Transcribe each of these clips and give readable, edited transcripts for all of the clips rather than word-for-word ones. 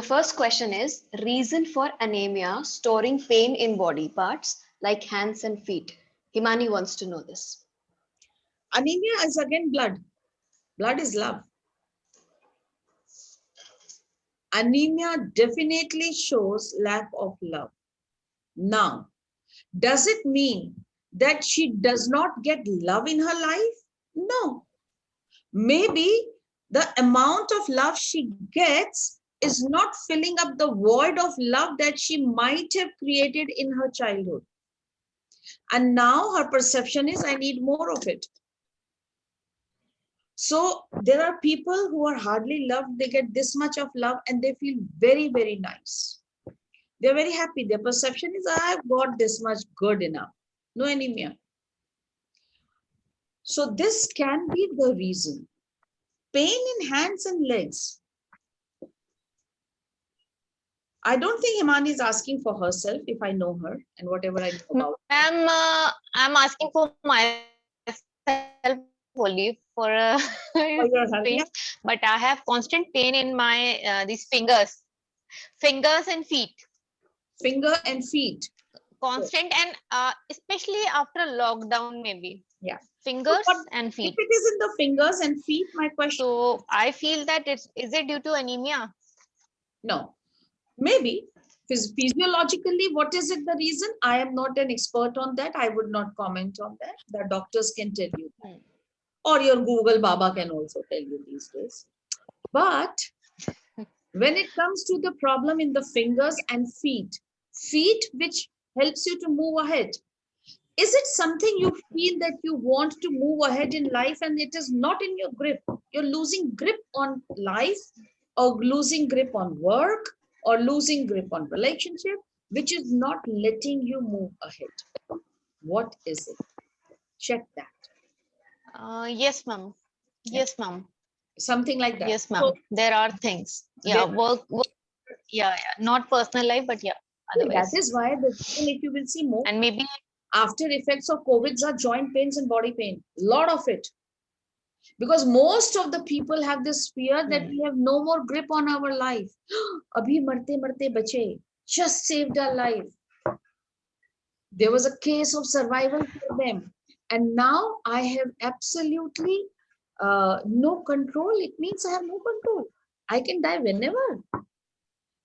first question is reason for anemia storing pain in body parts like hands and feet. Himani wants to know this. Anemia is again blood. Blood is love. Anemia definitely shows lack of love. Now, does it mean that she does not get love in her life? No. Maybe the amount of love she gets is not filling up the void of love that she might have created in her childhood. And now her perception is, I need more of it. So there are people who are hardly loved, they get this much of love and they feel very, very nice. They're very happy. Their perception is, I've got this much, good enough. No anemia. So this can be the reason. Pain in hands and legs. I don't think Himani is asking for herself, if I know her and whatever I know about. I'm asking for myself only for your health, yeah. but I have constant pain in my these fingers and feet. Finger and feet. Constant and especially after lockdown, maybe. Yeah. Fingers So and feet. If it is in the fingers and feet, my question. So I feel that is it due to anemia? No. Maybe physiologically, what is it the reason? I am not an expert on that. I would not comment on that. The doctors can tell you that. Or your Google Baba can also tell you these days. But when it comes to the problem in the fingers and feet which helps you to move ahead, is it something you feel that you want to move ahead in life and it is not in your grip? You're losing grip on life or losing grip on work or losing grip on relationship, which is not letting you move ahead. What is it? Check that. Yes, ma'am. Yes, ma'am. Something like that. Yes, ma'am. So, there are things. Yeah, work. Yeah, not personal life, but yeah. Otherwise. That is why if you will see more. And maybe after effects of COVID are joint pains and body pain. Lot of it. Because most of the people have this fear that we have no more grip on our life. Abhi marte marte bache. Just saved our life. There was a case of survival for them. And now I have absolutely no control. It means I have no control. I can die whenever.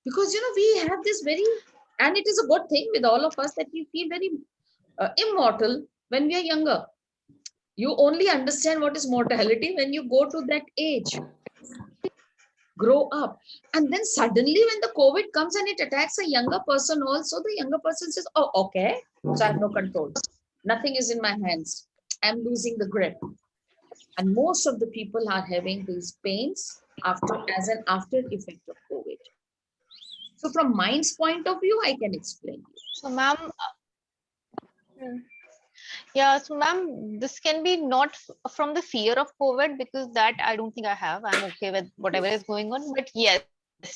Because, we have this very, and it is a good thing with all of us that we feel very immortal when we are younger. You only understand what is mortality when you go to that age. Grow up. And then suddenly when the COVID comes and it attacks a younger person also, the younger person says, oh, okay, so I have no control. Nothing is in my hands. I'm losing the grip. And most of the people are having these pains as an after effect of COVID. So from mind's point of view, I can explain you. So, ma'am, yeah, so ma'am, this can be not from the fear of COVID, because that I don't think I have. I'm okay with whatever is going on. But yes,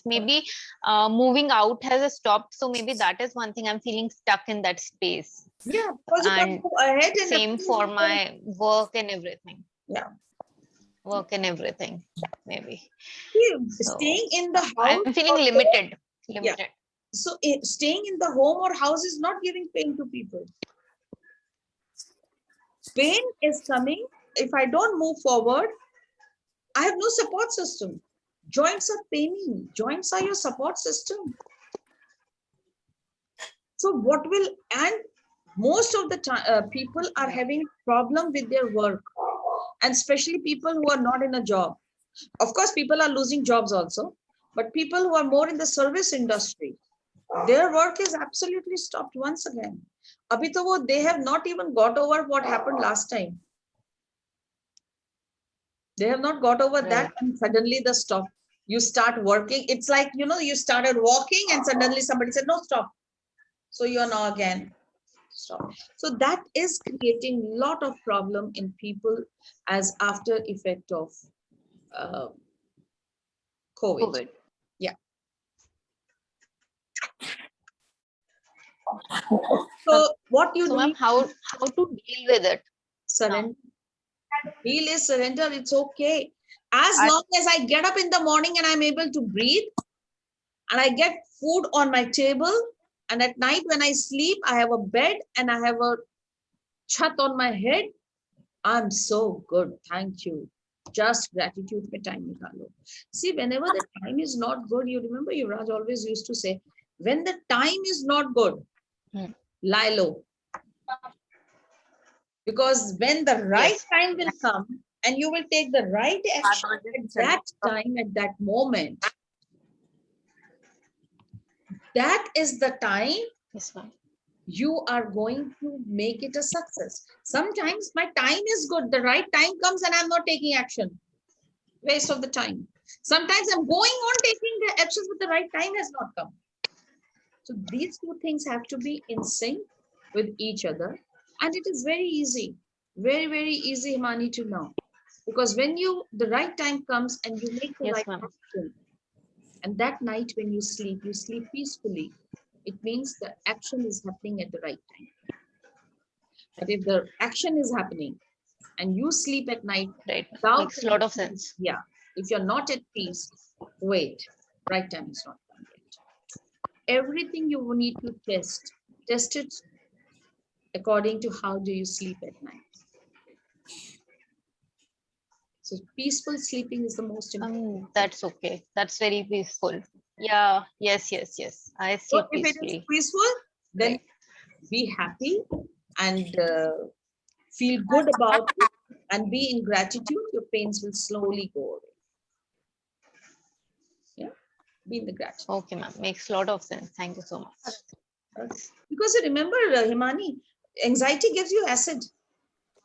maybe moving out has stopped. So maybe that is one thing I'm feeling stuck in that space. Yeah, because you can go ahead and same for my work and everything. Yeah. Work and everything, maybe. Staying in the house. I'm feeling limited. Yeah. So staying in the home or house is not giving pain to people. Pain is coming. If I don't move forward, I have no support system. Joints are paining. Joints are your support system. So and most of the time, people are having problem with their work, and especially people who are not in a job. Of course, people are losing jobs also, but people who are more in the service industry, their work is absolutely stopped once again. Abhi to wo, they have not even got over what happened last time. They have not got over that, and suddenly the stop. You start working. It's like, you started walking and suddenly somebody said, no, stop. So you're now again stop. So that is creating a lot of problem in people as after effect of COVID. Yeah. So what you do? How to deal with it? Surrender. Heal is surrender. It's okay. As long as I get up in the morning and I'm able to breathe, and I get food on my table, and at night when I sleep, I have a bed and I have a chat on my head, I'm so good. Thank you. Just gratitude mein time nikalo. See, whenever the time is not good, you remember Yuvraj always used to say, when the time is not good, lie low. Because when the right Yes. time will come and you will take the right action at that time, at that moment, that is the time Yes, ma'am. you are going to make it a success. Sometimes my time is good, the right time comes and I'm not taking action. Waste of the time. Sometimes I'm going on taking the actions, but the right time has not come. So these two things have to be in sync with each other. And it is very easy, very, very easy, Himani, to know. Because when the right time comes and you make the Yes, right ma'am. action, and that night when you sleep peacefully, it means the action is happening at the right time. But if the action is happening and you sleep at night Right. without, Makes a lot of sense. yeah, if you're not at peace, wait, right time is not come yet. Everything you need to test it according to how do you sleep at night. So peaceful sleeping is the most important. That's okay. That's very peaceful. Yeah. Yes. Yes. Yes. I So sleep if it is peacefully. peaceful, then Right. be happy and feel good about it and be in gratitude. Your pains will slowly go away. Yeah, be in the gratitude. Okay, ma'am. Makes a lot of sense. Thank you so much. Because you remember, Himani, anxiety gives you acid.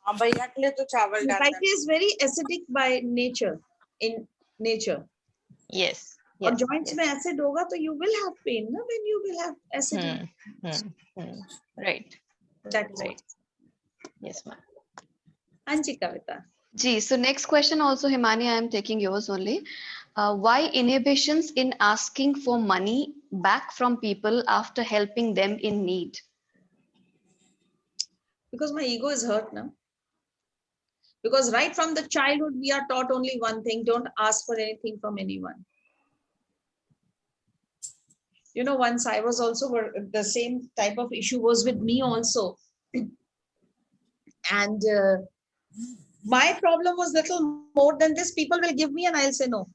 भैया के लिए तो चावल डाल Anxiety is very acidic by nature, in nature. Yes. और Yes. joints Yes. में acid होगा तो you will have pain na, when you will have acid. Right. That is Right. Yes, ma'am. Anji Kavita. Gee, so next question also, Himani, I am taking yours only. Why inhibitions in asking for money back from people after helping them in need? Because my ego is hurt now. Because right from the childhood, we are taught only one thing, don't ask for anything from anyone. You know, once I was also, the same type of issue was with me also. And my problem was little more than this. People will give me and I'll say no.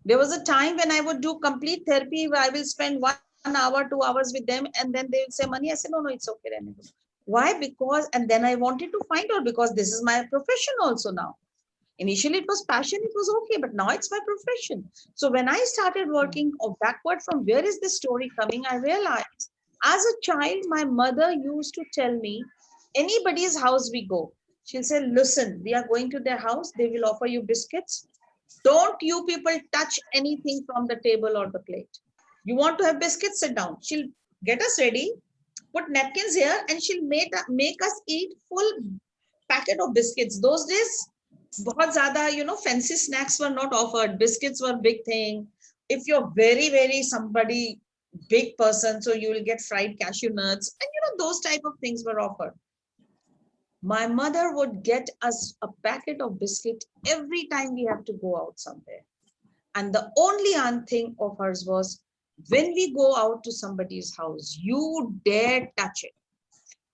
There was a time when I would do complete therapy where I will spend 1 hour, 2 hours with them, and then they will say money. I say, no, it's okay. Why? Because, and then I wanted to find out, because this is my profession also now. Initially it was passion, it was okay, but now it's my profession. So when I started working backward from where is this story coming, I realized as a child, my mother used to tell me, anybody's house we go, she'll say, listen, we are going to their house, they will offer you biscuits. Don't you people touch anything from the table or the plate. You want to have biscuits, sit down. She'll get us ready, put napkins here, and she'll make us eat full packet of biscuits. Those days, बहुत ज़्यादा, fancy snacks were not offered. Biscuits were big thing. If you're very, very somebody big person, so you will get fried cashew nuts, and those type of things were offered. My mother would get us a packet of biscuit every time we have to go out somewhere. And the only thing of hers was, when we go out to somebody's house, you dare touch it.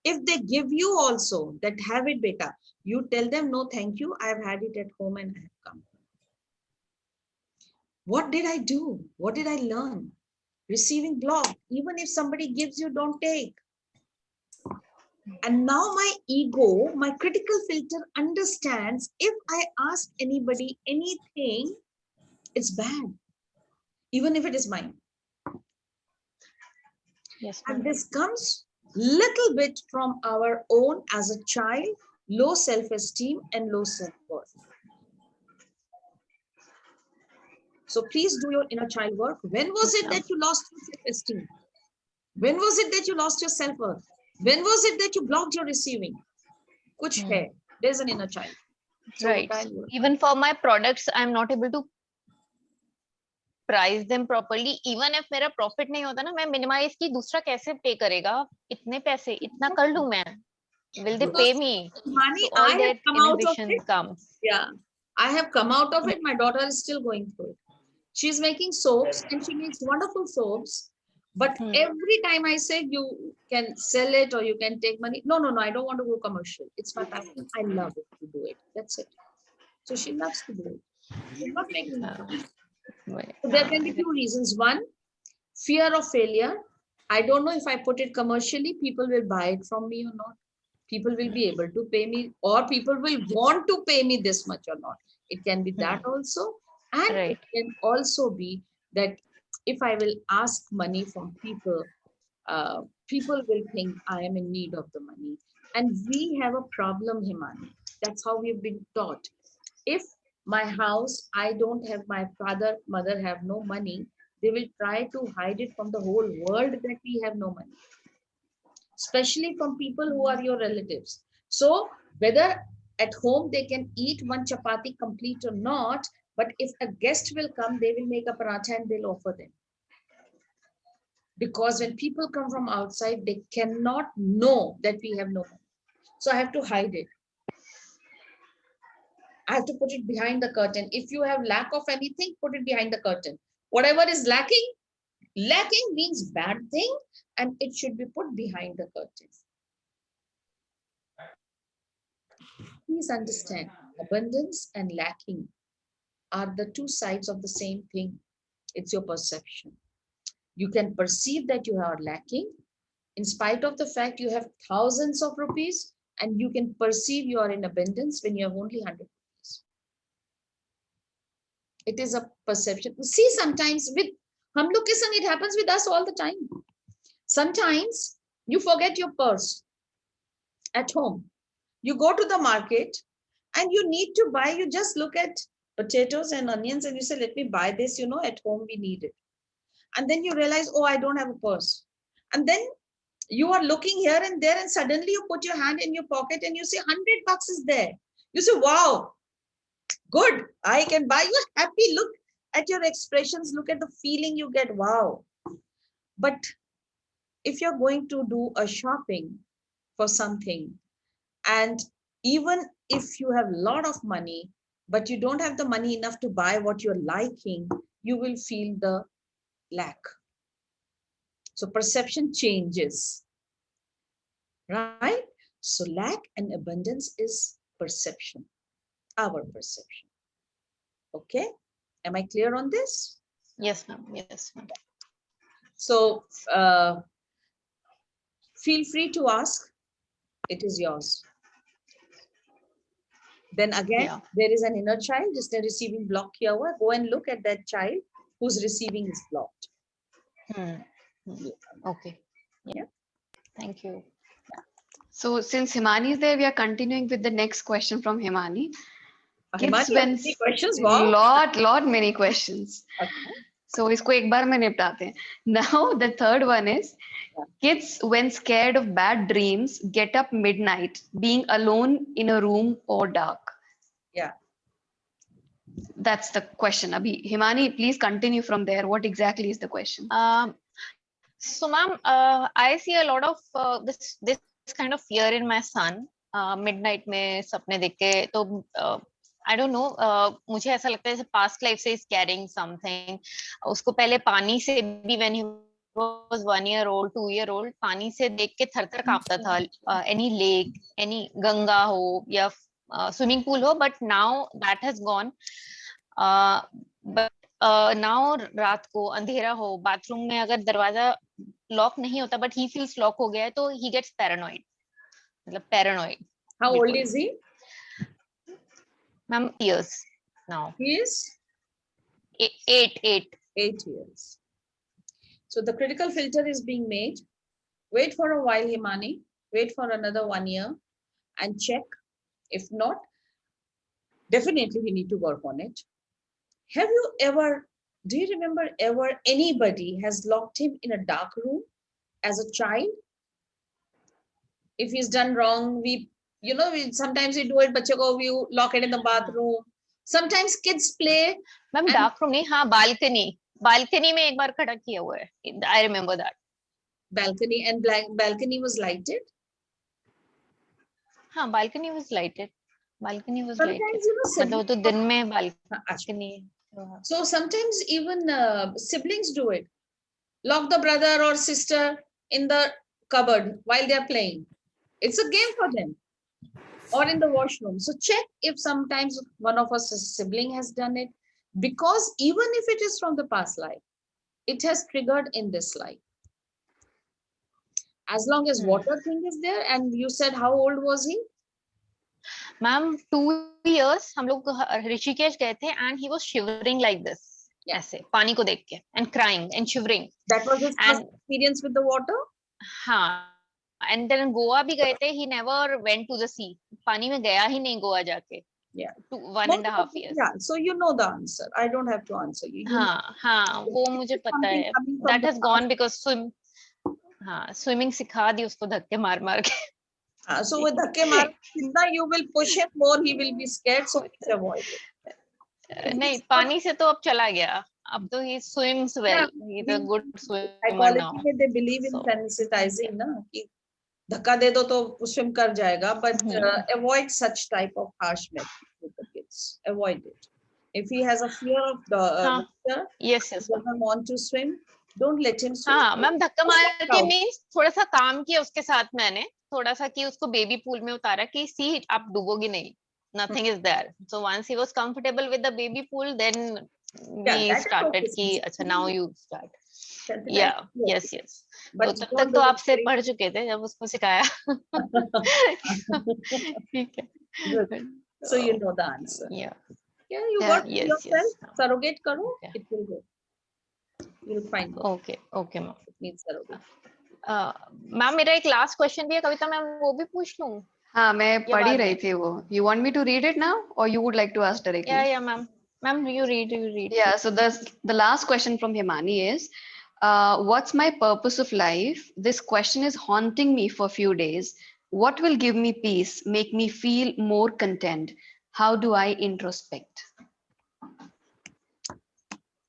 If they give you also that, have it, beta, you tell them, no, thank you. I've had it at home and I have come. What did I do? What did I learn? Receiving block. Even if somebody gives you, don't take. And now my ego, my critical filter understands, if I ask anybody anything, it's bad, even if it is mine. Yes, And ma'am. this comes little bit from our own as a child, low self-esteem and low self-worth. So please do your inner child work. When was it that you lost your self-esteem? When was it that you lost your self-worth? When was it that you blocked your receiving? Kuch hai. There's an inner child. So Right. Even for my products, I'm not able to price them properly. Even if मेरा profit नहीं होता ना, मैं minimize की दूसरा कैसे pay करेगा? इतने पैसे, इतना कर लूँ मैं. Will they pay me? Money, So all I have that come out of inhibition it. comes. Yeah, I have come out of it. My daughter is still going through it. She's making soaps and she makes wonderful soaps. But every time I say you can sell it or you can take money, no, I don't want to go commercial. It's my passion. I love it to do it. That's it. So she loves to do it. She's not making money. So there can be two reasons. One, fear of failure. I don't know if I put it commercially, people will buy it from me or not. People will be able to pay me, or people will want to pay me this much or not. It can be that also. And it can also be that if I will ask money from people, people will think I am in need of the money. And we have a problem, Himani. That's how we've been taught. If my house, I don't have, my father, mother have no money, they will try to hide it from the whole world that we have no money, especially from people who are your relatives. So whether at home they can eat one chapati complete or not, but if a guest will come, they will make a paratha and they'll offer them. Because when people come from outside, they cannot know that we have no money. So I have to hide it. I have to put it behind the curtain. If you have lack of anything, put it behind the curtain. Whatever is lacking means bad thing, and it should be put behind the curtain. Please understand, abundance and lacking are the two sides of the same thing. It's your perception. You can perceive that you are lacking in spite of the fact you have thousands of rupees, and you can perceive you are in abundance when you have only 100 rupees. It is a perception. See, sometimes with hum log ke sang, it happens with us all the time. Sometimes you forget your purse at home. You go to the market and you need to buy, you just look at potatoes and onions and you say, let me buy this, at home we need it. And then you realize, oh, I don't have a purse. And then you are looking here and there and suddenly you put your hand in your pocket and you see 100 bucks is there. You say, wow, good, I can buy. You're happy. Look at your expressions. Look at the feeling you get. Wow. But if you're going to do a shopping for something, and even if you have a lot of money, but you don't have the money enough to buy what you're liking, you will feel the lack. So perception changes, right? So lack and abundance is perception, our perception. Okay, am I clear on this? Yes, ma'am. Yes, ma'am. So feel free to ask. It is yours. Then again, there is an inner child, just a receiving block kiya hua. Go and look at that child whose receiving is blocked. Okay. Yeah. Thank you. So since Himani is there, we are continuing with the next question from Himani. Himani, many questions. Wow. Lot many questions. Okay. So isko ek baar mein niptate hain. Now the third one is, kids when scared of bad dreams get up midnight, being alone in a room or dark. Yeah. That's the question. Abhi, Himani, please continue from there. What exactly is the question? So, ma'am, I see a lot of this kind of fear in my son. Midnight में सपने देख के तो I don't know. मुझे ऐसा लगता है जैसे past life से is carrying something. उसको पहले पानी से भी when he was 1 year old, 2 year old, पानी से देख के थर-थर कांपता था. Any lake, any गंगा हो या swimming pool हो, but now that has gone. But now रात को अंधेरा हो, बाथरूम में अगर दरवाजा लॉक नहीं होता, but he feels लॉक हो गया है, तो he gets paranoid. मतलब paranoid. How old is he? Ma'am, years now. He is 8 years. So the critical filter is being made. Wait for a while, Himani. Wait for another 1 year and check. If not, definitely we need to work on it. Have you ever, do you remember ever anybody has locked him in a dark room as a child? If he's done wrong, sometimes we do it, बच्चे को we lock it in the bathroom. Sometimes kids play. Ma'am, dark room नहीं, हाँ balcony में एक बार खड़ा किया हुआ है. I remember that. Balcony, and balcony was lighted. हाँ, balcony was lighted. Sometimes, मतलब तो दिन में balcony. So sometimes even siblings do it. Lock the brother or sister in the cupboard while they are playing. It's a game for them. Or in the washroom. So check if sometimes one of us, a sibling, has done it. Because even if it is from the past life, it has triggered in this life. As long as water thing is there, and you said how old was he? Ma'am 2 years हम लोग ऋषिकेश गए थे and he was shivering like this ऐसे पानी को देख के and crying and shivering. That was his first And experience with the water. हाँ, and then गोवा भी गए थे. He never went to the sea. पानी में गया ही नहीं गोवा जाके. Yeah. 1.5 years. Yeah, so you know the answer. I don't have to answer you. हाँ हाँ, वो मुझे पता Something है. coming from That the has gone because हाँ, swimming सिखा दी उसको धक्के मार मार के. So with धक्के मार जितना you will push him more, he will be scared. So please avoid it. नहीं, पानी से तो अब चला गया. अब तो he swims well. He's a good swimmer now. Psychology में they believe in So, sensitizing ना कि धक्का दे दो तो swim कर जाएगा, but avoid such type of harsh methods with the kids. Avoid it. If he has a fear of the water, yes, doesn't want to swim, don't let him swim. हाँ ma'am, धक्का मार के means थोड़ा सा काम किया उसके साथ मैंने, थोड़ा सा कि उसको बेबी पूल में उतारा कि सी आप डूबोगी नहीं, nothing is there. So once he was comfortable with the baby pool, then we started कि अच्छा now you start. Yeah, yes. तो तब तक तो आपसे पढ़ चुके थे जब उसको सिखाया. ठीक है. So you know the answer. Yeah, you got yourself. yes. Surrogate करो, it will go. You'll find it. Okay ma'am. It needs surrogate. Ma'am मेरा एक लास्ट क्वेश्चन भी है, कविता मैम वो भी पूछ लूं? हाँ, मैं पढ़ ही रही थी वो. You want me to read it now or you would like to ask directly? Yeah ma'am. Ma'am, you read. Yeah, so the last question from Himani is, what's my purpose of life? This question is haunting me for a few days. What will give me peace, make me feel more content? How do I introspect?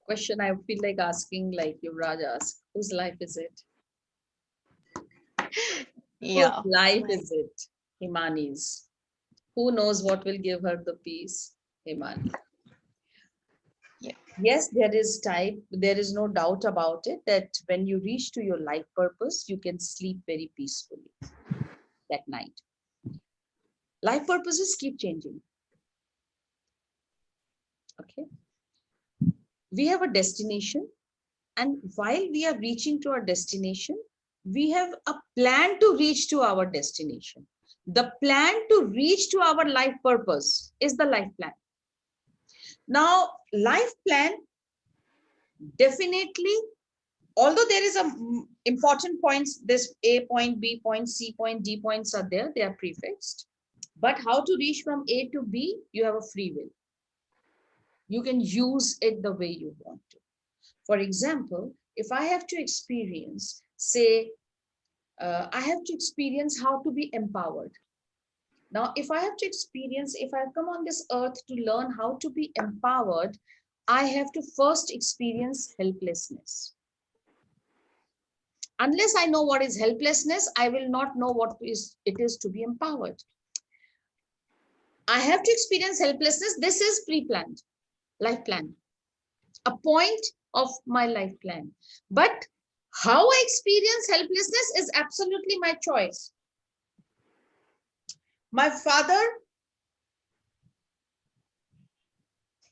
Question I feel like asking, like Yuvraj asked, whose life is it? Yeah. Whose life is it? Himani's. Who knows what will give her the peace? Himani. Yeah. Yes, there is no doubt about it that when you reach to your life purpose, you can sleep very peacefully that night. Life purposes keep changing. Okay. We have a destination, and while we are reaching to our destination, we have a plan to reach to our destination. The plan to reach to our life purpose is the life plan. Now, life plan, definitely, although there is a important points, this A point, B point, C point, D points are there, they are prefixed. But how to reach from A to B, you have a free will. You can use it the way you want to. For example, if I have to experience, say, I have to experience how to be empowered. Now, if I have to experience, if I come on this earth to learn how to be empowered, I have to first experience helplessness. Unless I know what is helplessness, I will not know what it is to be empowered. I have to experience helplessness. This is pre-planned, life plan, a point of my life plan. But how I experience helplessness is absolutely my choice. My father,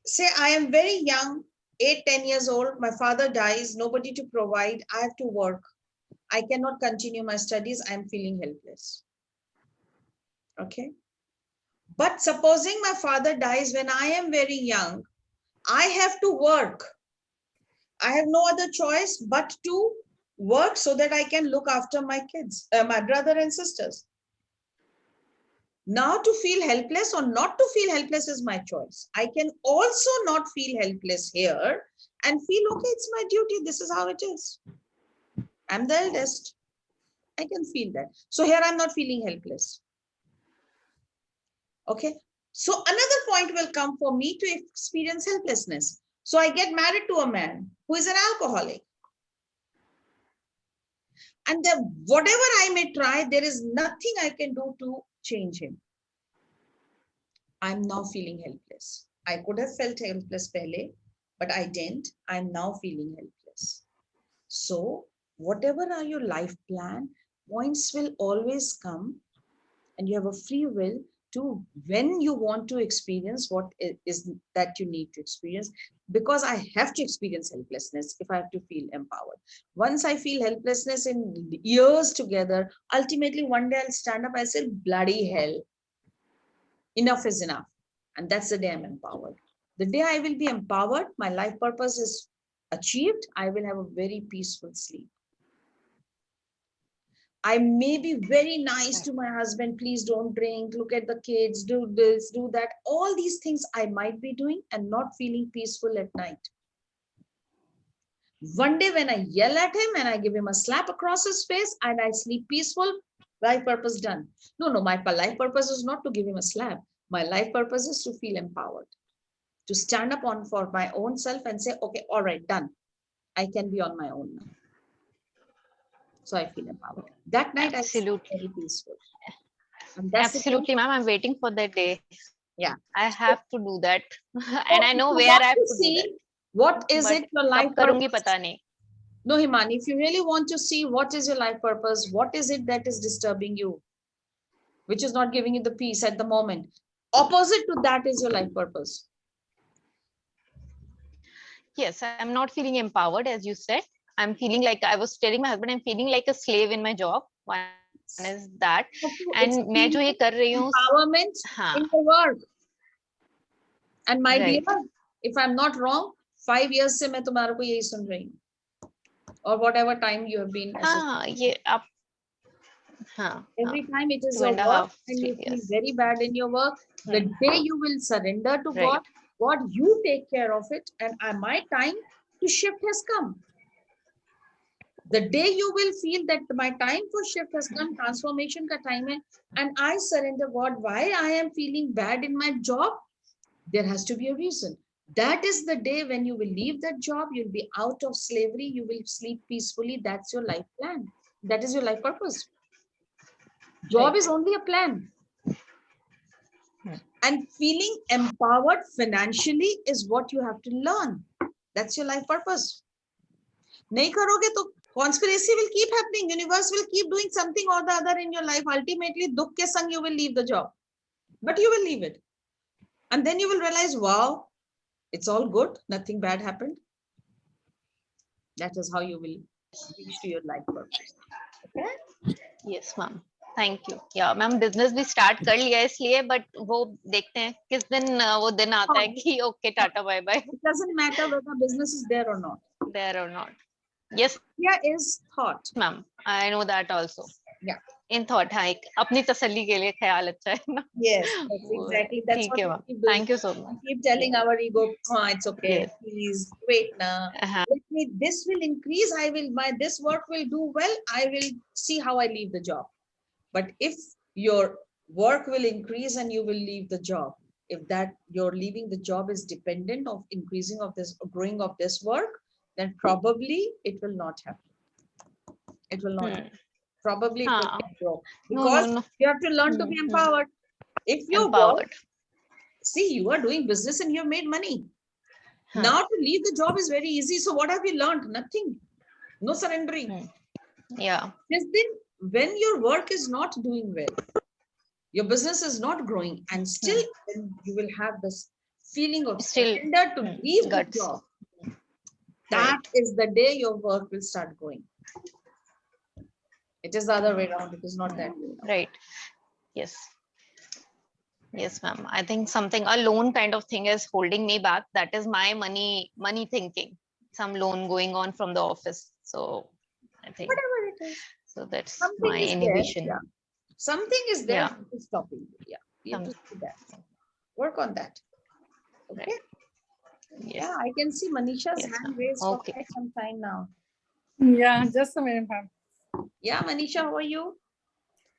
say I am very young, 8-10 years old, my father dies, nobody to provide, I have to work. I cannot continue my studies, I am feeling helpless. Okay. But supposing my father dies when I am very young, I have to work. I have no other choice but to work so that I can look after my kids, my brother and sisters. Now to feel helpless or not to feel helpless is my choice. I can also not feel helpless here and feel, okay, it's my duty. This is how it is. I'm the eldest. I can feel that. So here I'm not feeling helpless. Okay. So another point will come for me to experience helplessness. So I get married to a man who is an alcoholic. And whatever I may try, there is nothing I can do to change him. I'm now feeling helpless. I could have felt helpless pehle, but I didn't. I'm now feeling helpless. So whatever are your life plan, points will always come, and you have a free will to when you want to experience what is that you need to experience, because I have to experience helplessness if I have to feel empowered. Once I feel helplessness in years together, ultimately one day I'll stand up, I say, bloody hell, enough is enough. And that's the day I'm empowered. The day I will be empowered, my life purpose is achieved, I will have a very peaceful sleep. I may be very nice to my husband, please don't drink, look at the kids, do this, do that. All these things I might be doing and not feeling peaceful at night. One day when I yell at him and I give him a slap across his face and I sleep peaceful, life purpose done. No, my life purpose is not to give him a slap. My life purpose is to feel empowered, to stand up on for my own self and say, okay, all right, done. I can be on my own now. So I feel empowered. That night I feel very peaceful. And that's Absolutely, ma'am. I'm waiting for that day. Yeah. I have to do that. And I know where I have to do that. What is But it your life karungi purpose? pata nahi. No, Himani, if you really want to see what is your life purpose, what is it that is disturbing you, which is not giving you the peace at the moment, opposite to that is your life purpose. Yes, I'm not feeling empowered, as you said. I'm feeling like I was telling my husband, I'm feeling like a slave in my job. One is that. And मैं जो ये कर रही हूँ, empowerment in the work. And my Right. dear, if I'm not wrong, 5 years से मैं तुम्हारे को यही सुन रही हूँ. Or whatever time you have been. ये आप Every time it is 2.5 your work and 3 you feel years. very bad in your work, the day you will surrender to Right. God, God, you take care of it, and my time to shift has come. The day you will feel that my time for shift has come, transformation ka time hai, and I surrender, God, why I am feeling bad in my job, there has to be a reason. That is the day when you will leave that job, you'll be out of slavery, you will sleep peacefully. That's your life plan. That is your life purpose. Job is only a plan. And feeling empowered financially is what you have to learn. That's your life purpose. Nahi karoge to conspiracy will keep happening. Universe will keep doing something or the other in your life. Ultimately, dukh ke sang you will leave the job. But you will leave it. And then you will realize, wow, it's all good. Nothing bad happened. That is how you will reach to your life purpose. Okay? Yes, ma'am. Thank you. Yeah, ma'am business भी start कर लिया इसलिए, but वो देखते हैं किस दिन वो दिन आता है कि okay, tata, bye bye. It doesn't matter whether business is there or not. There or not. Yes. Here is thought. Ma'am, I know that also. Yeah. In thought, हाँ, एक अपनी तसल्ली के लिए ख्याल अच्छा है ना. Yes, that's exactly. That's ठीक what है we ma'am. keep doing. Thank you so much. We keep telling our ego, oh, it's okay. Yes. Please wait now. Let me. This will increase. I will. This work will do well. I will see how I leave the job. But if your work will increase and you will leave the job, if that your leaving the job is dependent of increasing of this, growing of this work, then probably it will not happen. It will not happen. Probably it will not grow, because you have to learn to be empowered. If you work, see, you are doing business and you have made money. Now to leave the job is very easy. So what have you learned? Nothing. No surrendering. Yeah. When your work is not doing well, your business is not growing, and still you will have this feeling of surrender to leave the job. That is the day your work will start growing. It is the other way around. It is not that way around. Right. Yes. Yes, ma'am. I think something, a loan kind of thing is holding me back. That is my money thinking. Some loan going on from the office. So I think whatever it is. So that's something my is inhibition. There, yeah. Something is there Yeah. to stopping you. Yeah. You have to see that. Work on that. Okay. Right. Yes. Yeah, I can see Manisha's hand raised for Okay. quite some time now. Yeah, just a minute, ma'am. Yeah, Manisha, how are you?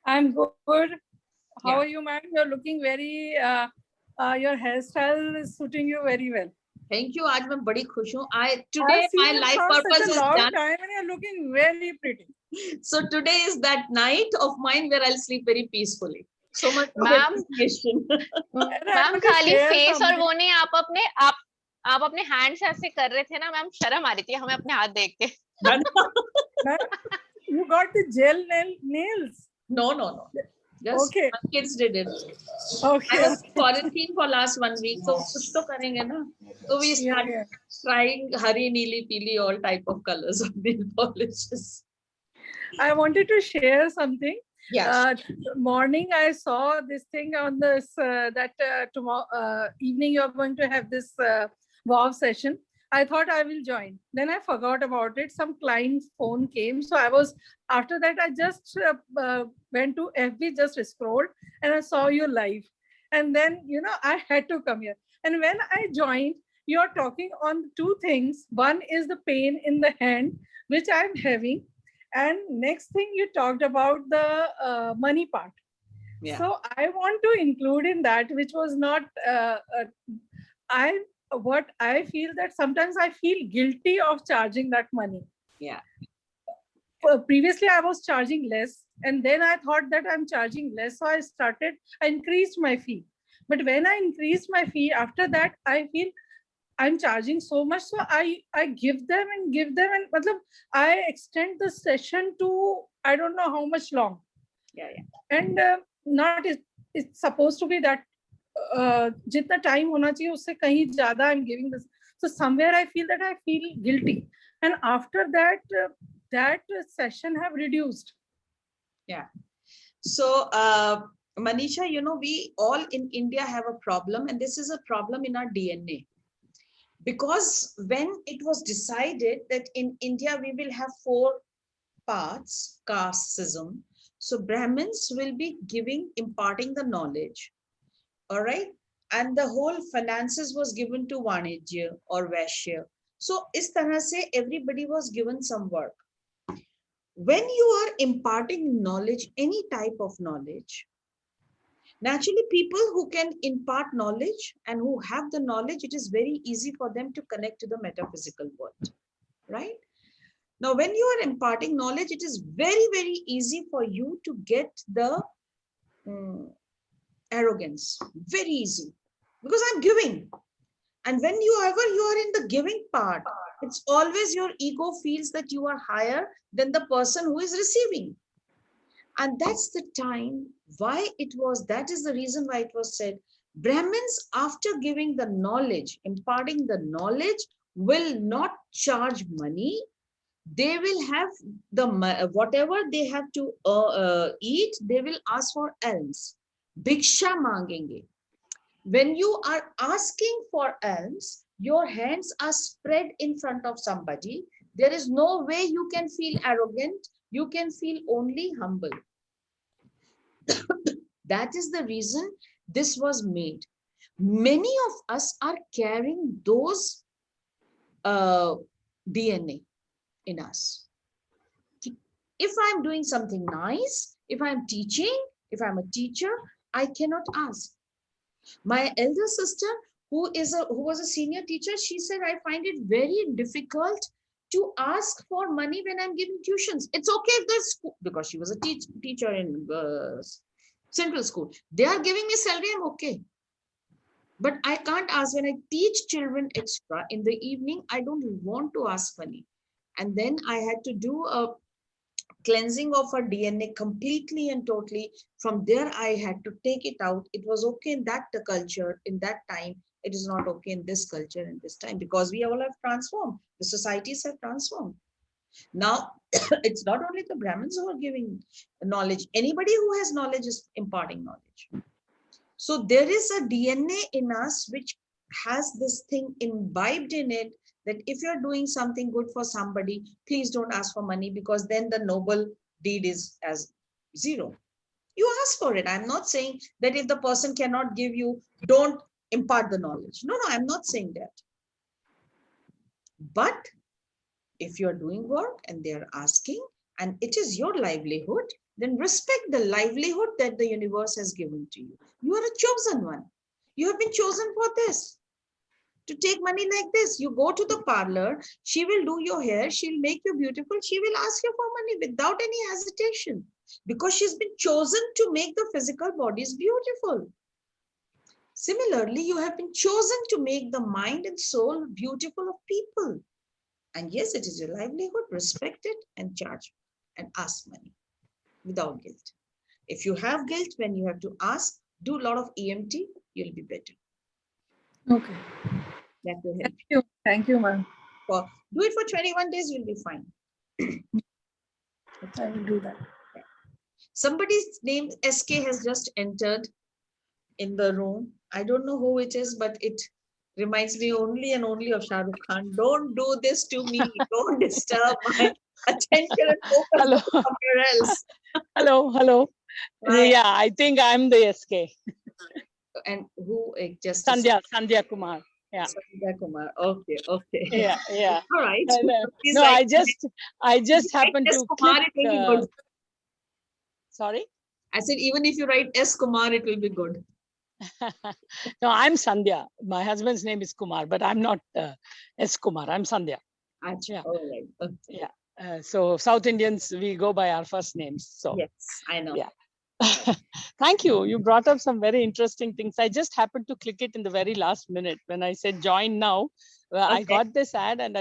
I'm good. How Yeah. are you, ma'am? You're looking very, your hairstyle is suiting you very well. Thank you. आज मैं बड़ी खुश हूँ. Today I've seen my you life for purpose such a is long done. time and you're looking very pretty. So today is that night of mine where I'll sleep very peacefully. So much Ma'am, appreciation. Ma'am खाली face और वो नहीं, आप अपने आप आप अपने hand से ऐसे कर रहे थे ना मैम, शर्म आ रही थी हमें अपने हाथ देख के. Ma'am, you got the gel nails. No. Just Okay. my kids did it. Okay. I was quarantined for last 1 week, so kuch to karenge na. So we started Yeah. trying hari, neeli, peeli, all type of colors of nail polishes. I wanted to share something. Yeah. Morning, I saw this thing on this that tomorrow evening you're going to have this WoW session. I thought I will join. Then I forgot about it. Some client's phone came, so I was after that. I just went to FB, just scrolled, and I saw you live. And then I had to come here. And when I joined, you're talking on two things. One is the pain in the hand, which I'm having, and next thing you talked about the money part. Yeah. So I want to include in that, which was not what I feel that sometimes I feel guilty of charging that money. Yeah. Previously I was charging less, and then I thought that I'm charging less, so I increased my fee. But when I increased my fee, after that I feel I'm charging so much, so I give them and matlab, I extend the session to I don't know how much long. Yeah. And not it's supposed to be that jitna time hona chahiye usse kahin zyada I'm giving this. So somewhere I feel guilty, and after that that session have reduced. Yeah. So Manisha, we all in India have a problem, and this is a problem in our DNA. Because when it was decided that in India we will have 4 parts, casteism. So Brahmins will be imparting the knowledge. All right. And the whole finances was given to Vanijya or Vaishya. So is tarah se everybody was given some work. When you are imparting knowledge, any type of knowledge, naturally, people who can impart knowledge and who have the knowledge, it is very easy for them to connect to the metaphysical world, right? Now, when you are imparting knowledge, it is very, very easy for you to get the arrogance, very easy, because I'm giving. And when you are in the giving part, it's always your ego feels that you are higher than the person who is receiving. And that's the time why that is the reason why it was said, Brahmins, after giving the knowledge, imparting the knowledge, will not charge money. They will have whatever they have to eat, they will ask for alms. Bhiksha mangenge. When you are asking for alms, your hands are spread in front of somebody. There is no way you can feel arrogant. You can feel only humble. That is the reason this was made. Many of us are carrying those DNA in us. If I'm doing something nice, if I'm teaching, if I'm a teacher, I cannot ask. My elder sister, who was a senior teacher, she said, I find it very difficult to ask for money when I'm giving tuitions. It's okay if the school, because she was a teacher in central school. They are giving me salary, I'm okay. But I can't ask when I teach children extra in the evening. I don't want to ask money. And then I had to do a cleansing of her DNA completely and totally. From there, I had to take it out. It was okay in that culture, in that time. It is not okay in this culture, in this time, because we all have transformed. The societies have transformed. Now, it's not only the Brahmins who are giving knowledge. Anybody who has knowledge is imparting knowledge. So there is a DNA in us which has this thing imbibed in it, that if you're doing something good for somebody, please don't ask for money, because then the noble deed is as zero. You ask for it. I'm not saying that if the person cannot give you, don't impart the knowledge. No, I'm not saying that. But if you're doing work and they're asking, and it is your livelihood, then respect the livelihood that the universe has given to you. You are a chosen one. You have been chosen for this. To take money like this, you go to the parlor, she will do your hair, she'll make you beautiful, she will ask you for money without any hesitation, because she's been chosen to make the physical bodies beautiful. Similarly, you have been chosen to make the mind and soul beautiful of people. And yes, it is your livelihood, respect it and charge and ask money without guilt. If you have guilt when you have to ask, do a lot of EMT, you'll be better. Okay. That will help Thank you. Thank you, ma'am. you. Do it for 21 days, you'll be fine. I will do that. Somebody's name SK has just entered in the room. I don't know who it is, but it reminds me only and only of Shah Rukh Khan. Don't do this to me. Don't disturb my attention and focus Hello. somewhere else. Hello. Hi. Yeah, I think I'm the SK. And who just Sandhya Kumar. Yeah. Sandhya Kumar. Okay. Yeah. All right. And, Please no, write I just write happened S. to Kumar, click. it will be good. Sorry. I said even if you write S. Kumar, it will be good. No, I'm Sandhya. My husband's name is Kumar, but I'm not S. Kumar. I'm Sandhya. Yeah. All right. Okay. Yeah. So South Indians, we go by our first names. So Yes, I know. yeah. Thank you. You brought up some very interesting things. I just happened to click it in the very last minute when I said join now. I Okay. got this ad and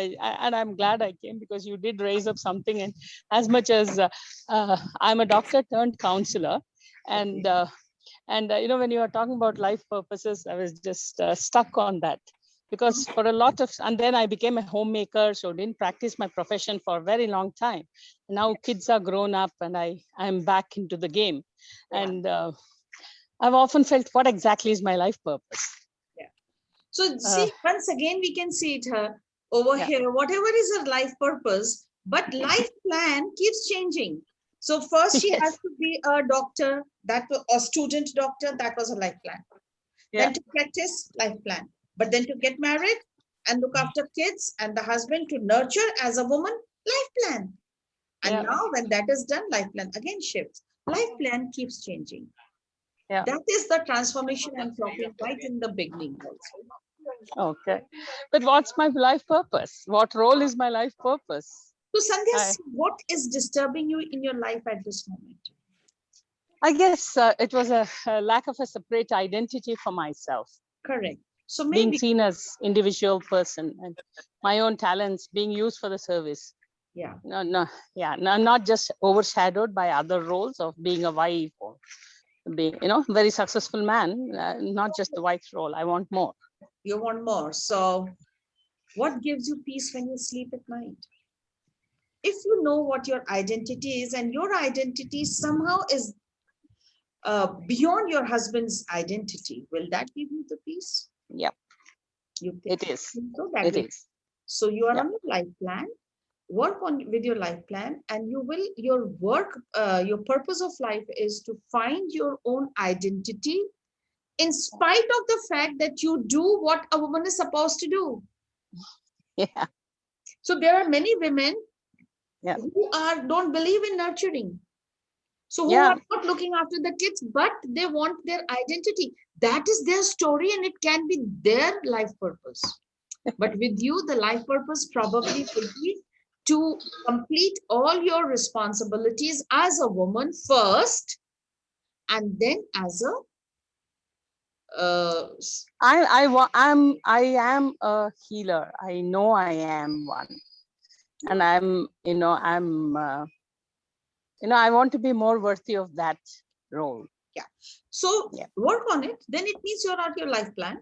I'm glad I came because you did raise up something. And as much as I'm a doctor turned counselor, and when you are talking about life purposes, I was just stuck on that because for a lot of, and then I became a homemaker, so didn't practice my profession for a very long time. Now kids are grown up and I'm back into the game. Yeah. And I've often felt, what exactly is my life purpose? So see, once again, we can see it over here, whatever is her life purpose, but life plan keeps changing. So first she has to be a doctor, that was a student doctor, that was a life plan. Then to practice, life plan. But then to get married and look after kids and the husband to nurture as a woman, life plan. And now when that is done, life plan again shifts. Life plan keeps changing. That is the transformation I'm talking right in the beginning also. Okay. But what's my life purpose? What role is my life purpose? So Sandhya, what is disturbing you in your life at this moment? I guess it was a lack of a separate identity for myself. Correct. So maybe being seen as individual person and my own talents being used for the service. Yeah. Not just overshadowed by other roles of being a wife or being, very successful man, not just the wife's role. I want more. You want more. So what gives you peace when you sleep at night? If you know what your identity is and your identity somehow is beyond your husband's identity, will that give you the peace? Yeah. It is. So that is. So you are on your life plan. Work on with your life plan, and you will your purpose of life is to find your own identity in spite of the fact that you do what a woman is supposed to do. Yeah. So there are many women who don't believe in nurturing. So who are not looking after the kids, but they want their identity. That is their story and it can be their life purpose. But with you, the life purpose probably would be to complete all your responsibilities as a woman first, and then as a I am a healer. I know I am one, and I want to be more worthy of that role. Yeah. So work on it. Then it means you're on your life plan.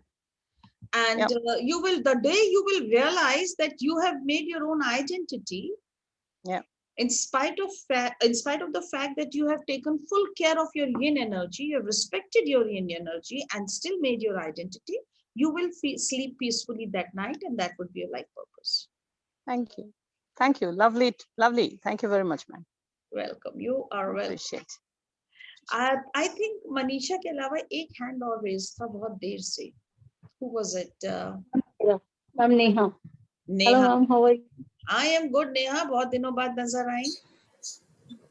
And you will, the day you will realize that you have made your own identity, in spite of the fact that you have taken full care of your yin energy, you have respected your yin energy and still made your identity, you will sleep peacefully that night, and that would be your life purpose. Thank you. Lovely. Thank you very much, ma'am. Welcome. You are welcome. Appreciate. I think Manisha के अलावा एक hand और raised था बहुत देर से. Who was it? Ma'am Neha. Neha. Hello, ma'am. How are you? I am good, Neha. बहुत दिनों बाद नजर आई.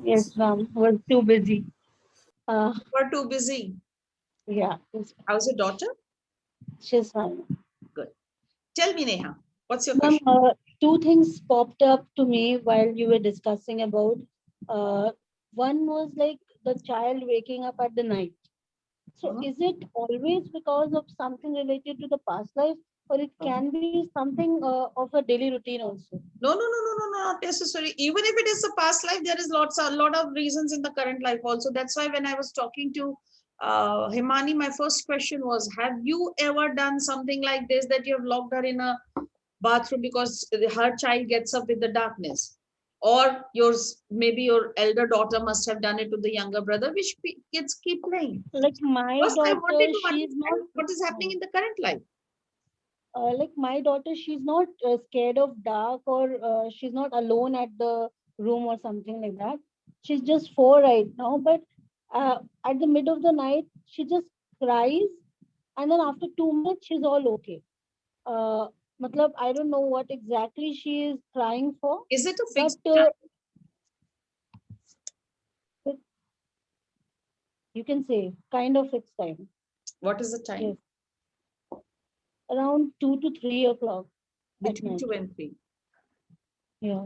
Yes, ma'am. Was too busy. Were too busy. Yeah. How's your daughter? She's fine. Good. Tell me, Neha, what's your question? Two things popped up to me while you were discussing about. One was like the child waking up at the night. So is it always because of something related to the past life, or it can be something of a daily routine also? No, no, no, no, no, no, not necessary. Even if it is a past life, there is a lot of reasons in the current life also. That's why when I was talking to Himani, my first question was, have you ever done something like this, that you have locked her in a bathroom because her child gets up with the darkness? Or yours, maybe your elder daughter must have done it to the younger brother, which kids keep playing. Like my First, I wanted daughter, to she's not understand what is happening in the current life. like my daughter, she's not scared of dark, or she's not alone at the room or something like that. She's just 4 right now, but at the mid of the night, she just cries, and then after 2 minutes, she's all okay. Uh, matlab, I don't know what exactly she is crying for, Is it a but fixed time? you can say kind of fixed time. What is the time? Yes, around 2 to 3 o'clock at Between night. 2 and 3. Yeah.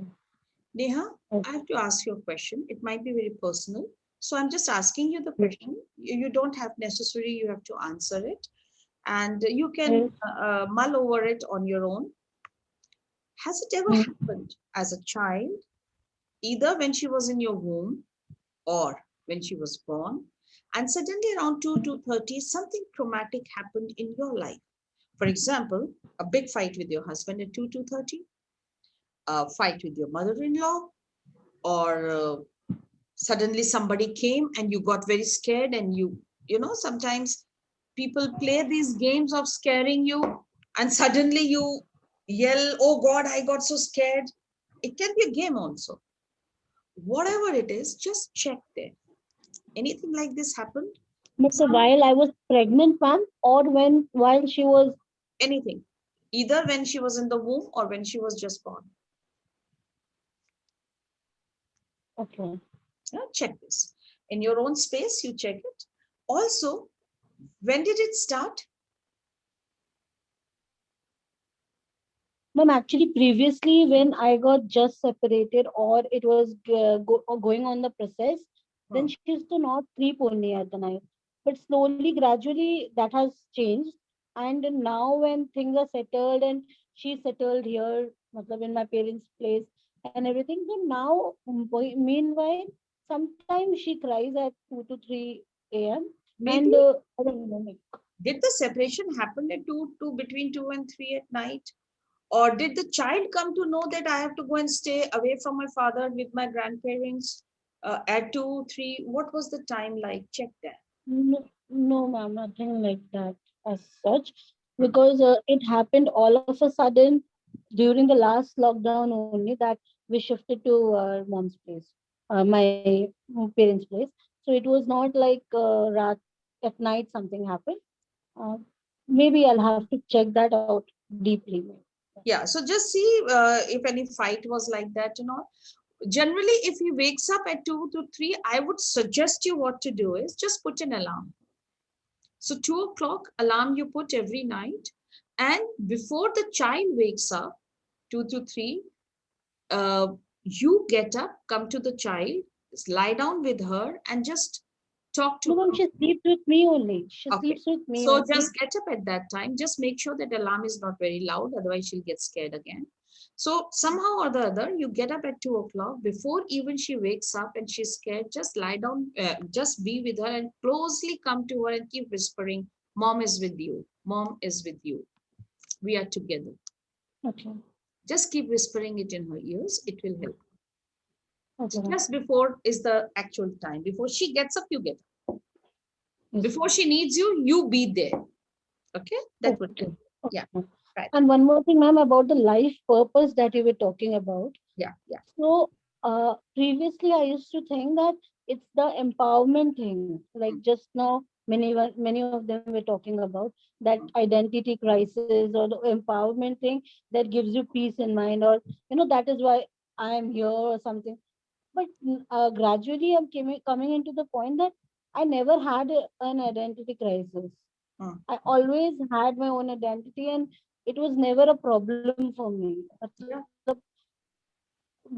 Neha, Okay. I have to ask you a question. It might be very personal. So I'm just asking you the question. You don't have necessarily, you have to answer it. And you can Yes. mull over it on your own. Has it ever Mm. happened as a child, either when she was in your womb or when she was born, and suddenly around 2 to 30, something traumatic happened in your life? For example, a big fight with your husband at 2 to 30, a fight with your mother-in-law, or suddenly somebody came and you got very scared, and sometimes people play these games of scaring you, and suddenly you yell, oh god, I got so scared. It can be a game also. Whatever it is, just check there. Anything like this happened? But so while I was pregnant, ma'am, or while she was Anything, either when she was in the womb or when she was just born. okay. Check this in your own space, you check it. Also, when did it start? Ma'am, actually, previously when I got just separated, or it was going on the process, then Hmm. she used to not sleep only at the night. But slowly, gradually, that has changed. And now, when things are settled and she's settled here, matlab in my parents' place and everything, so now, meanwhile, sometimes she cries at 2 to 3 a.m. And Maybe I don't know, like, did the separation happen at between 2 and 3 at night? Or did the child come to know that I have to go and stay away from my father with my grandparents at 2, 3? What was the time like? Check that. no, no, ma'am, nothing like that as such, Hmm. because it happened all of a sudden during the last lockdown only, that we shifted to mom's place, my parents' place. So it was not like at night something happened. Uh, Maybe I'll have to check that out deeply. Yeah, so just see if any fight was like that, Generally, if he wakes up at 2 to 3, I would suggest you what to do is just put an alarm. So 2 o'clock alarm you put every night, and before the child wakes up, 2 to 3, you get up, come to the child, lie down with her, and just talk to No, ma'am, her. she sleeps with me only. She Okay. sleeps with me So only. just get up at that time. Just make sure that alarm is not very loud, otherwise she'll get scared again. So somehow or the other, you get up at 2 o'clock before even she wakes up and she's scared. Just lie down, just be with her and closely come to her and keep whispering, "Mom is with you. Mom is with you. We are together." Okay. Just keep whispering it in her ears. It will help. Okay, ma'am. Just before is the actual time. Before she gets up, you get up. Yes. Before she needs you, you be there. Okay, that would Okay. help. Yeah, Okay. right. And one more thing, ma'am, about the life purpose that you were talking about. Yeah, yeah. So, previously I used to think that it's the empowerment thing. Like Mm. just now, many of them were talking about that identity crisis, or the empowerment thing that gives you peace in mind, or that is why I am here or something. But gradually, coming into the point that I never had an identity crisis. Mm. I always had my own identity, and it was never a problem for me. Matlab, Yeah.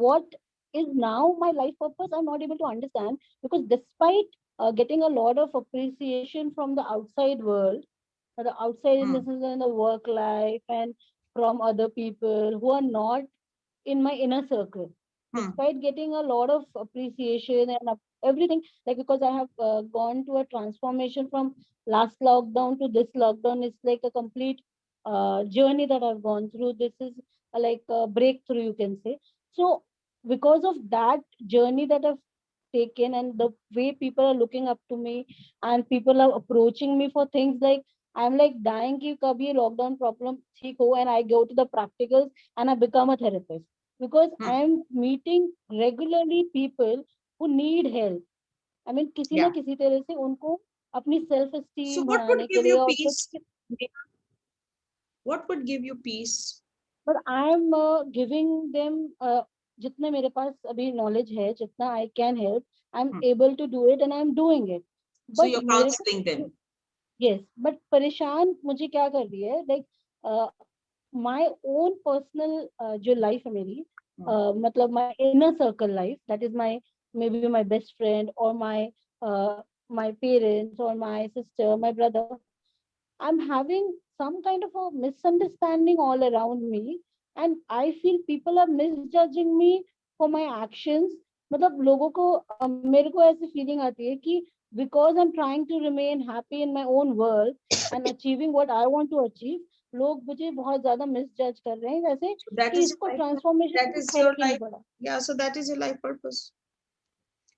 what is now my life purpose, I'm not able to understand, because despite getting a lot of appreciation from the outside world, the outside in the sense in the work life and from other people who are not in my inner circle. Despite getting a lot of appreciation and everything, like because I have gone to a transformation from last lockdown to this lockdown, it's like a complete journey that I've gone through. This is like a breakthrough, you can say. So because of that journey that I've taken and the way people are looking up to me and people are approaching me for things like I'm like dying ki kabhi lockdown problem theek ho, and I go to the practicals and I become a therapist because I'm meeting regularly people who need help. I mean किसी ना किसी तरह से उनको अपनी self So esteem what would बढ़ाने के give लिए you और peace? What would give you peace? but I'm giving them जितने मेरे पास अभी knowledge है, जितना I can help, I'm able to do it and I'm doing it. So But you're मेरे counseling them. yes, but परेशान मुझे क्या कर रही है like my own personal जो life है मेरी मतलब my inner circle life, that is my maybe my best friend or my parents or my sister, my brother. I'm having some kind of a misunderstanding all around me, and I feel people are misjudging me for my actions. मतलब लोगों को मेरे को ऐसी feeling आती है कि because I'm trying to remain happy in my own world and achieving what I want to achieve, लोग मुझे बहुत ज्यादा misjudge कर रहे हैं जैसे That कि is इसको your life. transformation That में is your फर्क ही नहीं life. पड़ा. Yeah, so that is your life purpose.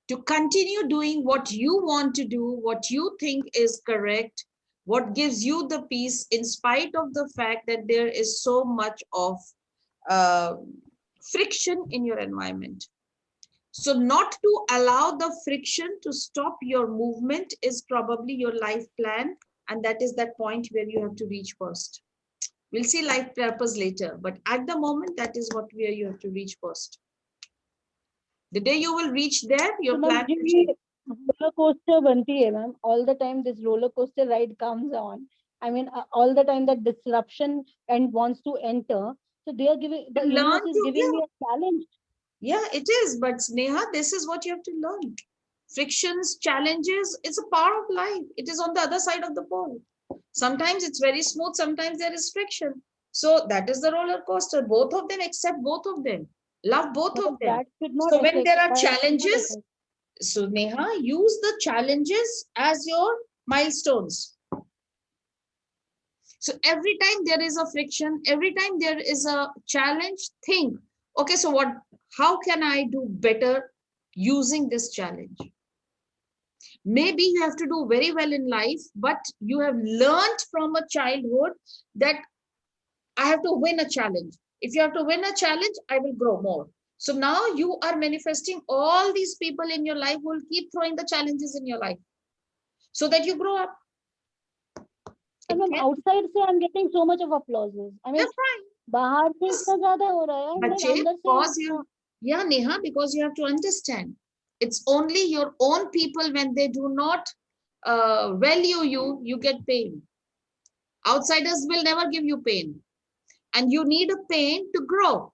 To continue doing what you want to do, what you think is correct, what gives you the peace in spite of the fact that there is so much of friction in your environment. So not to allow the friction to stop your movement is probably your life plan, and that is that point where you have to reach first. We'll see life purpose later, but at the moment, that is what where you have to reach first. The day you will reach there, your So ma'am plan will ये change. roller coaster बनती है ma'am. All the time this roller coaster ride comes on. I mean all the time that disruption and wants to enter. So they are giving, the Learn universe is to, giving me a challenge. yeah, it is. But Sneha, this is what you have to learn. Frictions, challenges, it's a part of life. It is on the other side of the pole. Sometimes it's very smooth, sometimes there is friction. So that is the roller coaster. Both of them, accept both of them. Love both of मतलब them. that should not So when affect. there are That should not challenges, affect. so Neha, use the challenges as your milestones. So every time there is a friction, every time there is a challenge, think, okay, so how can I do better using this challenge? Maybe you have to do very well in life, but you have learned from a childhood that I have to win a challenge. If you have to win a challenge, I will grow more. So now you are manifesting all these people in your life who will keep throwing the challenges in your life so that you grow up. And from outside से I'm getting so much of applauses. I mean That's fine. बाहर से इतना ज्यादा हो रहा है, and then Bache, अंदर से because yeah, Neha, because you have to understand, it's only your own people when they do not value you, you get pain. Outsiders will never give you pain, and you need a pain to grow.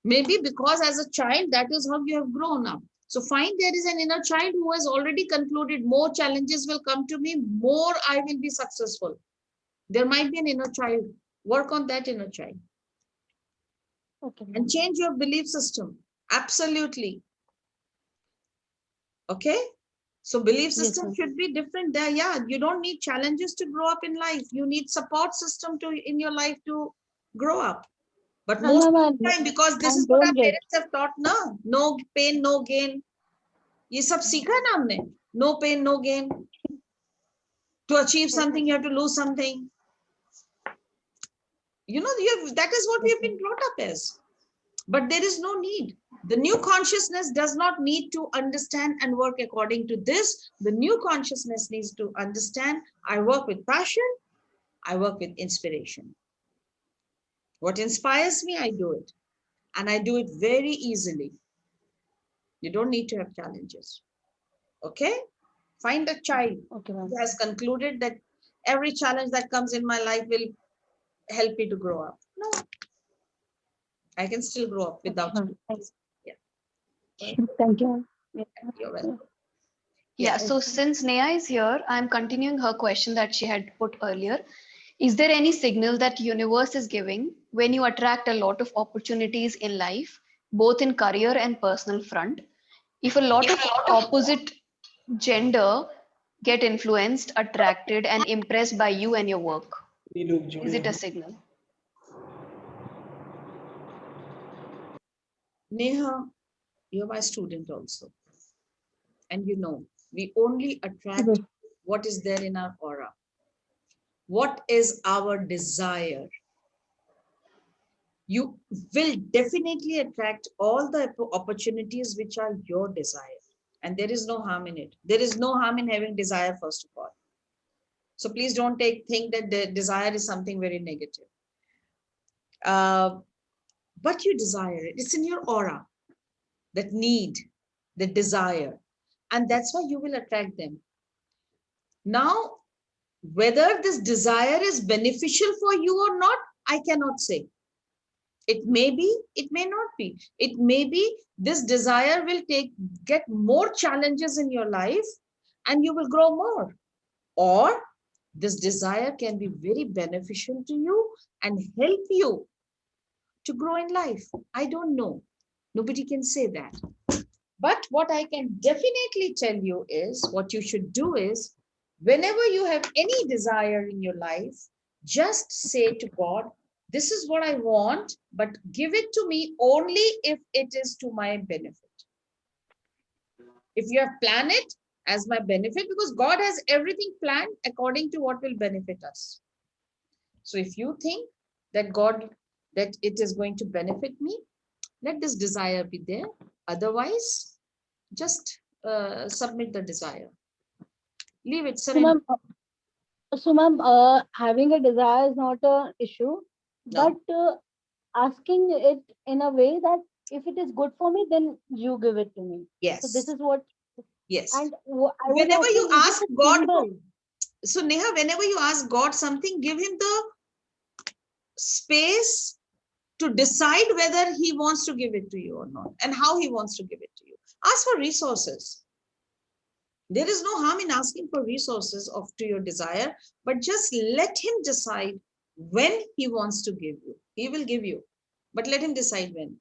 Maybe because as a child, that is how you have grown up. So find there is an inner child who has already concluded more challenges will come to me, more I will be successful. There might be an inner child. Work on that inner child. okay. And change your belief system. Absolutely. Okay. So belief system Yes, should be different there. Yeah, you don't need challenges to grow up in life. You need support system to in your life to grow up. But most of the time, because this is and what our don't get. parents have taught, no pain, no gain. ये सब सीखा ना हमने. No pain, no gain. To achieve something, you have to lose something. You know, that is what we have been brought up as. But there is no need. The new consciousness does not need to understand and work according to this. The new consciousness needs to understand, I work with passion, I work with inspiration. What inspires me, I do it. And I do it very easily. You don't need to have challenges. Okay? Find a child who has concluded that every challenge that comes in my life will help me to grow up. No. I can still grow up without you. Yeah. Thank you. You're welcome. Yeah, so since Neha is here, I'm continuing her question that she had put earlier. Is there any signal that universe is giving when you attract a lot of opportunities in life, both in career and personal front? If a lot of opposite gender get influenced, attracted, and impressed by you and your work, is it a signal? Neha, you're my student also. And you know, we only attract what is there in our aura. What is our desire? You will definitely attract all the opportunities which are your desire. And there is no harm in it. There is no harm in having desire, first of all. So please don't think that the desire is something very negative. But you desire it. It's in your aura, that need, the desire. And that's why you will attract them. Now, whether this desire is beneficial for you or not, I cannot say. It may be, it may not be. It may be this desire will get more challenges in your life and you will grow more. Or this desire can be very beneficial to you and help you to grow in life. I don't know. Nobody can say that. But what I can definitely tell you is what you should do is whenever you have any desire in your life, just say to God, this is what I want, but give it to me only if it is to my benefit. If you have planned it as my benefit, because God has everything planned according to what will benefit us. So if you think that that it is going to benefit me, let this desire be there. Otherwise, just submit the desire. Leave it, surrender. So, ma'am, having a desire is not an issue, No. but asking it in a way that if it is good for me, then you give it to me. So this Yes. is what. Yes. And I was Whenever you asking, is ask it a God, symbol? so Neha, whenever you ask God something, give him the space to decide whether he wants to give it to you or not and how he wants to give it to you. Ask for resources. There is no harm in asking for resources to your desire, but just let him decide when he wants to give you. He will give you, but let him decide when.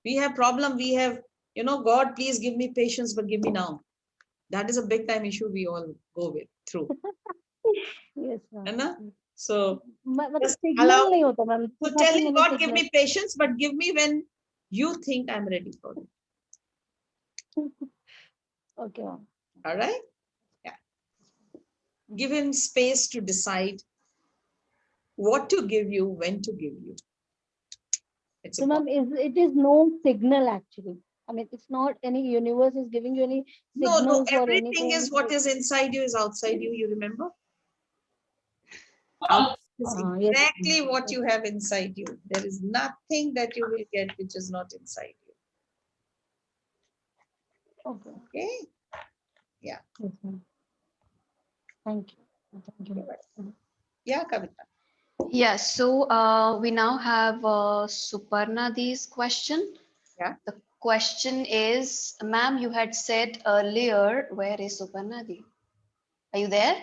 We have problem. We have, God, please give me patience, but give me now. That is a big time issue we all go through. Yes, ma'am. Anna? So just signal allow. नहीं होता, ma'am. So There's tell nothing him, in a God, give signal. me patience, but give me when you think I'm ready for it. Okay, ma'am. All right? Yeah. Give him space to decide what to give you, when to give you. It's So, ma'am, important. it is no signal actually. I mean, it's not any universe is giving you any No, signals or everything anything. is what is inside you is outside you. You remember? Outside is Yes. exactly what you have inside you. There is nothing that you will get which is not inside you. Okay. Okay? Yeah. Yes, ma'am. Thank you. Thank you. Yeah, Kavita. Yes, so we now have Suparna Di's question. Yeah. The question is, ma'am, you had said earlier, where is Suparna Di? Are you there?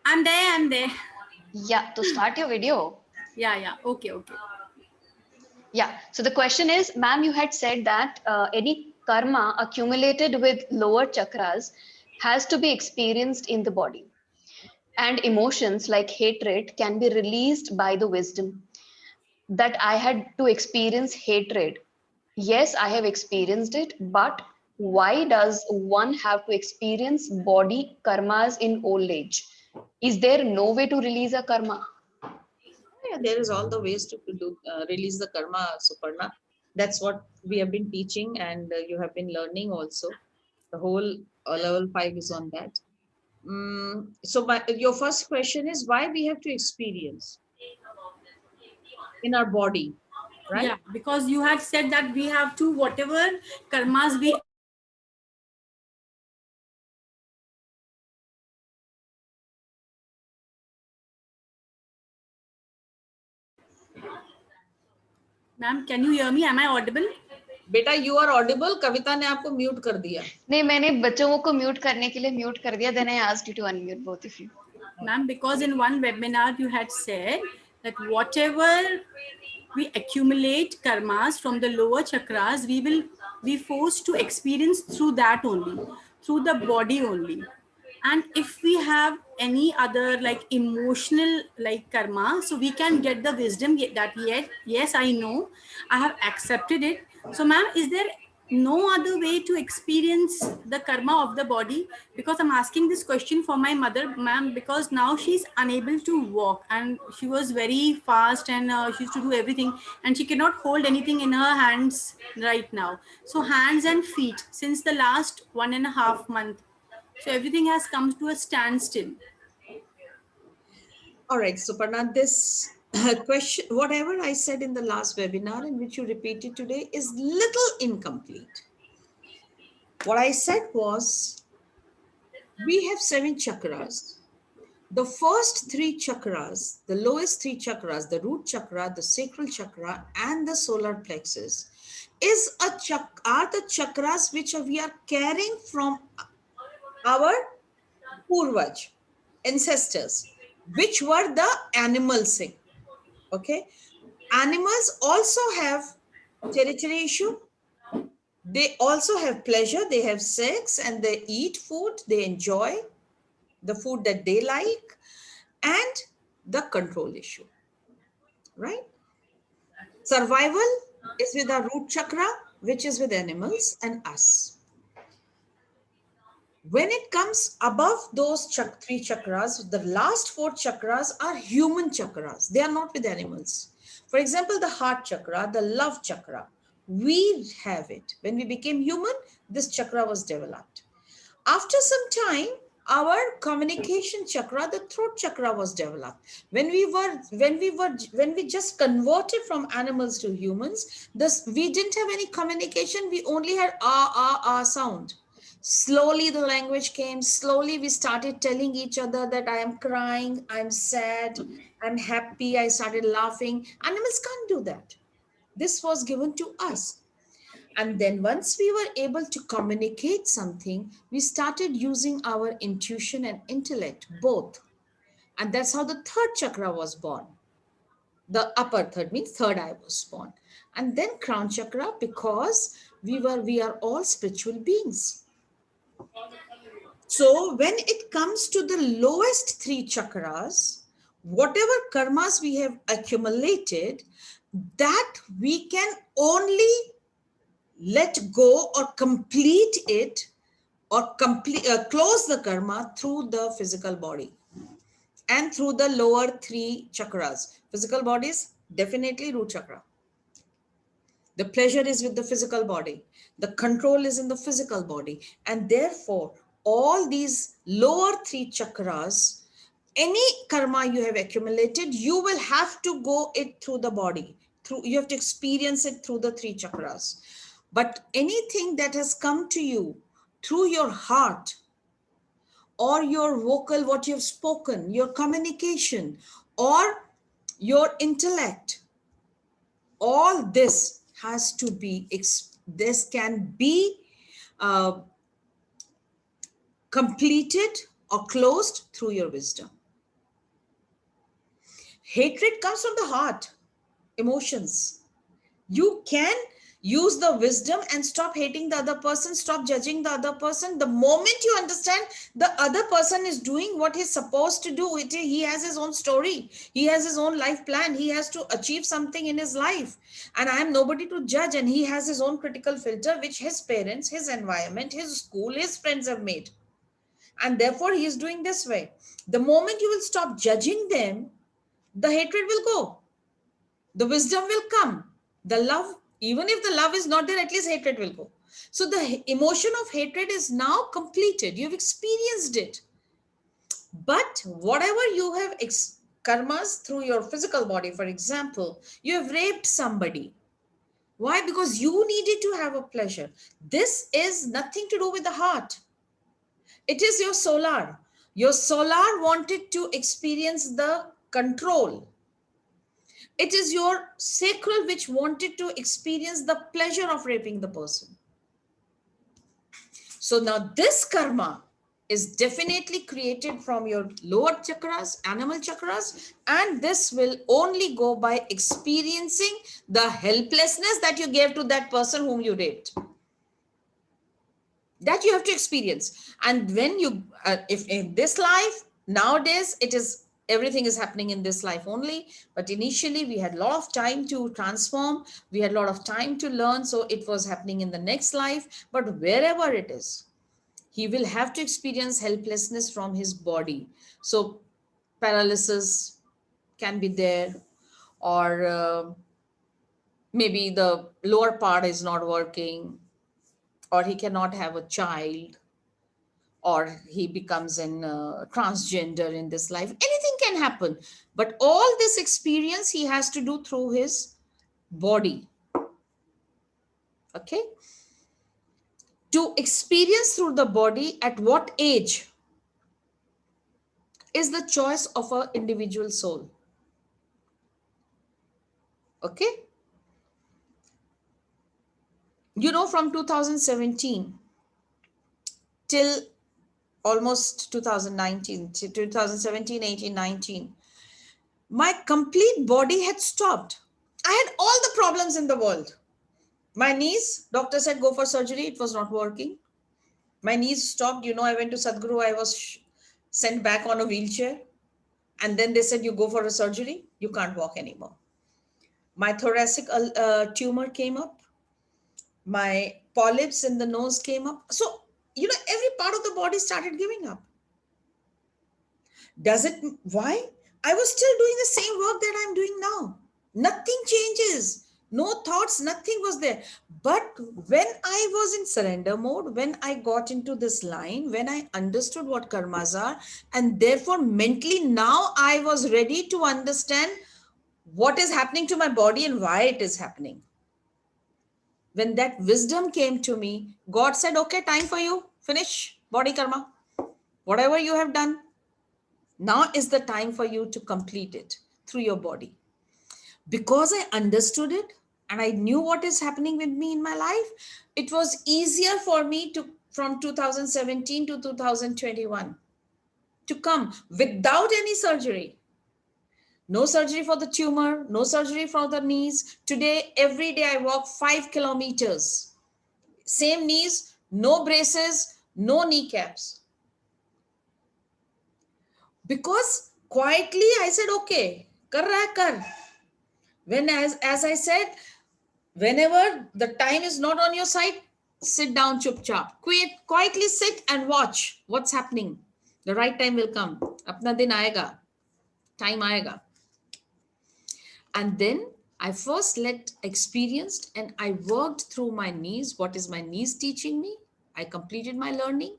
I'm there, I'm there. Yeah, to start your video. Yeah. Okay. Yeah, so the question is, ma'am, you had said that any karma accumulated with lower chakras has to be experienced in the body. And emotions like hatred can be released by the wisdom. That I had to experience hatred. Yes, I have experienced it, but why does one have to experience body karmas in old age? Is there no way to release a karma? Yeah, there is all the ways to do release the karma, Suparna. That's what we have been teaching and you have been learning also. The whole level 5 is on that. So your first question is why we have to experience in our body, right? Yeah, because you had said that we have to, whatever karmas we. Ma'am, can you hear me? Am I audible? बेटा you are Audible, कविता ने आपको mute कर दिया. नहीं, मैंने बच्चों को mute करने के लिए म्यूट कर दिया, then I asked you to unmute both of you. Ma'am, because in one webinar you had said that whatever we accumulate karmas from the lower chakras, we will be forced to experience through that only, through the body only. And if we have any other like emotional like karma, so we can get the wisdom that yes, I know, I have accepted it. So ma'am, is there no other way to experience the karma of the body? Because I'm asking this question for my mother, ma'am, because now she's unable to walk, and she was very fast, and she used to do everything, and she cannot hold anything in her hands right now. So hands and feet, since the last 1.5 month, so everything has come to a standstill. All right, Suparna, this question, whatever I said in the last webinar and which you repeated today, is little incomplete. What I said was, we have 7 chakras. The first 3 chakras, the lowest 3 chakras, the root chakra, the sacral chakra, and the solar plexus, are the chakras which we are carrying from our Purvaj, ancestors, which were the animals. Okay, animals also have territory issue. They also have pleasure. They have sex and they eat food. They enjoy the food that they like, and the control issue, right? Survival is with our root chakra, which is with animals and us. When it comes above those 3 chakras, the last 4 chakras are human chakras. They are not with animals. For example, the heart chakra, the love chakra, we have it. When we became human, this chakra was developed. After some time, our communication chakra, the throat chakra, was developed. When we just converted from animals to humans, we didn't have any communication. We only had ah sound. Slowly the language came. Slowly we started telling each other that I am crying, I'm sad, I'm happy, I started laughing. Animals can't do that. This was given to us. And then once we were able to communicate something, we started using our intuition and intellect, both. And that's how the third chakra was born. The upper third means third eye was born. And then crown chakra, because we are all spiritual beings. So when it comes to the lowest 3 chakras, whatever karmas we have accumulated, that we can only let go or complete it, or close the karma through the physical body and through the lower 3 chakras. Physical body is definitely root chakra. The pleasure is with the physical body. The control is in the physical body. And therefore, all these lower 3 chakras, any karma you have accumulated, you will have to go it through the body. You have to experience it through the 3 chakras. But anything that has come to you through your heart, or your vocal, what you've spoken, your communication, or your intellect, all this has to be, this can be completed or closed through your wisdom. Hatred comes from the heart, emotions. You can use the wisdom and stop hating the other person, stop judging the other person. The moment you understand the other person is doing what he's supposed to do, he has his own story, he has his own life plan, he has to achieve something in his life, and I am nobody to judge, and he has his own critical filter which his parents, his environment, his school, his friends have made, and therefore he is doing this way. The moment you will stop judging them, the hatred will go, the wisdom will come, the love, even if the love is not there, at least hatred will go. So the emotion of hatred is now completed. You've experienced it. But whatever you have karmas through your physical body, for example, you have raped somebody. Why? Because you needed to have a pleasure. This is nothing to do with the heart. It is your solar. Your solar wanted to experience the control. It is your sacral which wanted to experience the pleasure of raping the person. So now this karma is definitely created from your lower chakras, animal chakras, and this will only go by experiencing the helplessness that you gave to that person whom you raped. That you have to experience. And when you, if in this life, nowadays, it is, everything is happening in this life only. But initially we had a lot of time to transform. We had a lot of time to learn. So it was happening in the next life. But wherever it is, he will have to experience helplessness from his body. So paralysis can be there, or maybe the lower part is not working, or he cannot have a child, or he becomes an transgender in this life. Anything can happen. But all this experience he has to do through his body. Okay? To experience through the body at what age is the choice of an individual soul. Okay? You know, from 2017 till almost 2019, 2017, 18, 19, my complete body had stopped. I had all the problems in the world. My knees, doctor said go for surgery. It was not working. My knees stopped. You know, I went to Sadhguru. I was sent back on a wheelchair. And then they said, you go for a surgery. You can't walk anymore. My thoracic tumor came up. My polyps in the nose came up. So, you know, every part of the body started giving up. Does it, why? I was still doing the same work that I'm doing now. Nothing changes. No thoughts, nothing was there. But when I was in surrender mode, when I got into this line, when I understood what karmas are, and therefore mentally now I was ready to understand what is happening to my body and why it is happening. When that wisdom came to me, God said, okay, time for you. Finish body karma. Whatever you have done, now is the time for you to complete it through your body. Because I understood it and I knew what is happening with me in my life, it was easier for me to, from 2017 to 2021, to come without any surgery. No surgery for the tumor, no surgery for the knees. Today, every day I walk 5 kilometers. Same knees, no braces, no kneecaps. Because quietly I said, okay, kar raha hai, kar. When, as I said, whenever the time is not on your side, sit down, chup chap. Quietly sit and watch what's happening. The right time will come. Apna din aayega. Time aayega. And then I first experienced and I worked through my knees. What is my knees teaching me? I completed my learning.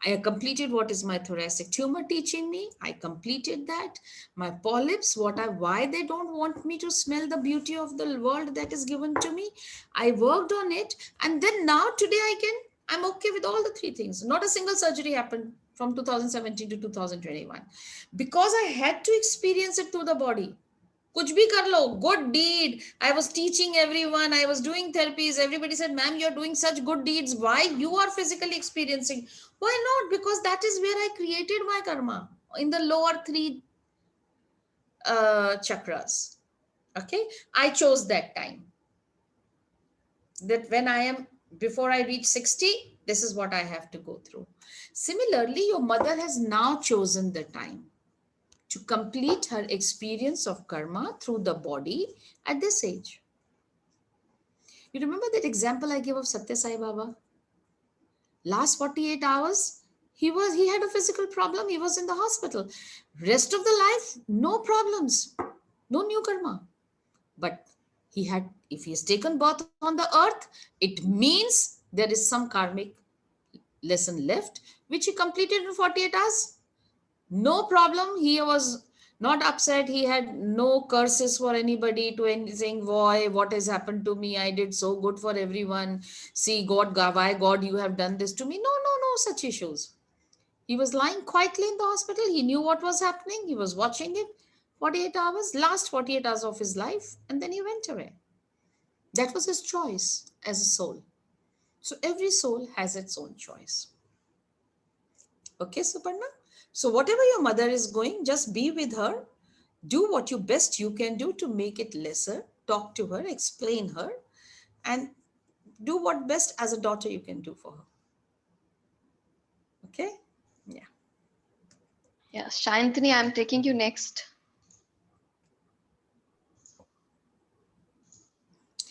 I completed what is my thoracic tumor teaching me. I completed that. My polyps, why they don't want me to smell the beauty of the world that is given to me. I worked on it. And then now today I'm okay with all the three things. Not a single surgery happened from 2017 to 2021 because I had to experience it through the body. Kuch bhi kar lo, good deed. I was teaching everyone. I was doing therapies. Everybody said, ma'am, you're doing such good deeds. Why? You are physically experiencing. Why not? Because that is where I created my karma, in the lower three chakras. Okay. I chose that time. That when I am, before I reach 60, this is what I have to go through. Similarly, your mother has now chosen the time to complete her experience of karma through the body at this age. You remember that example I gave of Satya Sai Baba? Last 48 hours, he had a physical problem. He was in the hospital. Rest of the life, no problems, no new karma. But if he has taken birth on the earth, it means there is some karmic lesson left, which he completed in 48 hours. No problem. He was not upset. He had no curses for anybody to anything. Boy, what has happened to me? I did so good for everyone. See, God, why God, you have done this to me? No, such issues. He was lying quietly in the hospital. He knew what was happening. He was watching it. 48 hours, last 48 hours of his life, and then he went away. That was his choice as a soul. So every soul has its own choice. Okay, Suparna? So whatever your mother is going, just be with her. Do what you best you can do to make it lesser. Talk to her, explain her, and do what best as a daughter you can do for her. Okay? Yeah. Yeah, Shantini, I'm taking you next.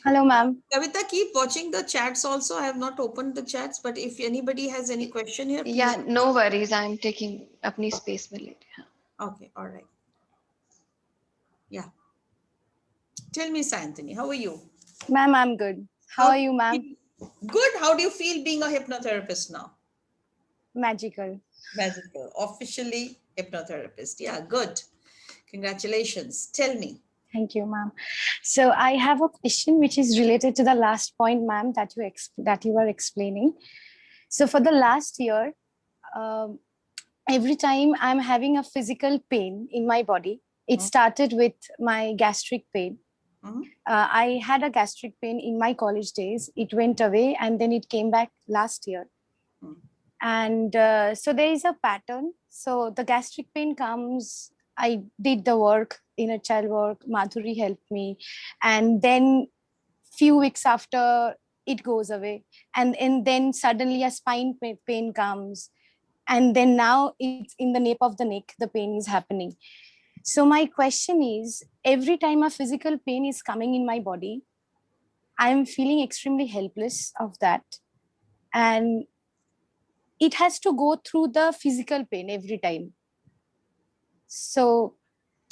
Hello, ma'am. Kavita, keep watching the chats also. I have not opened the chats, but if anybody has any question here, please. Yeah, no worries. I'm taking apni space mein let. Okay, all right. Yeah. Tell me, Santhini, how are you? Ma'am, I'm good. How are you, ma'am? Good. How do you feel being a hypnotherapist now? Magical. Magical. Officially hypnotherapist. Yeah, good. Congratulations. Tell me. Thank you, ma'am. So I have a question which is related to the last point, ma'am, that you were explaining. So for the last year, um, every time I'm having a physical pain in my body, it started with my gastric pain. I had a gastric pain in my college days. It went away and then it came back last year. And so there is a pattern. So the gastric pain comes, I did the work, inner child work, Madhuri helped me. And then few weeks after, it goes away. And then suddenly a spine pain comes. And then now it's in the nape of the neck, the pain is happening. So my question is, every time a physical pain is coming in my body, I'm feeling extremely helpless of that. And it has to go through the physical pain every time. So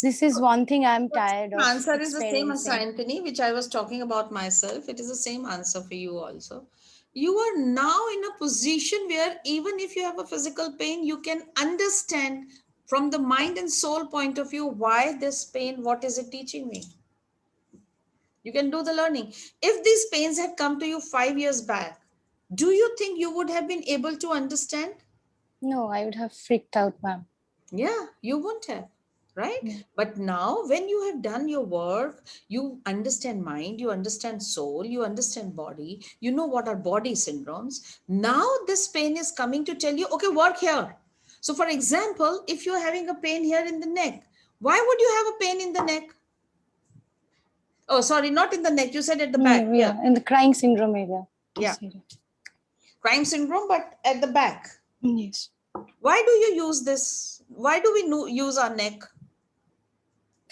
this is one thing I'm tired The of answer is the same as experiencing. Anthony, which I was talking about myself. It is the same answer for you also. You are now in a position where even if you have a physical pain, you can understand from the mind and soul point of view why this pain, what is it teaching me? You can do the learning. If these pains had come to you 5 years back, do you think you would have been able to understand? No, I would have freaked out, ma'am. Yeah, you won't have, right? Yeah. But now when you have done your work, you understand mind, you understand soul, you understand body, you know what are body syndromes. Now this pain is coming to tell you, okay, work here. So for example, if you're having a pain here in the neck, why would you have a pain in the neck? Oh, sorry, not in the neck. You said at the back. Yeah, in the crying syndrome area. Yeah. Crime syndrome, but at the back. Yes. Why do you use this? Why do we use our neck?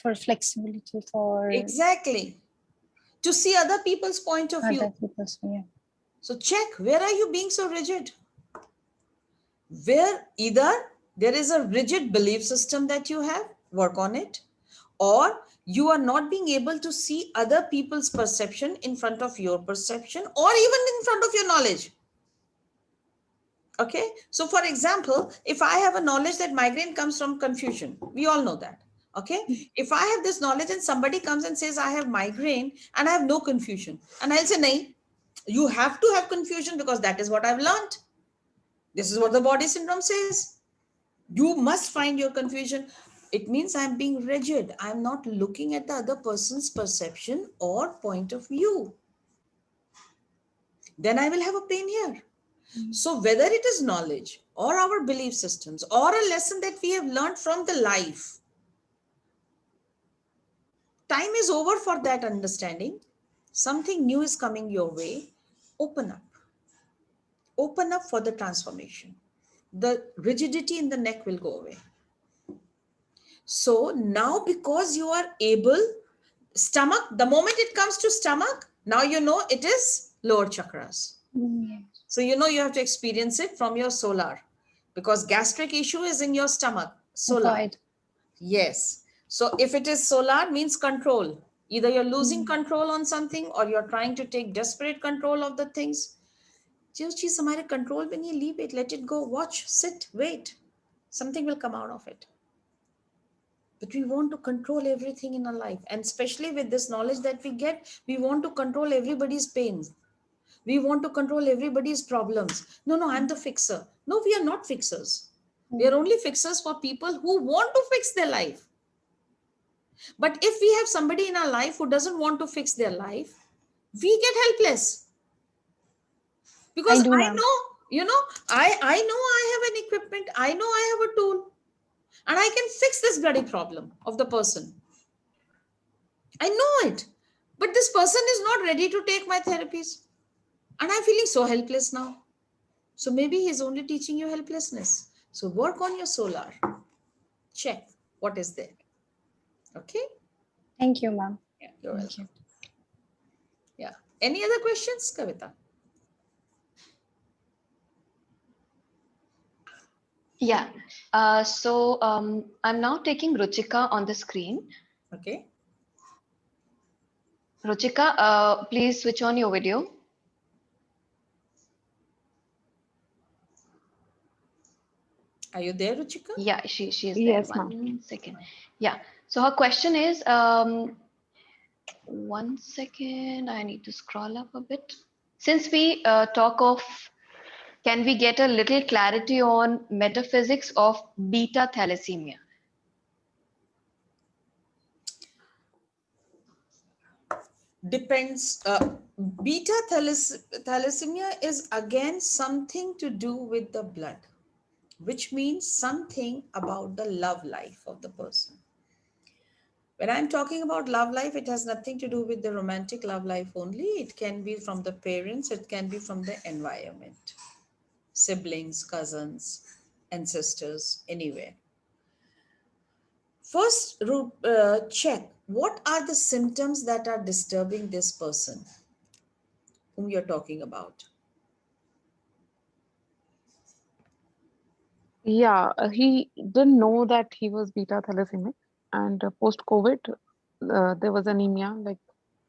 For flexibility, for Exactly. To see other people's point of view. other people's, yeah. So check, where are you being so rigid? Where either there is a rigid belief system that you have, work on it, or you are not being able to see other people's perception in front of your perception, or even in front of your knowledge. Okay, so for example, if I have a knowledge that migraine comes from confusion, we all know that. Okay, if I have this knowledge and somebody comes and says I have migraine and I have no confusion, and I'll say, nay, you have to have confusion because that is what I've learned. This is what the body syndrome says. You must find your confusion. It means I'm being rigid. I'm not looking at the other person's perception or point of view. Then I will have a pain here. So whether it is knowledge or our belief systems or a lesson that we have learned from the life, time is over for that understanding. Something new is coming your way. Open up. Open up for the transformation. The rigidity in the neck will go away. So now because you are able, stomach, the moment it comes to stomach, now you know it is lower chakras. So you know you have to experience it from your solar, because gastric issue is in your stomach, solar. Avoid. Yes. So if it is solar, means control. Either you're losing control on something or you're trying to take desperate control of the things. Just cheez hamare control mein nahi, leave it, let it go, watch, sit, wait. Something will come out of it. But we want to control everything in our life. And especially with this knowledge that we get, we want to control everybody's pains. We want to control everybody's problems. No, I'm the fixer. No, we are not fixers. We are only fixers for people who want to fix their life. But if we have somebody in our life who doesn't want to fix their life, we get helpless. Because do, I ma'am. know, I know I have an equipment, I know I have a tool, and I can fix this bloody problem of the person. I know it. But this person is not ready to take my therapies. And I'm feeling so helpless now. So maybe he's only teaching you helplessness. So work on your solar. Check what is there. Okay? Thank you, ma'am. Yeah, you're Thank welcome. Yeah. Any other questions, Kavita? Yeah. So I'm now taking Ruchika on the screen. Okay. Ruchika, please switch on your video. Are you there, Ruchika? Yeah, she is there. Yes, ma'am. 1 second. Yeah. So her question is, 1 second. I need to scroll up a bit. Since we talk of, can we get a little clarity on metaphysics of beta thalassemia? Depends. Beta thalassemia is again something to do with the blood, which means something about the love life of the person. When I'm talking about love life, it has nothing to do with the romantic love life only. It can be from the parents, it can be from the environment, siblings, cousins, ancestors, anywhere. First, check what are the symptoms that are disturbing this person whom you're talking about. Yeah, he didn't know that he was beta thalassemia, and post-COVID, there was anemia, like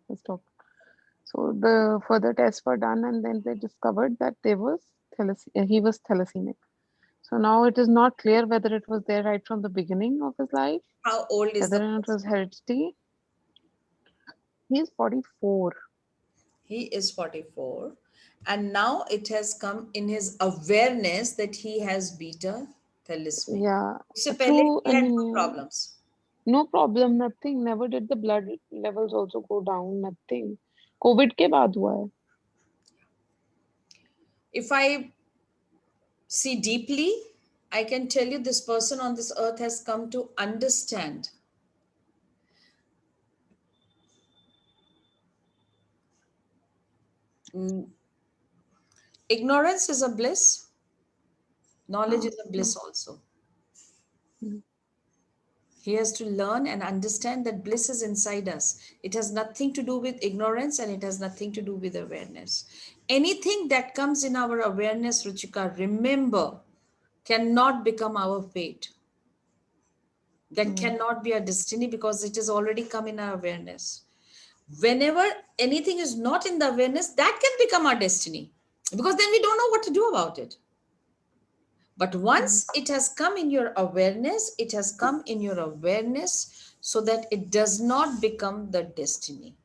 his doctor. So the further tests were done, and then they discovered that he was thalassemic. So now it is not clear whether it was there right from the beginning of his life, How old is the whether it was person? heredity. He is 44. He is 44. And now it has come in his awareness that he has beta thalassemia. Yeah, उससे पहले through he had no anemia. problems. No problem, nothing. Never did the blood levels also go down, nothing. COVID के बाद हुआ है. If I see deeply, I can tell you this person on this earth has come to understand ignorance is a bliss, knowledge is a bliss also. Mm. He has to learn and understand that bliss is inside us. It has nothing to do with ignorance and it has nothing to do with awareness. Anything that comes in our awareness, Ruchika, remember, cannot become our fate. That cannot be our destiny because it has already come in our awareness. Whenever anything is not in the awareness, that can become our destiny because then we don't know what to do about it. But once it has come in your awareness, it has come in your awareness so that it does not become the destiny.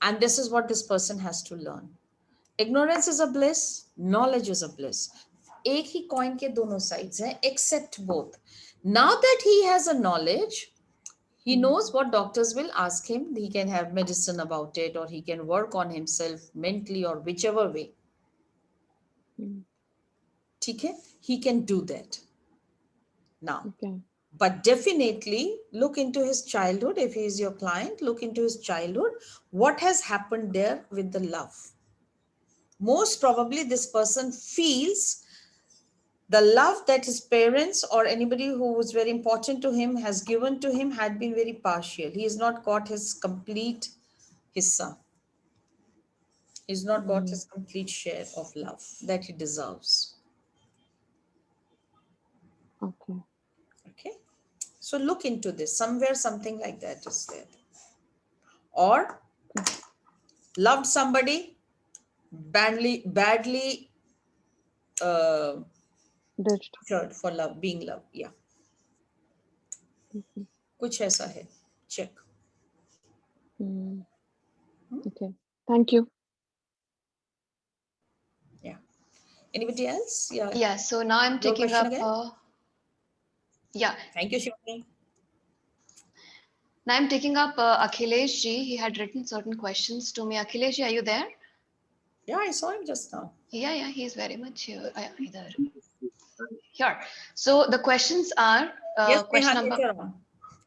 And this is what this person has to learn. Ignorance is a bliss, knowledge is a bliss. एक ही coin के दोनों sides हैं, except both. Now that he has a knowledge, he knows what doctors will ask him. He can have medicine about it, or he can work on himself mentally, or whichever way. ठीक है? He can do that. Now, Okay. but definitely look into his childhood. If he is your client, look into his childhood. What has happened there with the love? Most probably this person feels the love that his parents or anybody who was very important to him has given to him had been very partial. He has not got his complete hissa. He's not got his complete share of love that he deserves. Okay. Okay. So look into this. Somewhere something like that is there. Or loved somebody, badly Ditched. for love, being loved. Yeah. कुछ ऐसा है. Check. Okay. Thank you. Yeah. Anybody else? Yeah. Yeah, so now I'm Your taking question up again? yeah. Thank you, Shivani. Now I'm taking up Akhilesh ji. He had written certain questions to me. Akhilesh ji, are you there? Yeah, I saw him just now. Yeah, he's very much here. Here. So the questions are Yes, question Neha, number. take your on.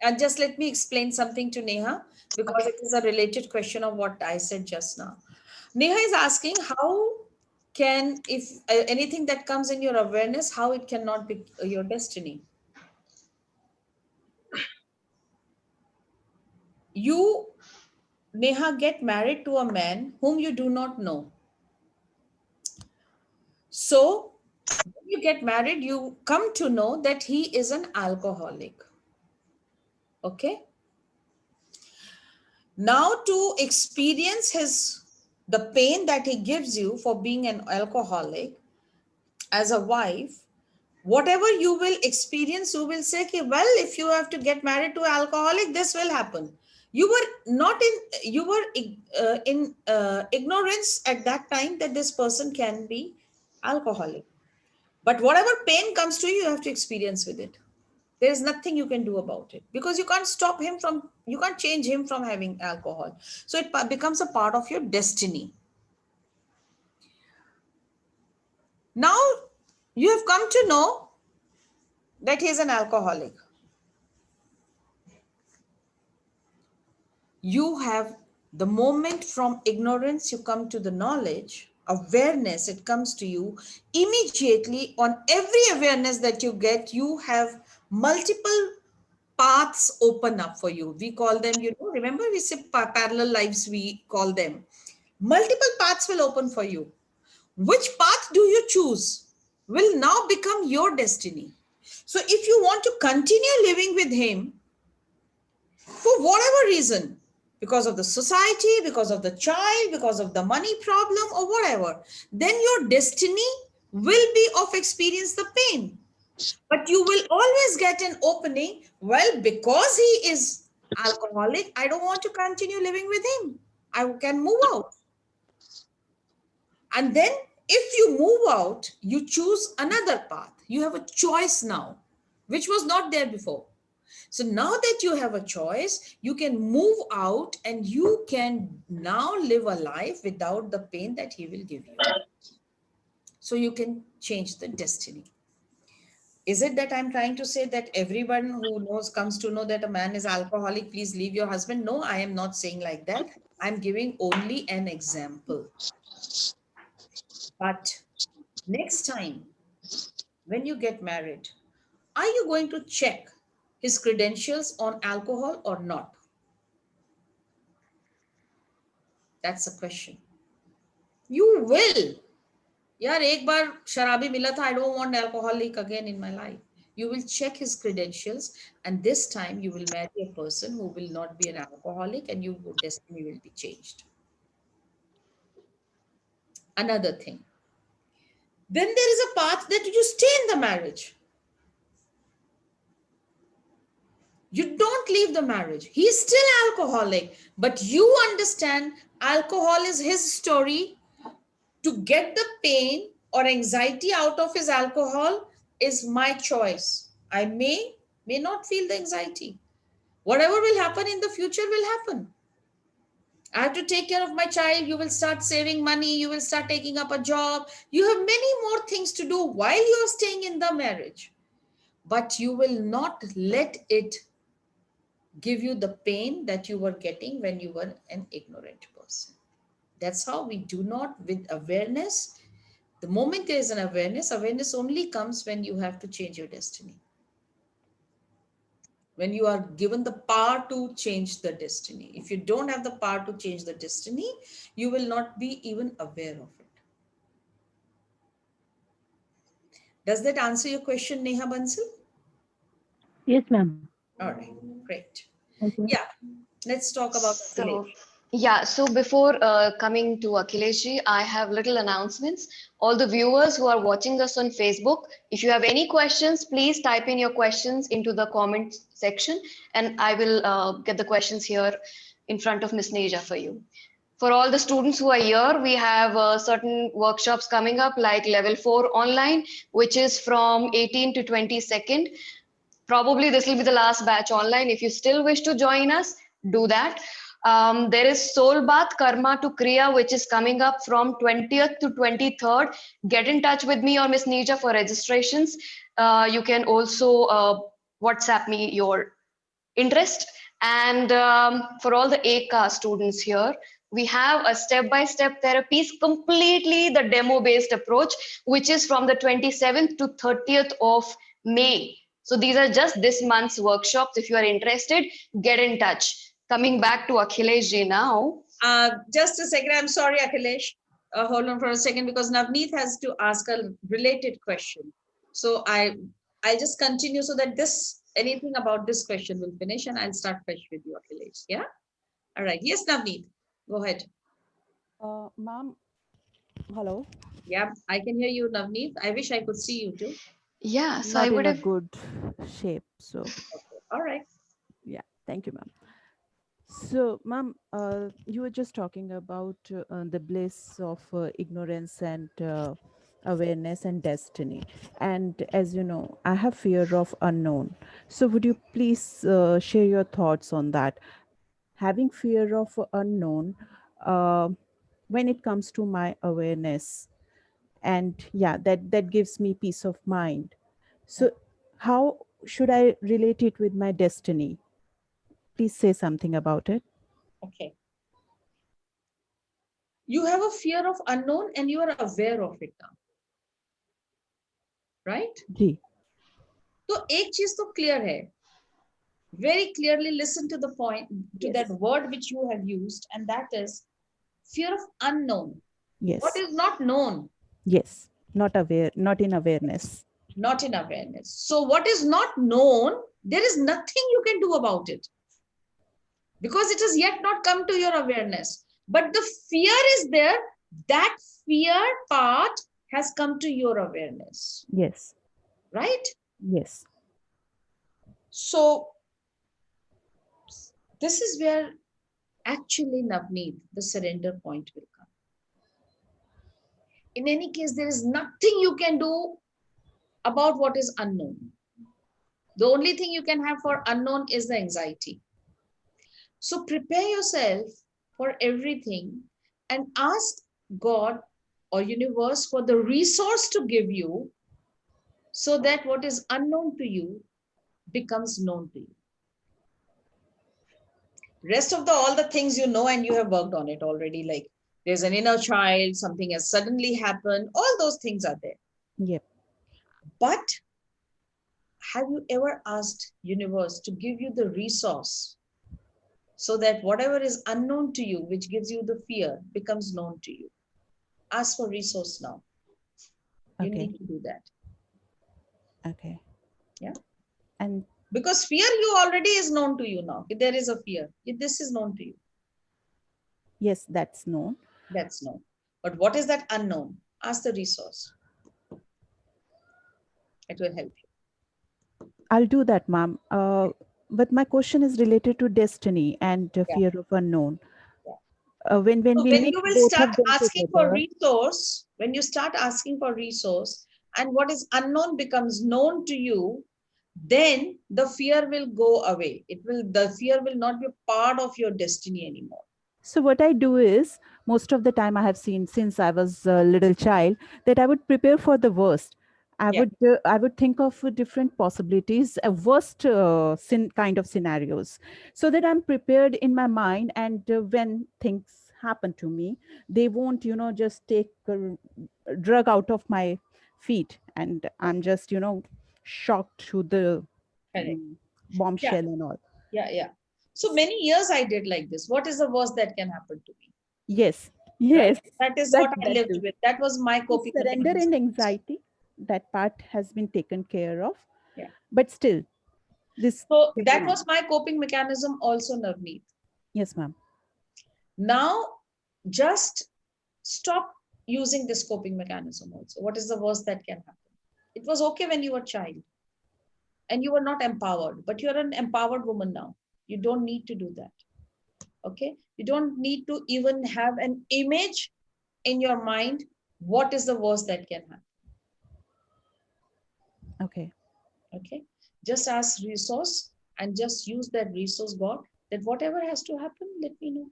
And just let me explain something to Neha, because it is a related question of what I said just now. Neha is asking how can, if anything that comes in your awareness, how it cannot be your destiny. You, Neha, get married to a man whom you do not know. So when you get married, you come to know that he is an alcoholic. Okay. Now to experience the pain that he gives you for being an alcoholic, as a wife, whatever you will experience, you will say, okay, well, if you have to get married to an alcoholic, this will happen. You were not in, you were in ignorance at that time that this person can be alcoholic. But whatever pain comes to you, you have to experience with it. There is nothing you can do about it, because you can't stop him from, you can't change him from having alcohol. So it becomes a part of your destiny. Now you have come to know that he is an alcoholic. You have, the moment from ignorance you come to the knowledge, awareness, it comes to you immediately. On every awareness that you get, you have multiple paths open up for you. We call them, remember we say parallel lives, we call them. Multiple paths will open for you. Which path do you choose will now become your destiny. So if you want to continue living with him, for whatever reason, because of the society, because of the child, because of the money problem or whatever, then your destiny will be of experience the pain. But you will always get an opening, well, because he is alcoholic, I don't want to continue living with him. I can move out. And then if you move out, you choose another path. You have a choice now, which was not there before. So now that you have a choice, you can move out and you can now live a life without the pain that he will give you. So you can change the destiny. Is it that I'm trying to say that everyone who knows, comes to know that a man is alcoholic, please leave your husband? No, I am not saying like that. I'm giving only an example. But next time when you get married, are you going to check his credentials on alcohol or not? That's a question. You will. यार एक बार शराबी मिला था, I don't want alcoholic again in my life. You will check his credentials, and this time you will marry a person who will not be an alcoholic, and your destiny will be changed. Another thing. Then there is a path that you stay in the marriage. You don't leave the marriage. He's still alcoholic, but you understand alcohol is his story. To get the pain or anxiety out of his alcohol is my choice. I may not feel the anxiety. Whatever will happen in the future will happen. I have to take care of my child. You will start saving money. You will start taking up a job. You have many more things to do while you are staying in the marriage. But you will not let it give you the pain that you were getting when you were an ignorant person. That's how we do not, with awareness. The moment there is an awareness, awareness only comes when you have to change your destiny. When you are given the power to change the destiny. If you don't have the power to change the destiny, you will not be even aware of it. Does that answer your question, Neha Bansal? Yes, ma'am. All right, great. Okay. Yeah, let's talk about So, yeah, so before coming to Akhilesh, I have little announcements. All the viewers who are watching us on Facebook, if you have any questions, please type in your questions into the comment section, and I will get the questions here in front of Ms. Neerja for you. For all the students who are here, we have certain workshops coming up like level 4 online, which is from 18 to 22nd. Probably this will be the last batch online. If you still wish to join us, do that. There is Soul Bath Karma to Kriya, which is coming up from 20th to 23rd. Get in touch with me or Miss Neerja for registrations. You can also WhatsApp me your interest. And for all the ACA students here, we have a step-by-step therapies, completely the demo-based approach, which is from the 27th to 30th of May. So these are just this month's workshops. If you are interested, get in touch. Coming back to Akhilesh ji now. Just a second. I'm sorry, Akhilesh. Hold on for a second, because Navneet has to ask a related question. So I'll just continue so that anything about this question will finish, and I'll start fresh with you, Akhilesh. Yeah. All right. Yes, Navneet. Go ahead. Ma'am, hello. Yeah, I can hear you, Navneet. I wish I could see you too. Yeah, so I Not would in a have. good shape. So, Okay. All right. yeah, thank you, ma'am. So, ma'am, you were just talking about the bliss of ignorance and awareness and destiny. And as you know, I have fear of unknown. So, would you please share your thoughts on that? Having fear of unknown uh, when it comes to my awareness, and yeah, that gives me peace of mind. So, how should I relate it with my destiny? Please say something about it. Okay. You have a fear of unknown and you are aware of it now, right? जी. तो एक चीज तो clear है. Very clearly listen to the point, to Yes. that word which you have used, and that is fear of unknown. Yes. What is not known? Yes. Not aware, not in awareness. Not in awareness. So what is not known, there is nothing you can do about it, because it has yet not come to your awareness. But the fear is there. That fear part has come to your awareness. Yes. Right? Yes. So this is where actually, Navneet, the surrender point will come. In any case, there is nothing you can do about what is unknown. The only thing you can have for unknown is the anxiety. So prepare yourself for everything and ask God or universe for the resource to give you, so that what is unknown to you becomes known to you. Rest of all the things you know and you have worked on it already, like there's an inner child, something has suddenly happened, all those things are there. Yep. But have you ever asked universe to give you the resource so that whatever is unknown to you, which gives you the fear, becomes known to you? Ask for resource now. You Okay. need to do that. Okay. Yeah. And because fear you already is known to you now. If there is a fear, if this is known to you. Yes, that's known. That's known. But what is that unknown? Ask the resource. It will help you. I'll do that, ma'am. But my question is related to destiny and fear of unknown. When so we when mix you will both start of them asking together, for resource, when you start asking for resource, and what is unknown becomes known to you, then the fear will go away. The fear will not be part of your destiny anymore. so what I do is, most of the time I have seen since I was a little child, that I would prepare for the worst. I would think of different possibilities, worst kind of scenarios, so that I'm prepared in my mind. And when things happen to me, they won't, just take a drug out of my feet, and I'm just, shocked to the bombshell and all. Yeah. So many years I did like this. What is the worst that can happen to me? Yes. Yes. Right? That is That- what I that lived too. with. That was my coping Surrender mechanism. and anxiety, that part has been taken care of. Yeah. But still, this. So that was my coping mechanism also, Navneet. Yes, ma'am. Now, just stop using this coping mechanism also. What is the worst that can happen? It was okay when you were a child and you were not empowered, but you're an empowered woman now. You don't need to do that. Okay? You don't need to even have an image in your mind. What is the worst that can happen? Okay. Okay. Just ask resource and just use that resource, God, that whatever has to happen, let me know.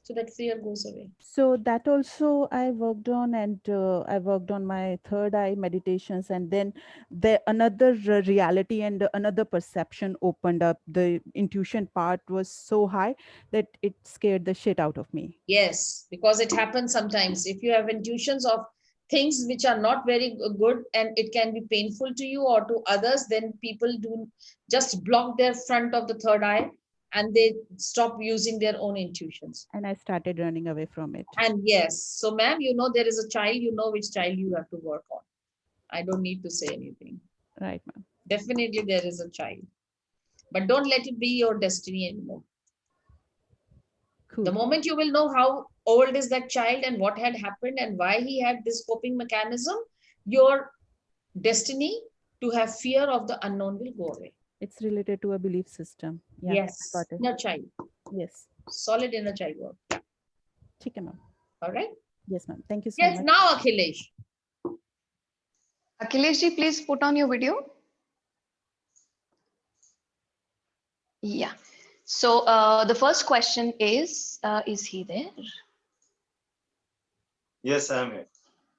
So that fear goes away. So that also I worked on, and I worked on my third eye meditations, and then another reality and another perception opened up. The intuition part was so high that it scared the shit out of me. Yes, because it happens sometimes. If you have intuitions of things which are not very good and it can be painful to you or to others, then people do just block their front of the third eye and they stop using their own intuitions. And I started running away from it. And yes, so ma'am, you know, there is a child, you know which child you have to work on. I don't need to say anything. Right, ma'am. Definitely there is a child, but don't let it be your destiny anymore. Cool. The moment you will know how old is that child and what had happened and why he had this coping mechanism, your destiny to have fear of the unknown will go away. It's related to a belief system. Yeah, Yes, got it. inner child. Yes. Solid inner child work. Okay, ma'am. All right. Yes, ma'am. Thank you so Yes, much. now Akhilesh. Akhilesh ji, please put on your video. Yeah. So the first question is he there? Yes, I am here.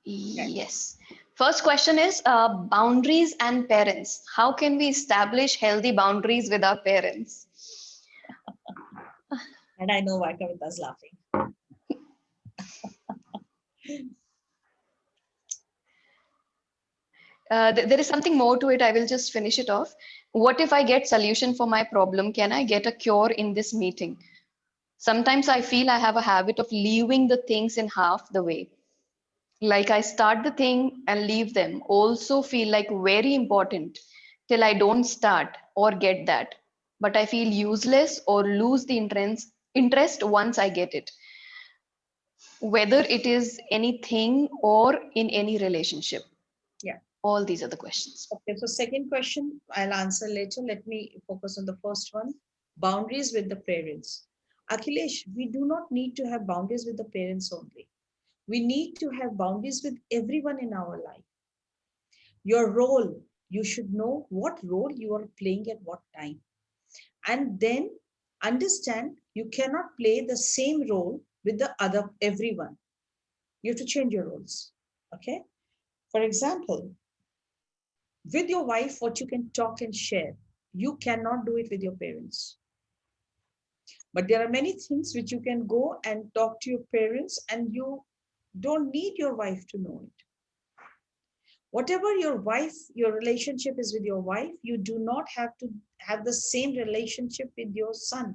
Yes. First question is boundaries and parents. How can we establish healthy boundaries with our parents? And I know why Kavita's laughing. There is something more to it. I will just finish it off. What if I get solution for my problem? Can I get a cure in this meeting? Sometimes I feel I have a habit of leaving the things in half the way. Like I start the thing and leave them. Also feel like very important till I don't start or get that. But I feel useless or lose the interest once I get it. Whether it is anything or in any relationship. Yeah. All these are the questions. Okay, so second question I'll answer later. Let me focus on the first one. Boundaries with the parents. Akhilesh, we do not need to have boundaries with the parents only. We need to have boundaries with everyone in our life. Your role, you should know what role you are playing at what time. And then understand you cannot play the same role with the other everyone. You have to change your roles. Okay? For example, with your wife, what you can talk and share, you cannot do it with your parents. But there are many things which you can go and talk to your parents, and you don't need your wife to know it. Whatever your relationship is with your wife, you do not have to have the same relationship with your son,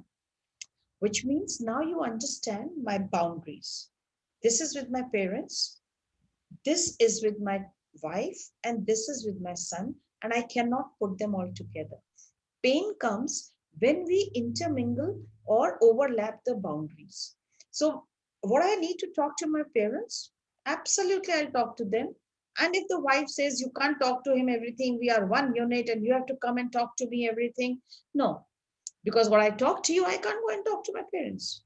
which means now you understand my boundaries. This is with my parents, this is with my wife, and this is with my son, and I cannot put them all together. Pain comes when we intermingle or overlap the boundaries. So, what I need to talk to my parents, absolutely, I'll talk to them. And if the wife says you can't talk to him everything, we are one unit and you have to come and talk to me everything, no, because what I talk to you, I can't go and talk to my parents.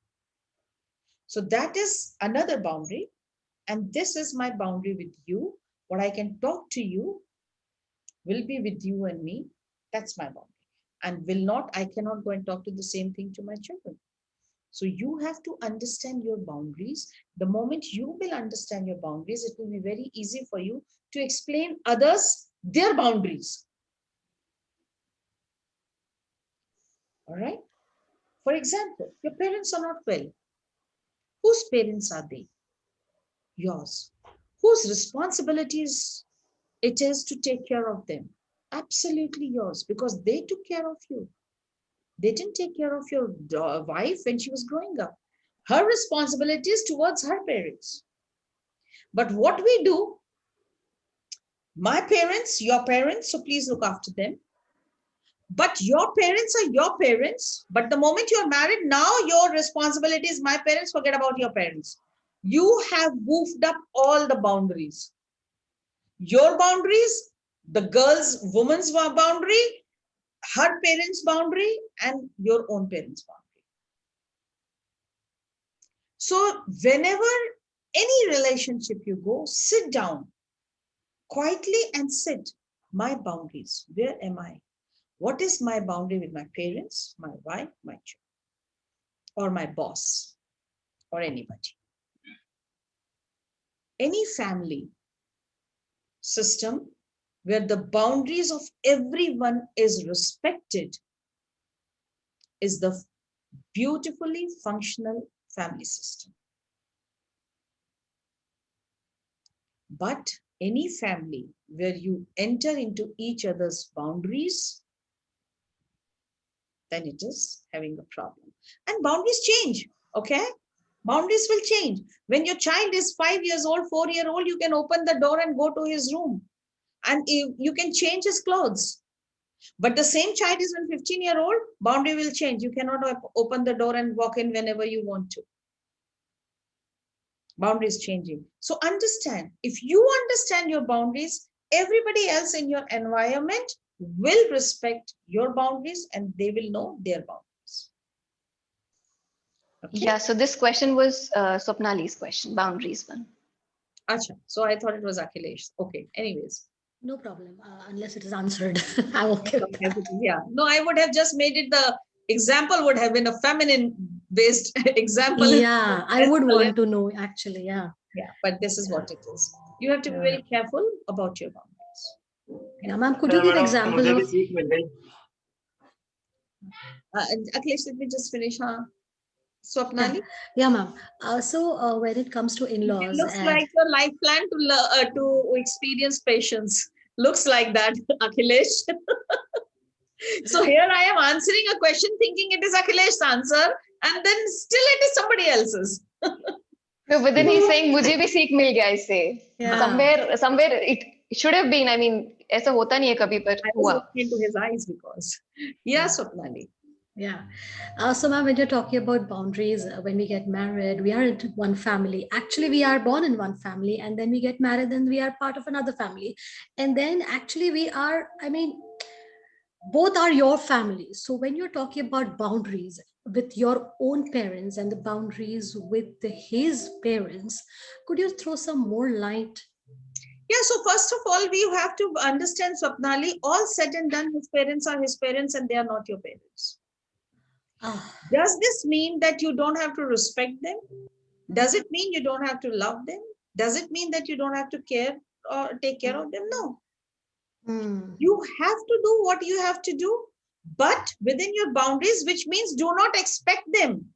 So, that is another boundary. And this is my boundary with you. What I can talk to you will be with you and me. That's my boundary. And I cannot go and talk to the same thing to my children. So you have to understand your boundaries. The moment you will understand your boundaries, it will be very easy for you to explain others their boundaries. All right. For example, your parents are not well. Whose parents are they? Yours. Whose responsibilities it is to take care of them? Absolutely yours, because they took care of you. They didn't take care of your wife when she was growing up. Her responsibilities towards her parents. But what we do, my parents, your parents, so please look after them. But your parents are your parents. But the moment you're married, now your responsibility is my parents, forget about your parents. You have woofed up all the boundaries. Your boundaries, the woman's boundary, her parents' boundary, and your own parents' boundary. So whenever any relationship you go, sit down quietly and sit My boundaries. Where am I? What is my boundary with my parents, my wife, my children, or my boss, or anybody? Any family system where the boundaries of everyone is respected is the beautifully functional family system. But any family where you enter into each other's boundaries, then it is having a problem. And boundaries change, okay? Boundaries will change. When your child is 5 years old, 4-year-old, you can open the door and go to his room. And you can change his clothes. But the same child is when 15-year-old, boundary will change. You cannot open the door and walk in whenever you want to. Boundaries changing. So understand, if you understand your boundaries, everybody else in your environment will respect your boundaries and they will know their boundaries. Okay? Yeah, so this question was Swapnali's question, boundaries one. Acha, so I thought it was Akhilesh. Okay, anyways. No problem, unless it is answered. I'm okay with that. Yeah, no, I would have just made it, the example would have been a feminine based example. Yeah, I would want to know actually, yeah. Yeah, but this is what it is. You have to be very careful about your boundaries. Yeah, ma'am, could you give example of... Akhilesh, let me just finish, huh? Swapnali? Yeah, ma'am. So when it comes to in-laws, It looks like your life plan to experience patience. Looks like that, Akhilesh. So here I am answering a question thinking it is Akhilesh's answer, and then still it is somebody else's. No, but then he's saying, "Mujhe bhi seekh mil gaya isse." Somewhere it should have been. I mean, ऐसा होता नहीं है कभी पर I was looking into his eyes because, yeah, Swapnali. Yeah. So, ma'am, when you're talking about boundaries, when we get married, we are into one family. Actually, we are born in one family, and then we get married, and we are part of another family. And then actually we are, I mean, both are your family. So when you're talking about boundaries with your own parents and the boundaries with his parents, could you throw some more light? Yeah, so first of all, we have to understand, Swapnali, all said and done, his parents are his parents and they are not your parents. Does this mean that you don't have to respect them? Does it mean you don't have to love them? Does it mean that you don't have to care or take care of them? No. You have to do what you have to do, but within your boundaries, which means do not expect them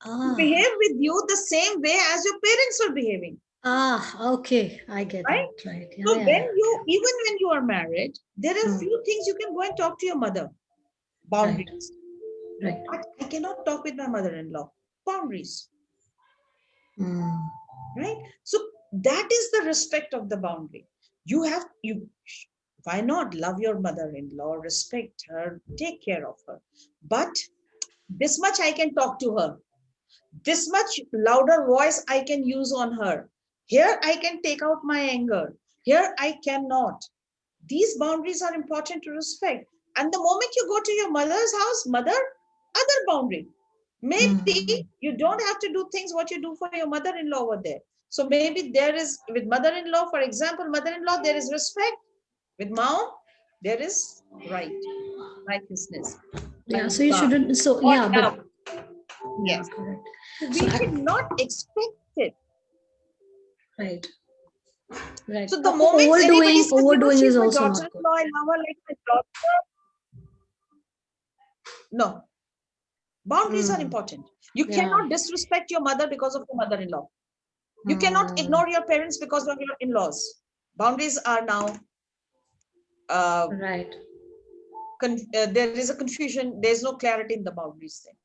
to behave with you the same way as your parents are behaving. Okay, I get right? That, right. Yeah, So yeah, when you, even when you are married, there are few things you can go and talk to your mother. Boundaries. Right. But I cannot talk with my mother-in-law. Boundaries. Right? So that is the respect of the boundary. Why not love your mother-in-law, respect her, take care of her. But this much I can talk to her. This much louder voice I can use on her. Here I can take out my anger. Here I cannot. These boundaries are important to respect. And the moment you go to your mother's house, mother, other boundary. Maybe you don't have to do things what you do for your mother-in-law over there. So maybe there is, with mother-in-law, for example, mother-in-law, there is respect. With mom, there is righteousness. Yeah, so you shouldn't, so yeah, but yes, correct. We should not expect it. Right. Right. So the moment anybody says, overdoing is my also not daughter-in-law, I love her like my daughter. No. Boundaries are important. You cannot disrespect your mother because of your mother-in-law. You cannot ignore your parents because of your in-laws. Boundaries are now right. There is a confusion. There's no clarity in the boundaries thing.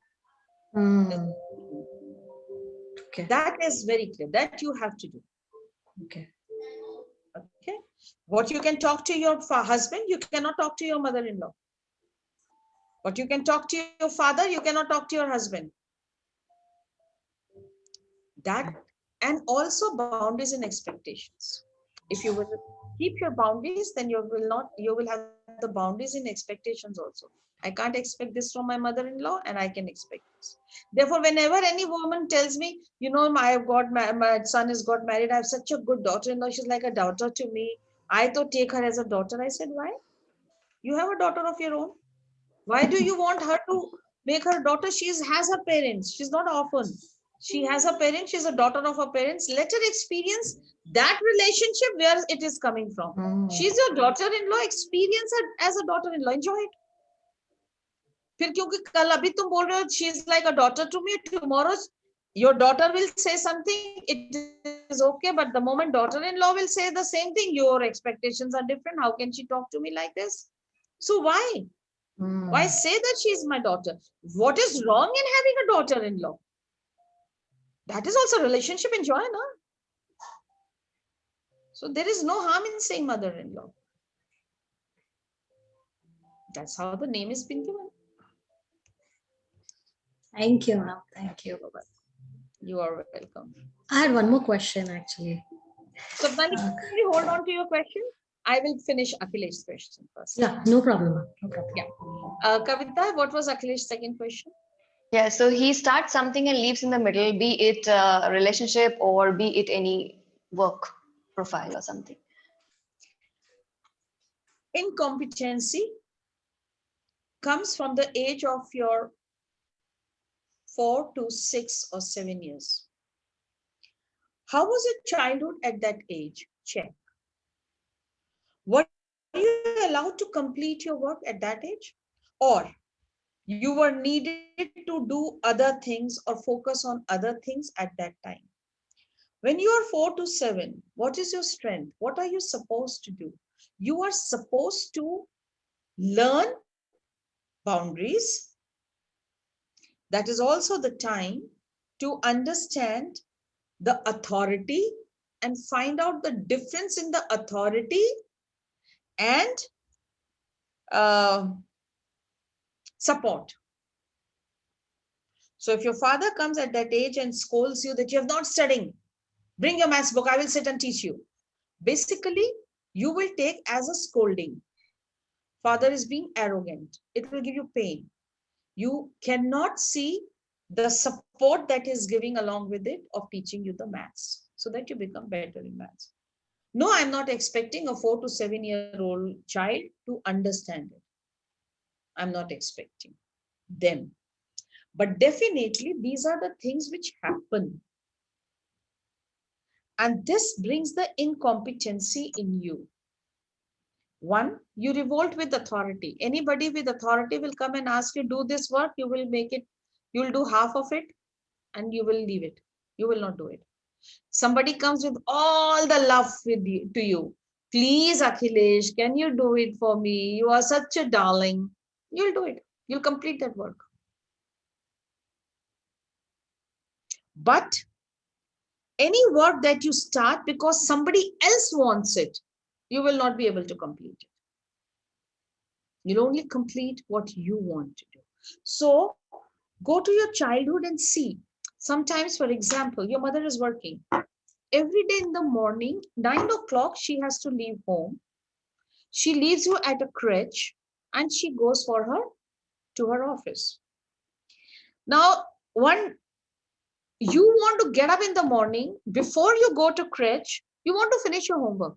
Okay. That is very clear. That you have to do. Okay. Okay. What you can talk to your husband, you cannot talk to your mother-in-law. What you can talk to your father, you cannot talk to your husband. That, and also boundaries and expectations. If you will keep your boundaries, then you will have the boundaries in expectations also. I can't expect this from my mother-in-law, and I can expect this. Therefore, whenever any woman tells me, you know, I have got my son has got married, I have such a good daughter-in-law, she's like a daughter to me, I thought take her as a daughter. I said, why? You have a daughter of your own. Why do you want her to make her daughter? She has her parents. She's not orphan. She has her parents. She's a daughter of her parents. Let her experience that relationship where it is coming from. She's your daughter-in-law. Experience her as a daughter-in-law. Enjoy it. फिर क्योंकि कल अभी तुम बोल रहे हो she is like a daughter to me, tomorrow your daughter will say something, it is okay, but the moment daughter-in-law will say the same thing, your expectations are different. How can she talk to me like this? So why say that she is my daughter? What is wrong in having a daughter-in-law? That is also relationship. Enjoy, no? So there is no harm in saying mother-in-law. That's how the name has been given. Thank you, ma'am. Thank you. You are welcome. I had one more question actually. So, Nani, can you hold on to your question? I will finish Akhilesh's question first. Yeah, no problem, ma'am. No problem. Yeah. Kavita, what was Akhilesh's second question? Yeah, so he starts something and leaves in the middle, be it a relationship or be it any work profile or something. Incompetency comes from the age of your 4 to 6 or 7 years. How was your childhood at that age? Check. Were you allowed to complete your work at that age? Or you were needed to do other things or focus on other things at that time? When you are 4 to 7, what is your strength? What are you supposed to do? You are supposed to learn boundaries. That is also the time to understand the authority and find out the difference in the authority and support. So if your father comes at that age and scolds you that you have not studying, bring your maths book, I will sit and teach you. Basically, you will take as a scolding. Father is being arrogant. It will give you pain. You cannot see the support that is giving along with it of teaching you the maths so that you become better in maths. No, I'm not expecting a 4 to 7-year-old child to understand it. I'm not expecting them. But definitely, these are the things which happen. And this brings the incompetency in you. One, you revolt with authority. Anybody with authority will come and ask you, do this work, you will make it, you will do half of it, and you will leave it. You will not do it. Somebody comes with all the love with you, to you. Please, Akhilesh, can you do it for me? You are such a darling. You'll do it. You'll complete that work. But any work that you start because somebody else wants it, you will not be able to complete it. You'll only complete what you want to do. So go to your childhood and see. Sometimes, for example, your mother is working. Every day in the morning, 9 o'clock, she has to leave home. She leaves you at a crèche and she goes for her to her office. Now, you want to get up in the morning, before you go to crèche, you want to finish your homework.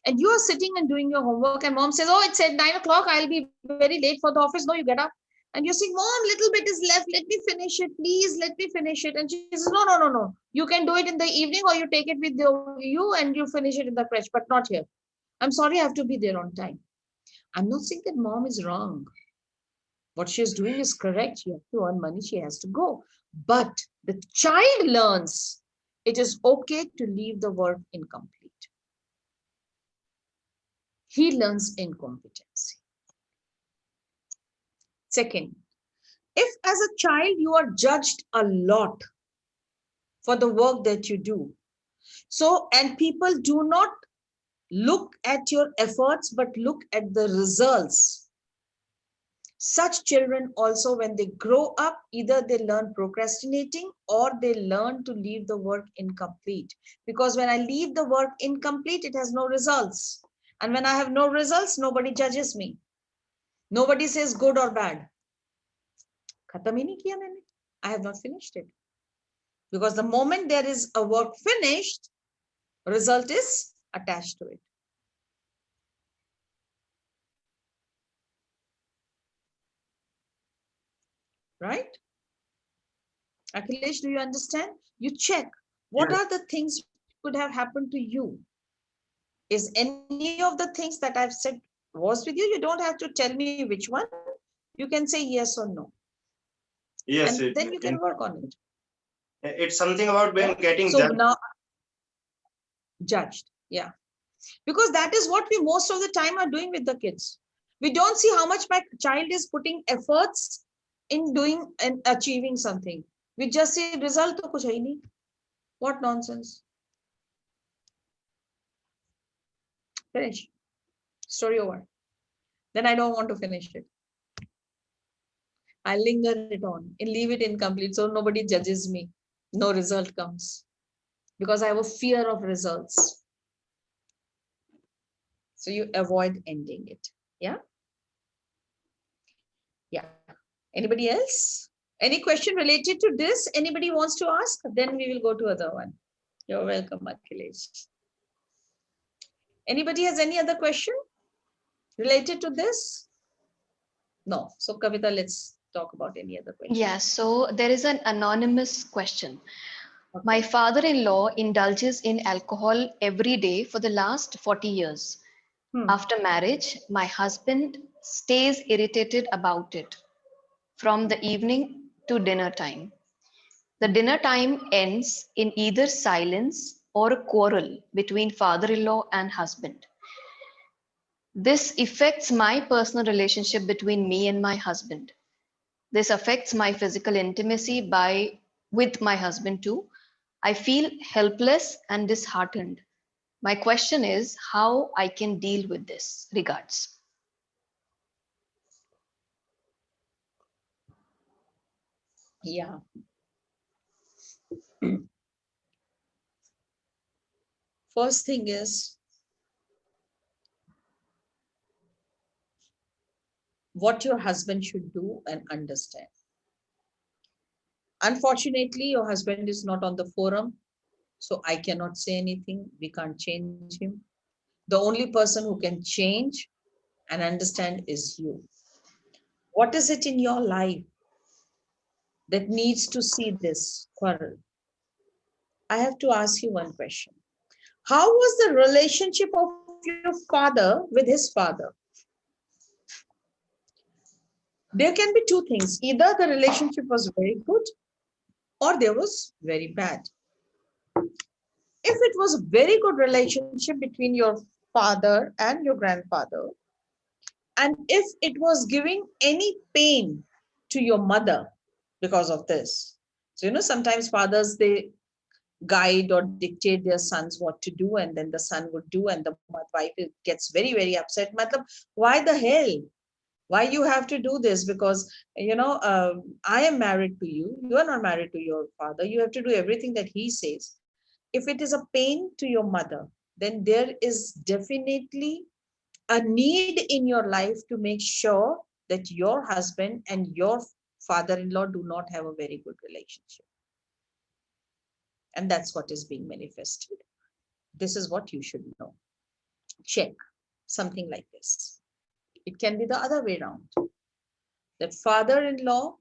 And you are sitting and doing your homework and mom says, oh, it's at 9 o'clock, I'll be very late for the office. No, you get up. And you're saying, Mom, little bit is left. Let me finish it. Please, let me finish it. And she says, no, no, no, no. You can do it in the evening or you take it with you and you finish it in the crèche, but not here. I'm sorry, I have to be there on time. I'm not saying that mom is wrong. What she is doing is correct. She has to earn money. She has to go. But the child learns it is okay to leave the work incomplete. He learns incompetency. Second, if as a child you are judged a lot for the work that you do, and people do not look at your efforts but look at the results, such children also, when they grow up, either they learn procrastinating or they learn to leave the work incomplete. Because when I leave the work incomplete, it has no results. And when I have no results, nobody judges me. Nobody says good or bad. Khatam hi nahi kiya maine. I have not finished it. Because the moment there is a work finished, result is attached to it. Right? Akhilesh, do you understand? You check what Yes. are the things could have happened to you. Is any of the things that I've said was with you? You don't have to tell me which one. You can say yes or no. Yes, And then you can work on it. it's something about when Yeah. getting So judged. now judged. Yeah. Because that is what we most of the time are doing with the kids. We don't see how much my child is putting efforts in doing and achieving something. We just see result to kuch hai nahi. What nonsense. Finish. Story over. Then I don't want to finish it. I linger it on and leave it incomplete so nobody judges me. No result comes because I have a fear of results. So you avoid ending it. Yeah. Yeah. Anybody else? Any question related to this? Anybody wants to ask? Then we will go to other one. You're welcome, Akhilesh. Anybody has any other question related to this? No. So Kavita, let's talk about any other question. Yeah, so there is an anonymous question. My father-in-law indulges in alcohol every day for the last 40 years. After marriage, my husband stays irritated about it from the evening to dinner time. The dinner time ends in either silence or a quarrel between father-in-law and husband. This affects my personal relationship between me and my husband. This affects my physical intimacy with my husband too. I feel helpless and disheartened. My question is how I can deal with this. Regards. Yeah. First thing is what your husband should do and understand. Unfortunately, your husband is not on the forum, so I cannot say anything. We can't change him. The only person who can change and understand is you. What is it in your life that needs to see this quarrel? I have to ask you one question. How was the relationship of your father with his father? There can be two things. Either the relationship was very good or there was very bad. If it was a very good relationship between your father and your grandfather, and if it was giving any pain to your mother because of this, so sometimes fathers, they guide or dictate their sons what to do, and then the son would do, and the wife gets very, very upset. Matlab, why the hell? Why you have to do this? Because I am married to you. You are not married to your father. You have to do everything that he says. If it is a pain to your mother, then there is definitely a need in your life to make sure that your husband and your father-in-law do not have a very good relationship. And that's what is being manifested. This is what you should know. Check something like this. It can be the other way around. That father-in-law,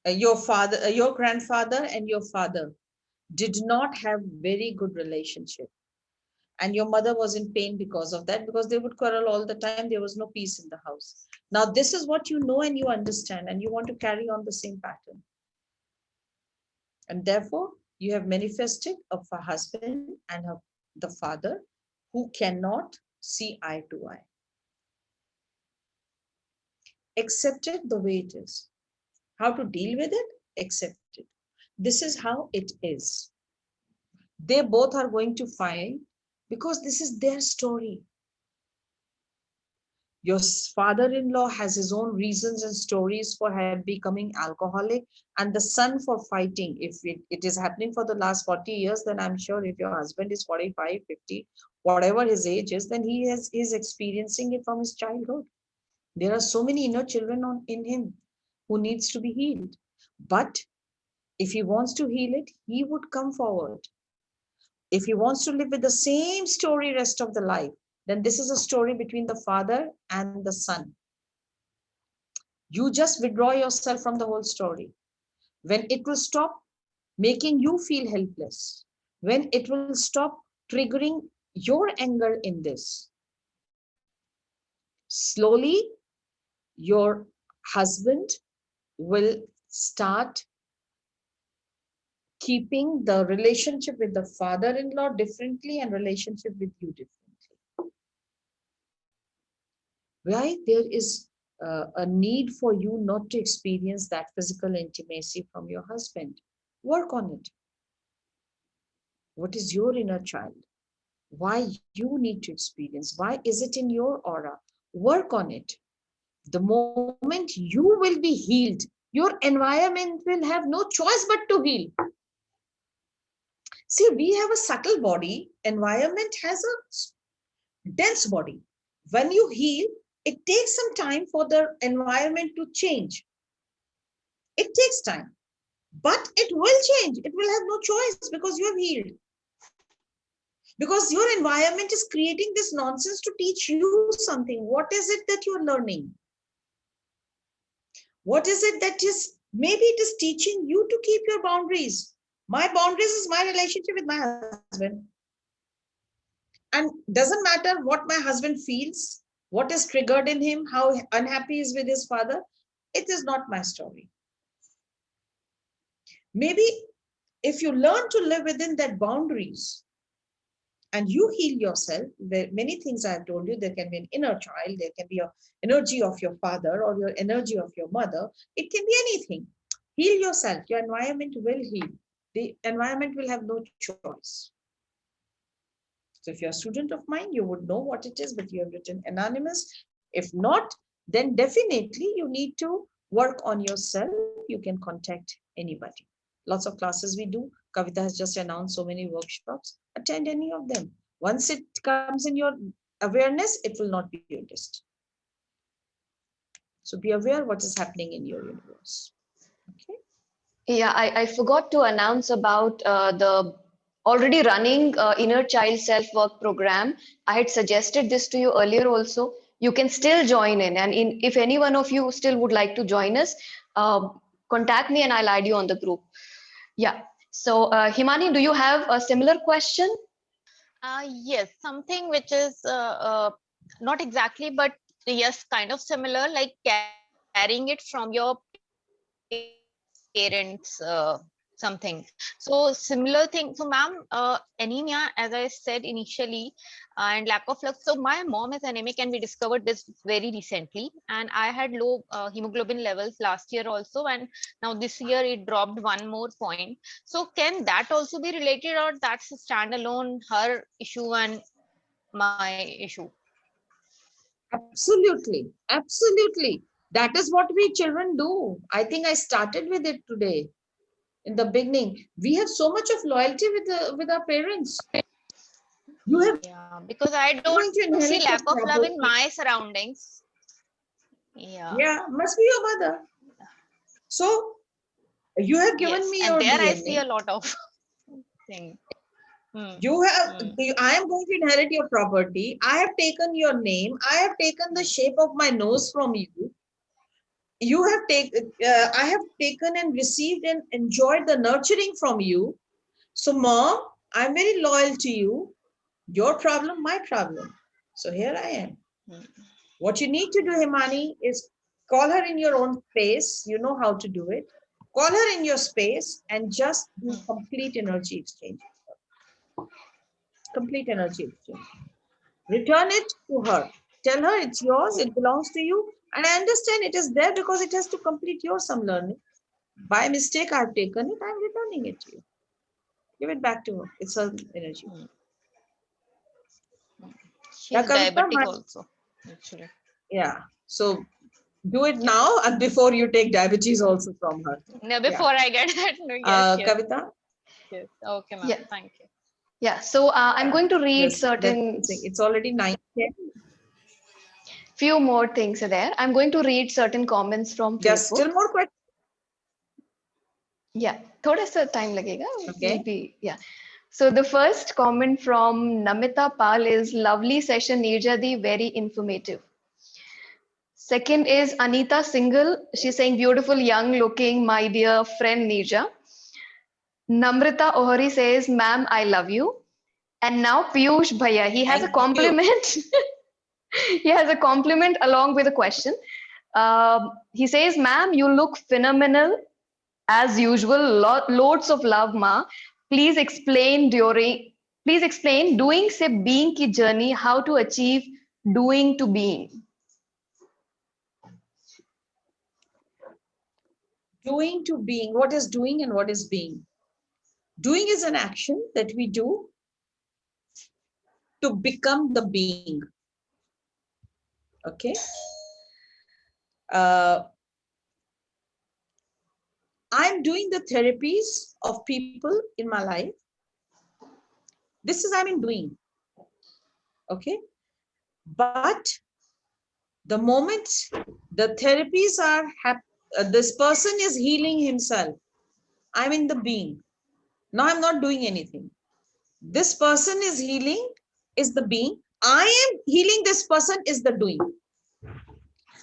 your grandfather and your father did not have very good relationship. And your mother was in pain because of that, because they would quarrel all the time. There was no peace in the house. Now, this is what you know and you understand, and you want to carry on the same pattern. And therefore, you have manifested a husband and the father who cannot see eye to eye. Accept it the way it is. How to deal with it? Accept it. This is how it is. They both are going to fight because this is their story. Your father-in-law has his own reasons and stories for becoming alcoholic, and the son for fighting. If it is happening for the last 40 years, then I'm sure if your husband is 45, 50, whatever his age is, then he is experiencing it from his childhood. There are so many inner children in him who needs to be healed. But if he wants to heal it, he would come forward. If he wants to live with the same story rest of the life, then this is a story between the father and the son. You just withdraw yourself from the whole story. When it will stop making you feel helpless, when it will stop triggering your anger in this, slowly your husband will start keeping the relationship with the father-in-law differently and relationship with you differently. Right? There is a need for you not to experience that physical intimacy from your husband. Work on it. What is your inner child? Why you need to experience? Why is it in your aura? Work on it. The moment you will be healed, your environment will have no choice but to heal. See, we have a subtle body. Environment has a dense body. When you heal, it takes some time for the environment to change. It takes time, but it will change. It will have no choice because you have healed. Because your environment is creating this nonsense to teach you something. What is it that you are learning? What is it that is, maybe it is teaching you to keep your boundaries. My boundaries is my relationship with my husband. And doesn't matter what my husband feels, what is triggered in him, how unhappy he is with his father, it is not my story. Maybe if you learn to live within that boundaries and you heal yourself, there are many things I have told you, there can be an inner child, there can be your energy of your father or your energy of your mother, it can be anything. Heal yourself, your environment will heal. The environment will have no choice. So if you're a student of mine, you would know what it is, but you have written anonymous. If not, then definitely you need to work on yourself. You can contact anybody. Lots of classes we do. Kavita has just announced so many workshops. Attend any of them. Once it comes in your awareness, it will not be noticed. So be aware what is happening in your universe. Okay. Yeah, I forgot to announce about the already running inner child self-work program. I had suggested this to you earlier also. You can still join in, and if any one of you still would like to join us, contact me and I'll add you on the group. Yeah. So Himani, do you have a similar question? Yes, something which is not exactly, but yes, kind of similar, like carrying it from your parents, something. So similar thing. So, ma'am, anemia, as I said initially, and lack of flux. So my mom is anemic, and we discovered this very recently. And I had low hemoglobin levels last year also, and now this year it dropped one more point. So can that also be related, or that's a standalone her issue and my issue? Absolutely. Absolutely. That is what we children do. I think I started with it today. In the beginning, we have so much of loyalty with our parents. You have Yeah, because I don't going to see lack inherit of your love in my property. surroundings. Yeah. Yeah, must be your mother. So you have given Yes, me and your there I see a DNA. lot of thing. You have. Hmm. I am going to inherit your property. I have taken your name. I have taken the shape of my nose from you. You have taken. I have taken and received and enjoyed the nurturing from you. So, mom, I'm very loyal to you. Your problem, my problem. So here I am. What you need to do, Himani, is call her in your own space. You know how to do it. Call her in your space and just do complete energy exchange. Complete energy exchange. Return it to her. Tell her it's yours, it belongs to you. And I understand it is there because it has to complete your some learning. By mistake, I've taken it, I'm returning it to you. Give it back to her. It's her energy. Yeah, She's Kavita, diabetic also, actually. yeah. So do it now and before you take diabetes also from her. No, Yeah. before I get that, no, yes, yes, Kavita? yes. Okay, ma'am. Yeah. Thank you. Yeah. So I'm going to read Yes, certain it's already 9:10. few more things there. I'm going to read certain comments from Just Facebook. still more questions. Yeah, थोड़ा सा time लगेगा. Okay. Maybe, yeah. So the first comment from Namita Pal is lovely session, Neerja Di, very informative. Second is Anita Single. She's saying beautiful, young looking, my dear friend Neerja. Namrita Ohari says, ma'am, I love you. And now Piyush Bhaiya, he has a Thank you. compliment. He has a compliment along with a question. He says, ma'am, you look phenomenal as usual. Loads of love, ma. Please explain doing se being ki journey, how to achieve doing to being. Doing to being. What is doing and what is being? Doing is an action that we do to become the being. Okay. I'm doing the therapies of people in my life. This is I'm in doing. Okay. But the moment the therapies are this person is healing himself, I'm in the being. Now I'm not doing anything. This person is healing is the being. I am healing this person is the doing.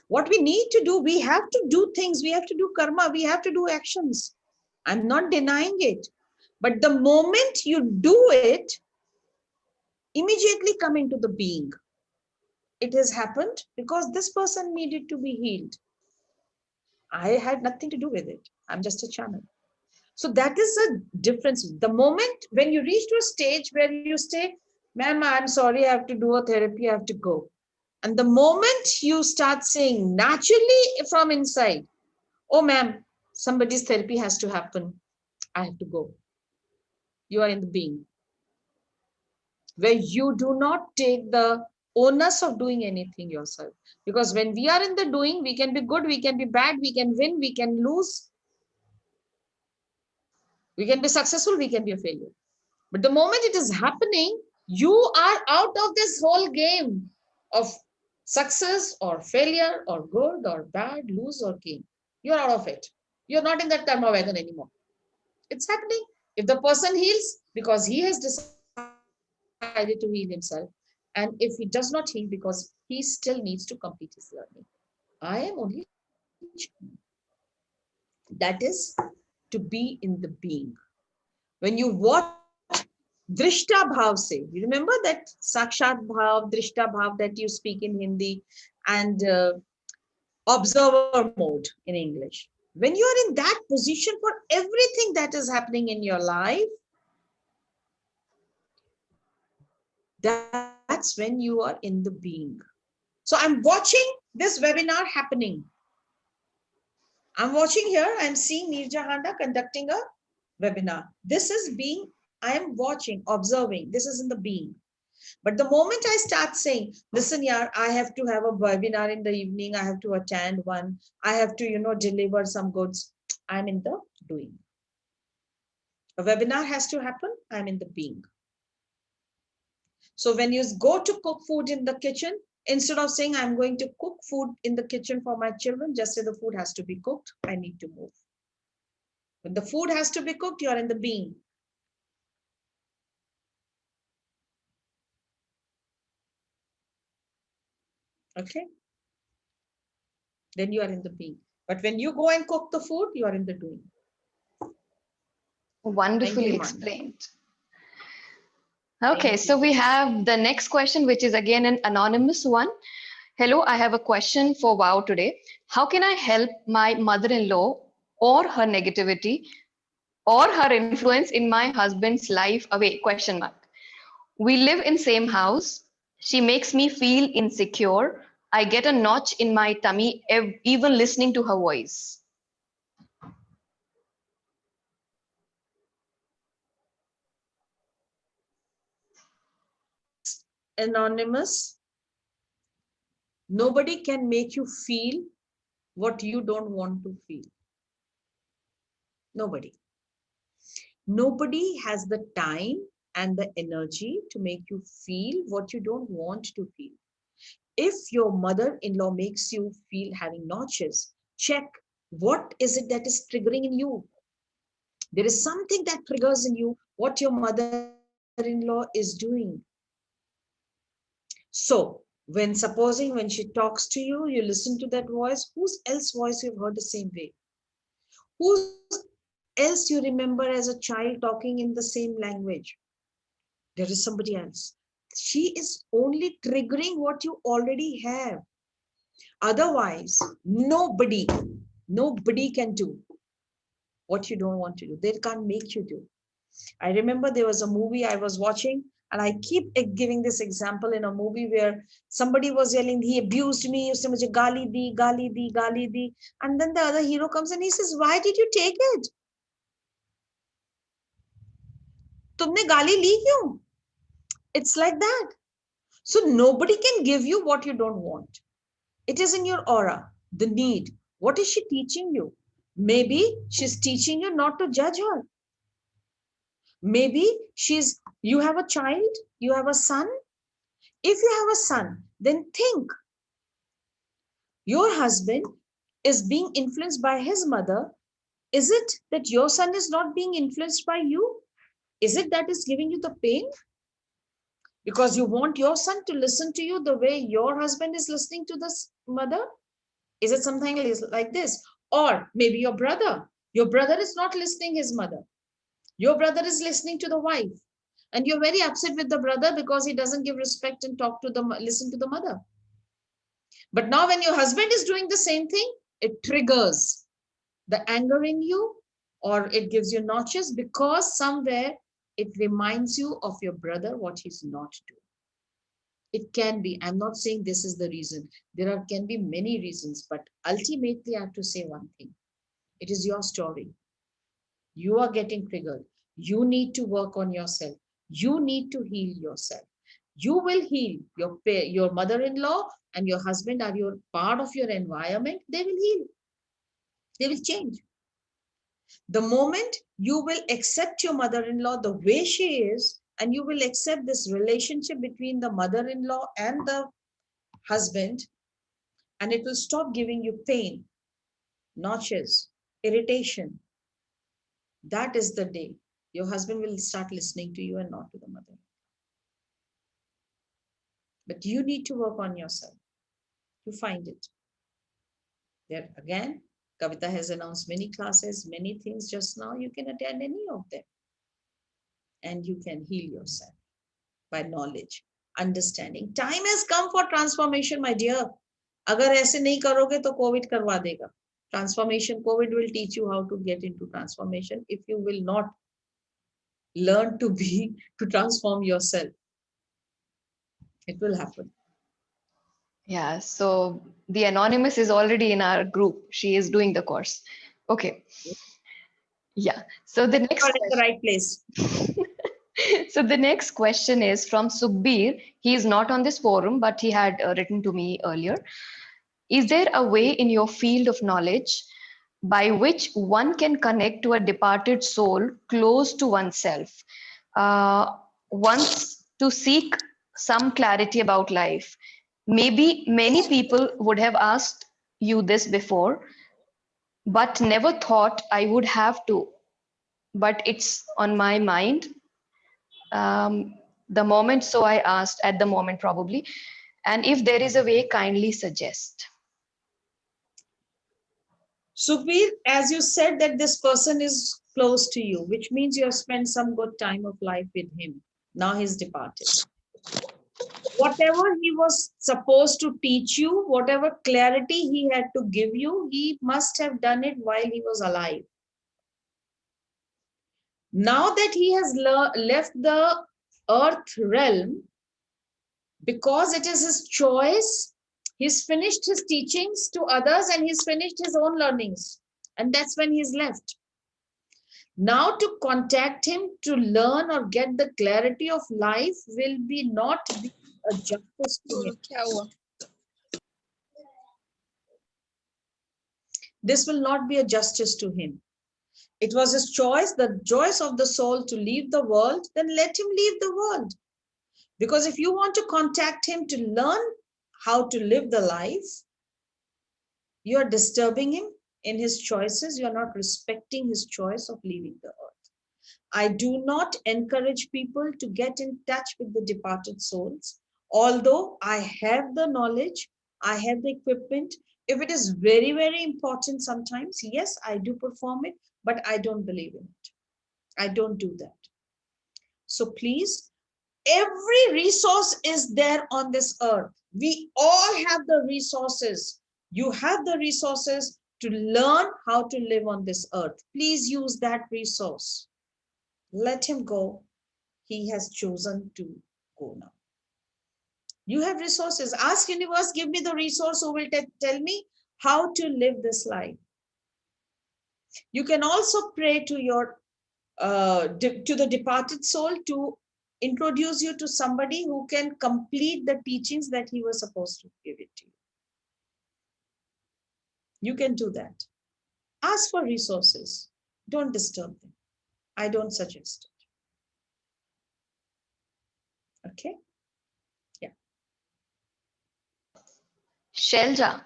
What we need to do, we have to do things, we have to do karma, we have to do actions. I'm not denying it. But the moment you do it, immediately come into the being. It has happened because this person needed to be healed. I had nothing to do with it. I'm just a channel. So that is a difference. The moment when you reach to a stage where you say, ma'am, I'm sorry, I have to do a therapy, I have to go. And the moment you start saying naturally from inside, oh, ma'am, somebody's therapy has to happen, I have to go. You are in the being, where you do not take the onus of doing anything yourself. Because when we are in the doing, we can be good, we can be bad, we can win, we can lose. We can be successful, we can be a failure. But the moment it is happening, you are out of this whole game of success or failure or good or bad, lose or gain. You're out of it. You're not in that karma wagon anymore. It's happening. If the person heals, because he has decided to heal himself. And if he does not heal, because he still needs to complete his learning. I am only, that is to be in the being. When you watch Drishta Bhav se, you remember that Sakshat Bhav, Drishta Bhav that you speak in Hindi and observer mode in English. When you are in that position for everything that is happening in your life, that's when you are in the being. So I'm watching this webinar happening. I'm watching here, I'm seeing Neerja Handa conducting a webinar. This is being, I am watching, observing. This is in the being. But the moment I start saying, listen, yaar, I have to have a webinar in the evening, I have to attend one, I have to, deliver some goods, I'm in the doing. A webinar has to happen, I'm in the being. So when you go to cook food in the kitchen, instead of saying I'm going to cook food in the kitchen for my children, just say the food has to be cooked, I need to move. When the food has to be cooked, you are in the being. Okay? Then you are in the being. But when you go and cook the food, you are in the doing. Wonderfully explained. Okay, so we have the next question, which is again an anonymous one. Hello, I have a question for Wow today. How can I help my mother-in-law or her negativity or her influence in my husband's life away? Question mark. We live in same house. She makes me feel insecure. I get a notch in my tummy even listening to her voice. Anonymous. Nobody can make you feel what you don't want to feel. Nobody. Nobody has the time and the energy to make you feel what you don't want to feel. If your mother-in-law makes you feel having notches, check what is it that is triggering in you. There is something that triggers in you what your mother-in-law mother-in-law is doing. So supposing when she talks to you, you listen to that voice, whose else voice you've heard the same way? Whose else you remember as a child talking in the same language? There is somebody else. She is only triggering what you already have. Otherwise, nobody can do what you don't want to do. They can't make you do. I remember there was a movie I was watching, and I keep giving this example in a movie where somebody was yelling, he abused me, used to mujhe gali di, gali di, gali di. And then the other hero comes and he says, why did you take it? तुमने गाली ली क्यों? It's like that. So nobody can give you what you don't want. It is in your aura, the need. What is she teaching you? Maybe she's teaching you not to judge her. Maybe you have a child, you have a son. If you have a son, then think, your husband is being influenced by his mother. Is it that your son is not being influenced by you? Is it that is giving you the pain? Because you want your son to listen to you the way your husband is listening to this mother? Is it something like this? Or maybe your brother is not listening his mother. Your brother is listening to the wife. And you're very upset with the brother because he doesn't give respect and listen to the mother. But now when your husband is doing the same thing, it triggers the anger in you, or it gives you notches because somewhere it reminds you of your brother, what he's not doing. It can be, I'm not saying this is the reason. There can be many reasons, but ultimately I have to say one thing. It is your story. You are getting triggered. You need to work on yourself. You need to heal yourself. You will heal. Your mother-in-law and your husband are your part of your environment. They will heal. They will change. The moment you will accept your mother-in-law the way she is, and you will accept this relationship between the mother-in-law and the husband, and it will stop giving you pain, notches, irritation. That is the day your husband will start listening to you and not to the mother. But you need to work on yourself to find it. There again, Kavita has announced many classes, many things just now. You can attend any of them. And you can heal yourself by knowledge, understanding. Time has come for transformation, my dear. अगर ऐसे नहीं करोगे तो COVID करवा देगा. Transformation, COVID will teach you how to get into transformation if you will not learn to transform yourself. It will happen. Yeah, so the anonymous is already in our group. She is doing the course. Okay. Yeah. So the next You are in the right place. So the next question is from Subbir. He is not on this forum, but he had written to me earlier. Is there a way in your field of knowledge by which one can connect to a departed soul close to oneself, once to seek some clarity about life? Maybe many people would have asked you this before, but never thought I would have to. But it's on my mind. The moment, so I asked at the moment probably. And if there is a way, kindly suggest. Sukhbir, as you said that this person is close to you, which means you have spent some good time of life with him. Now he's departed. Whatever he was supposed to teach you, whatever clarity he had to give you, he must have done it while he was alive. Now that he has left the earth realm, because it is his choice, he's finished his teachings to others and he's finished his own learnings. And that's when he's left. Now to contact him to learn or get the clarity of life will be not be a justice to him. This will not be a justice to him. It was his choice, the choice of the soul to leave the world, then let him leave the world. Because if you want to contact him to learn how to live the life, you are disturbing him in his choices. You are not respecting his choice of leaving the earth. I do not encourage people to get in touch with the departed souls. Although I have the knowledge, I have the equipment. If it is very, very important sometimes, yes, I do perform it, but I don't believe in it. I don't do that. So please, every resource is there on this earth. We all have the resources. You have the resources to learn how to live on this earth. Please use that resource. Let him go. He has chosen to go now. You have resources. Ask universe, give me the resource who will tell me how to live this life. You can also pray to your to the departed soul to introduce you to somebody who can complete the teachings that he was supposed to give it to you. You can do that. Ask for resources. Don't disturb them. I don't suggest it. Okay? Yeah. Shelja,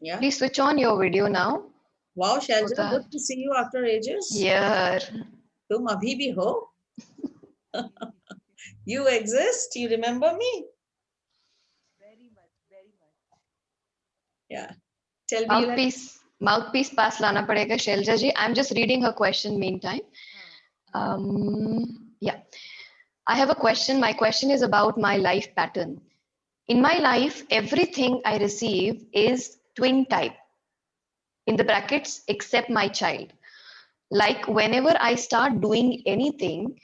Yeah. please switch on your video now. Wow, Shelja, that- good to see you after ages. Yeah. Tum abhi bhi ho. You exist. You remember me? Very much, very much. Yeah. Tell me. Mouthpiece pass lana padega, Shelja ji. I'm just reading her question meantime. Yeah. I have a question. My question is about my life pattern. In my life, everything I receive is twin type, in the brackets, except my child. Like whenever I start doing anything,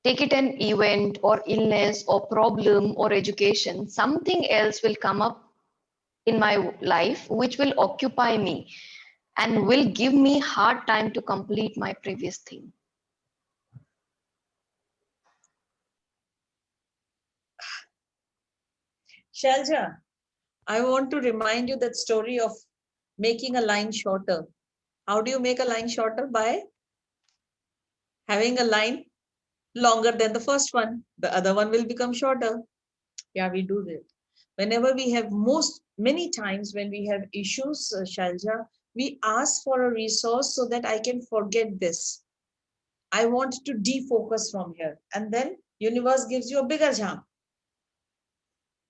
take it an event or illness or problem or education, something else will come up in my life which will occupy me and will give me hard time to complete my previous thing. Shalja, I want to remind you that story of making a line shorter. How do you make a line shorter? By having a line longer than the first one. The other one will become shorter. Yeah, we do that. Whenever we have many times when we have issues, Shalja, we ask for a resource so that I can forget this. I want to defocus from here. And then universe gives you a bigger jump.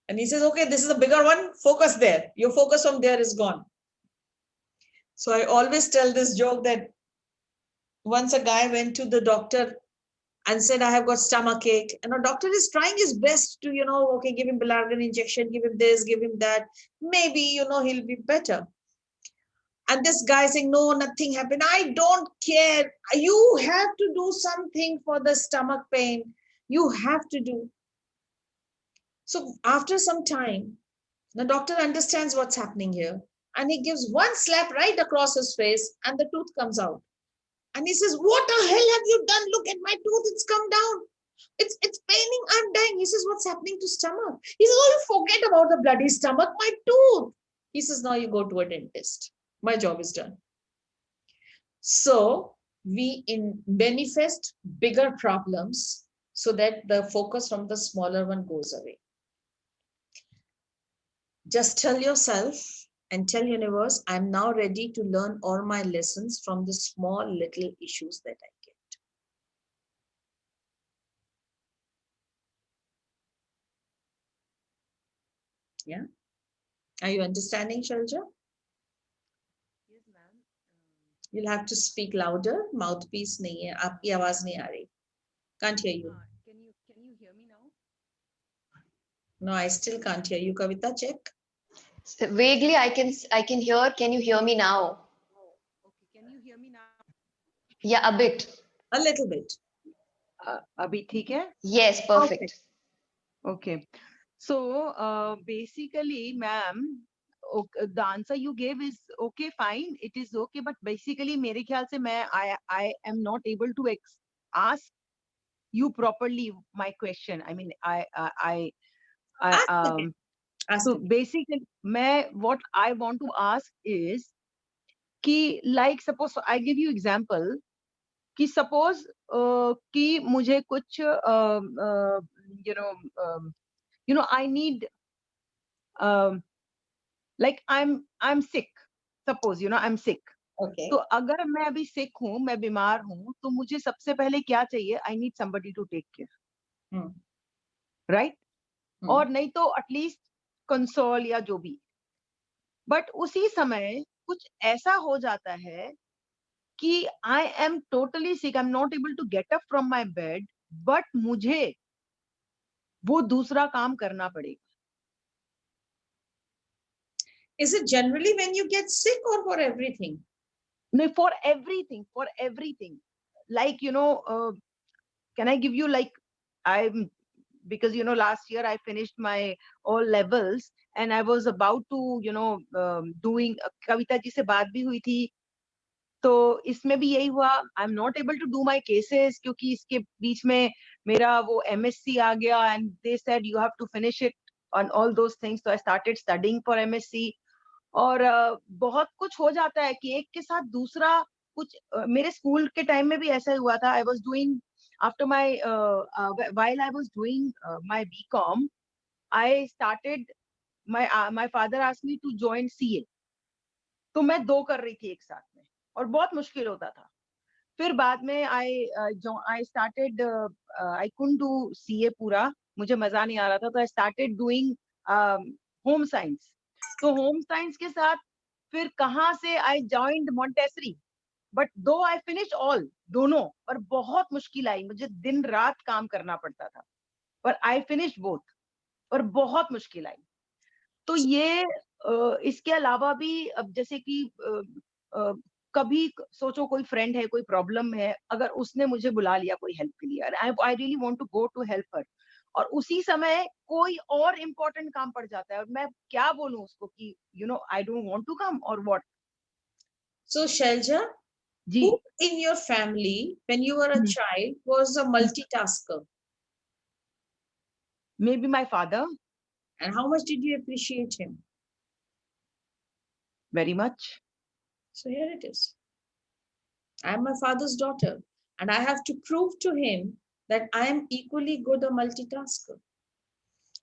And he says, okay, this is a bigger one, focus there. Your focus from there is gone. So I always tell this joke that once a guy went to the doctor and said, I have got stomach ache. And a doctor is trying his best to, okay, give him Pelargon injection, give him this, give him that. Maybe, he'll be better. And this guy saying, no, nothing happened. I don't care. You have to do something for the stomach pain. You have to do. So after some time, the doctor understands what's happening here. And he gives one slap right across his face and the tooth comes out. And he says, what the hell have you done? Look at my tooth. It's come down. It's paining. I'm dying. He says, what's happening to stomach? He says, oh, you forget about the bloody stomach, my tooth. He says, now you go to a dentist. My job is done. So we manifest bigger problems so that the focus from the smaller one goes away. Just tell yourself and tell universe, I'm now ready to learn all my lessons from the small little issues that I get. Yeah. Are you understanding, Shalja? Yes, ma'am. You'll have to speak louder. Mouthpiece nahi hai. Aapki awaaz nahi aa rahi. Can't hear you. Can you hear me now? No, I still can't hear you. Kavita, check. Vaguely, I can hear. Can you hear me now? Oh, okay. Can you hear me now? Yeah, a bit. A little bit. अभी ठीक है? Yes, perfect. Okay. So basically, ma'am, the answer you gave is okay, fine. It is okay, but basically, मेरे ख्याल से I am not able to ask you properly my question. I mean, so basically, what I want to ask is कि like suppose I give you example कि suppose कि मुझे कुछ I need like I'm sick. Suppose I'm sick. Okay. तो अगर मैं अभी सिक हूँ, मैं बीमार हूँ, तो मुझे सबसे पहले क्या चाहिए? I need somebody to take care, right? और नहीं तो एटलीस्ट कंसोल या जो भी। बट उसी समय कुछ ऐसा हो जाता है कि I am totally sick, I am not able to get up from my bed, but मुझे वो दूसरा काम करना पड़ेगा। Is it generally when you get sick or for everything? No, for everything. Like, can I give you like, because, last year I finished my all levels and I was about to, doing, Kavita ji से बात भी हुई थी, तो इसमें भी यही हुआ, I am not able to do my cases, क्योंकि इसके बीच में मेरा वो MSc आ गया and they said you have to finish it on all those things, तो I started studying for MSc। और बहुत कुछ हो जाता है कि एक के साथ दूसरा कुछ। मेरे स्कूल के टाइम में भी ऐसा ही हुआ था। I was doing after my while I was doing my BCom, I started my father asked me to join CA, तो मैं 2 कर रही थी एक साथ में और बहुत मुश्किल होता था। फिर बाद में I started, I couldn't do CA पूरा, मुझे मजा नहीं आ रहा था, तो I started doing home science. तो होम साइंस के साथ फिर कहाँ से आई जॉइंड मॉन्टेसरी, बट दो आई फिनिश ऑल, दोनों, पर बहुत मुश्किल आई, मुझे दिन रात काम करना पड़ता था, पर आई फिनिश बोथ, पर बहुत मुश्किल आई। तो ये इसके अलावा भी, अब जैसे कि कभी सोचो कोई फ्रेंड है, कोई प्रॉब्लम है, अगर उसने मुझे बुला लिया कोई हेल्प के लिए, I really want to go to help her, और उसी समय कोई और इम्पोर्टेंट काम पड़ जाता है, और मैं क्या बोलूं उसको कि I don't want to come और व्हाट। So Shailja, जी, who in your family when you were a child was a multitasker? Maybe my father. And how much did you appreciate him? Very much. So here it is. I am my father's daughter, and I have to prove to him that I am equally good a multitasker.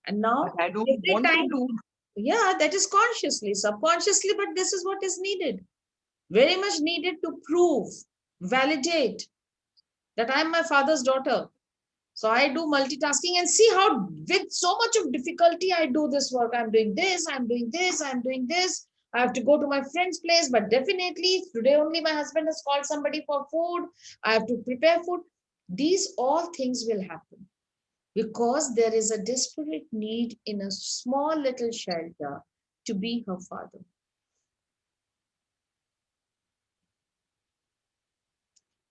And now, But I don't every want time, to do. yeah, that is consciously, subconsciously, but this is what is needed. Very much needed to prove, validate that I am my father's daughter. So I do multitasking, and see how with so much of difficulty I do this work. I'm doing this, I'm doing this, I'm doing this. I have to go to my friend's place, but definitely today only my husband has called somebody for food. I have to prepare food. These all things will happen because there is a desperate need in a small little shelter to be her father.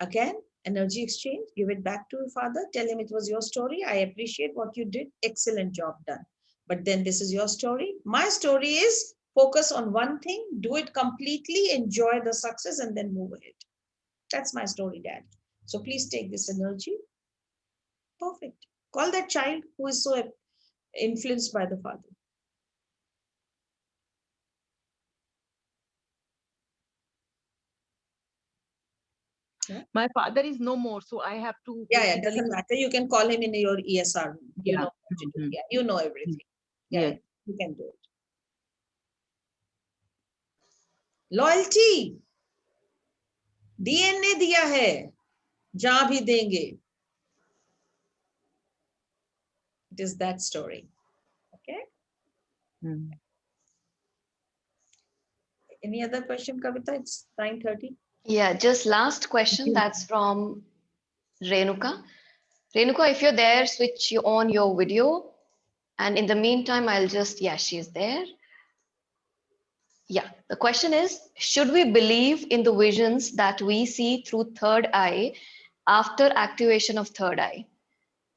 Again, energy exchange, give it back to your father, tell him it was your story, I appreciate what you did, excellent job done, but then this is your story. My story is focus on one thing, do it completely, enjoy the success, and then move ahead. That's my story, Dad. So please take this energy. Perfect. Call that child who is so influenced by the father. My father is no more, so I have to. Yeah, doesn't matter. You can call him in your ESR room. You Yeah. know what to do. Yeah, you know everything. Yeah, Yes. yeah, you can do it. Loyalty. DNA दिया है, जहां भी देंगे. It is that story. Okay. Any other question, Kavita? It's 9:30. Yeah, just last question. That's from Renuka. Renuka, if you're there, switch on your video. And in the meantime, I'll just, yeah, she's there. Yeah, the question is, should we believe in the visions that we see through third eye after activation of third eye?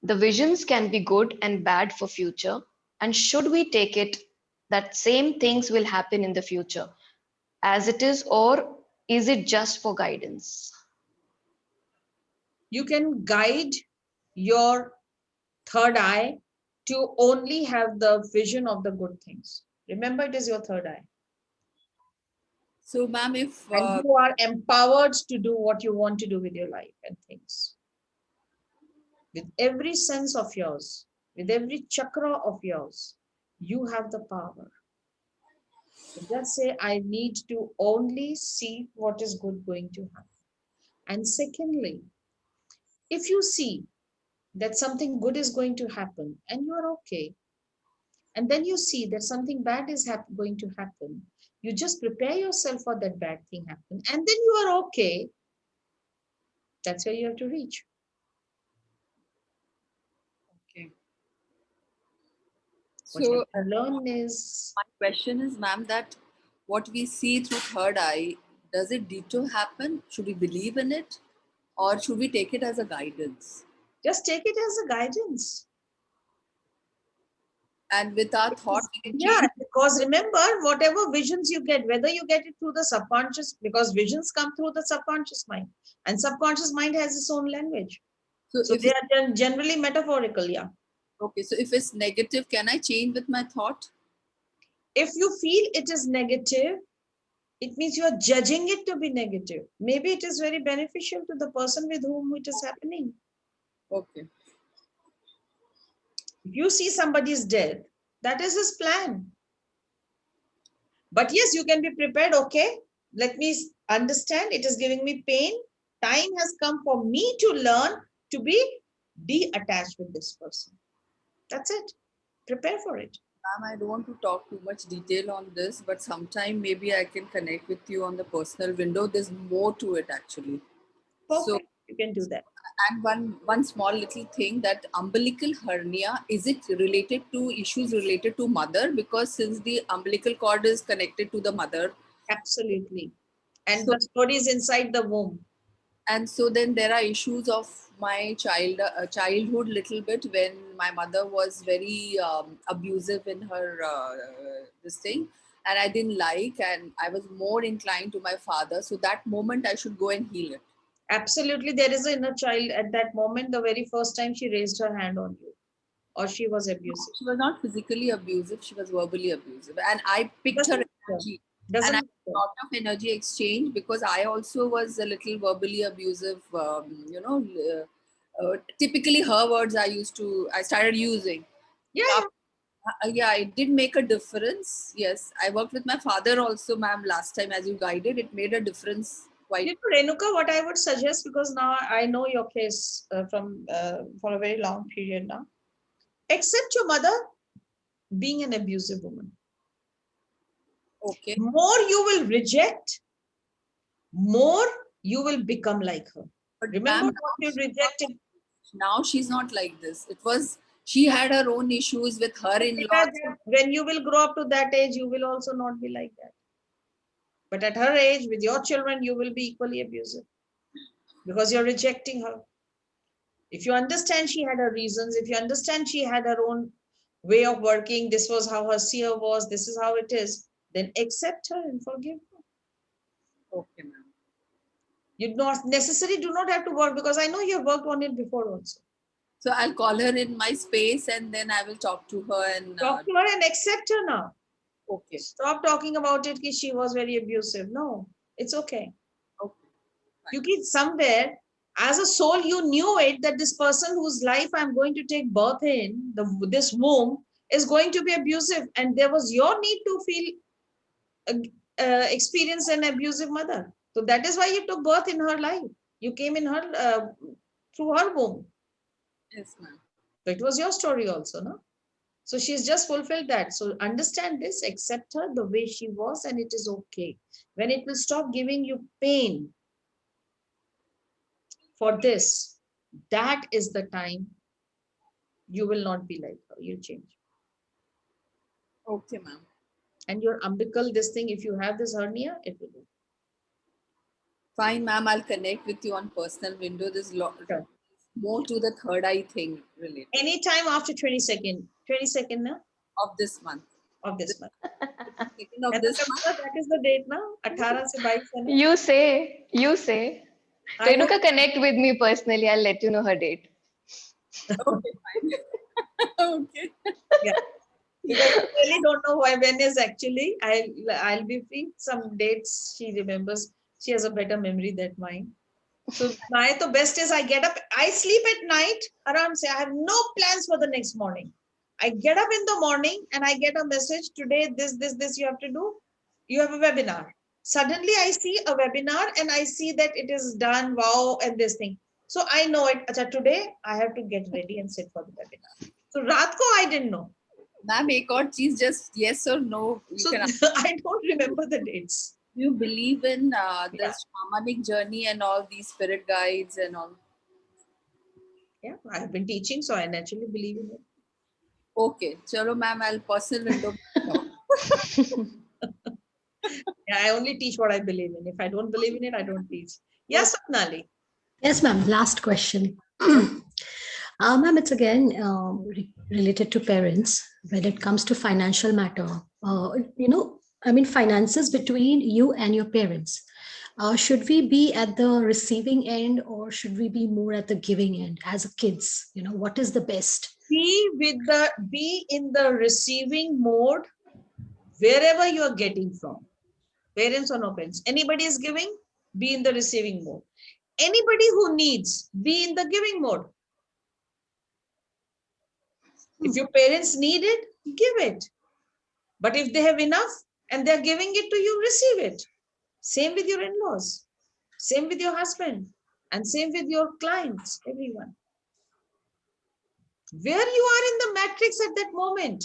The visions can be good and bad for future. And should we take it that same things will happen in the future as it is, or is it just for guidance? You can guide your third eye to only have the vision of the good things. Remember, it is your third eye. So, ma'am, if and you are empowered to do what you want to do with your life and things. With every sense of yours, with every chakra of yours, you have the power. Just say, I need to only see what is good going to happen. And secondly, if you see that something good is going to happen and you are okay, and then you see that something bad is going to happen, you just prepare yourself for that bad thing happen, and then you are okay. That's where you have to reach. Okay. What you So have to learn is, my question is, ma'am, that what we see through third eye, does it ditto happen? Should we believe in it, or should we take it as a guidance? just take it as a guidance. And with our thought, we can Yeah, change. because remember, whatever visions you get, whether you get it through the subconscious, because visions come through the subconscious mind, and subconscious mind has its own language. So if they are generally metaphorical, yeah. Okay, so if it's negative, can I change with my thought? If you feel it is negative, it means you are judging it to be negative. Maybe it is very beneficial to the person with whom it is happening. Okay. If you see somebody's death, that is his plan. But yes, you can be prepared. Okay, let me understand. It is giving me pain. Time has come for me to learn to be detached with this person. That's it. Prepare for it. Ma'am, I don't want to talk too much detail on this, but sometime maybe I can connect with you on the personal window. There's more to it actually. Perfect. So you can do that. And one small little thing, that umbilical hernia, is it related to issues related to mother? Because since the umbilical cord is connected to the mother. Absolutely. And the story is inside the womb. And so then there are issues of my childhood little bit, when my mother was very abusive in her this thing, and I didn't like, and I was more inclined to my father. So that moment I should go and heal it. Absolutely. There is an inner child at that moment, the very first time she raised her hand on you, or she was abusive. She was not physically abusive, she was verbally abusive. And I picked her energy. And I had a lot of energy exchange, because I also was a little verbally abusive, typically her words I started using. Yeah. Yeah, it did make a difference. Yes, I worked with my father also, ma'am, last time as you guided. It made a difference quite. You know, Renuka, what I would suggest, because now I know your case from for a very long period now. Accept your mother being an abusive woman. Okay. More you will reject, more you will become like her. But remember what you rejected. Now she's not like this. She had her own issues with her in-laws. When you will grow up to that age, you will also not be like that. But at her age, with your children, you will be equally abusive, because you're rejecting her. If you understand she had her reasons, if you understand she had her own way of working, this was how her seer was, this is how it is, then accept her and forgive her. Okay, ma'am. You not necessarily do not have to work, because I know you have worked on it before also. So I'll call her in my space, and then I will talk to her and talk to her and accept her now. Okay. Stop talking about it that she was very abusive. No, it's okay. Okay. You keep somewhere, as a soul, you knew it, that this person whose life I'm going to take birth in, this womb, is going to be abusive, and there was your need to feel experience an abusive mother. So that is why you took birth in her life. You came in her through her womb. Yes, ma'am. So it was your story also, no? So she's just fulfilled that. So understand this, accept her the way she was, and it is okay. When it will stop giving you pain for this, that is the time you will not be like her. You'll change. Okay, ma'am. And your umbilical, this thing, if you have this hernia, it will do. Fine, ma'am. I'll connect with you on personal window. There's more to the third eye thing related. Anytime after 22nd. 22nd na? Of this month. Of this month. Of this month. That is the date now. 18 se 22. You say. Renuka, connect with me personally. I'll let you know her date. Okay, fine. Okay. Yeah. Because I really don't know when is actually. I'll be free. Some dates she remembers. She has a better memory than mine. So my the best is I get up. I sleep at night. Aram say I have no plans for the next morning. I get up in the morning and I get a message today. This you have to do. You have a webinar. Suddenly I see a webinar and I see that it is done, wow, and this thing. So I know it. Acha, today I have to get ready and sit for the webinar. So रात को I didn't know. Ma'am, एक और चीज, just yes or no. So I don't remember the dates. Do you believe in the shamanic journey and all these spirit guides and all? Yeah, I have been teaching, so I naturally believe in it. Okay, chalo ma'am, I'll personal window. Yeah, I only teach what I believe in. If I don't believe in it, I don't teach. Yes, Swapnali. Yes, ma'am. Last question. Ma'am, it's again related to parents when it comes to financial matter. I mean, finances between you and your parents. Should we be at the receiving end or should we be more at the giving end as a kids? What is the best? Be in the receiving mode wherever you are getting from. Parents or no parents. Anybody is giving, be in the receiving mode. Anybody who needs, be in the giving mode. If your parents need it, give it. But if they have enough and they're giving it to you, receive it. Same with your in-laws. Same with your husband. And same with your clients, everyone. Where you are in the matrix at that moment.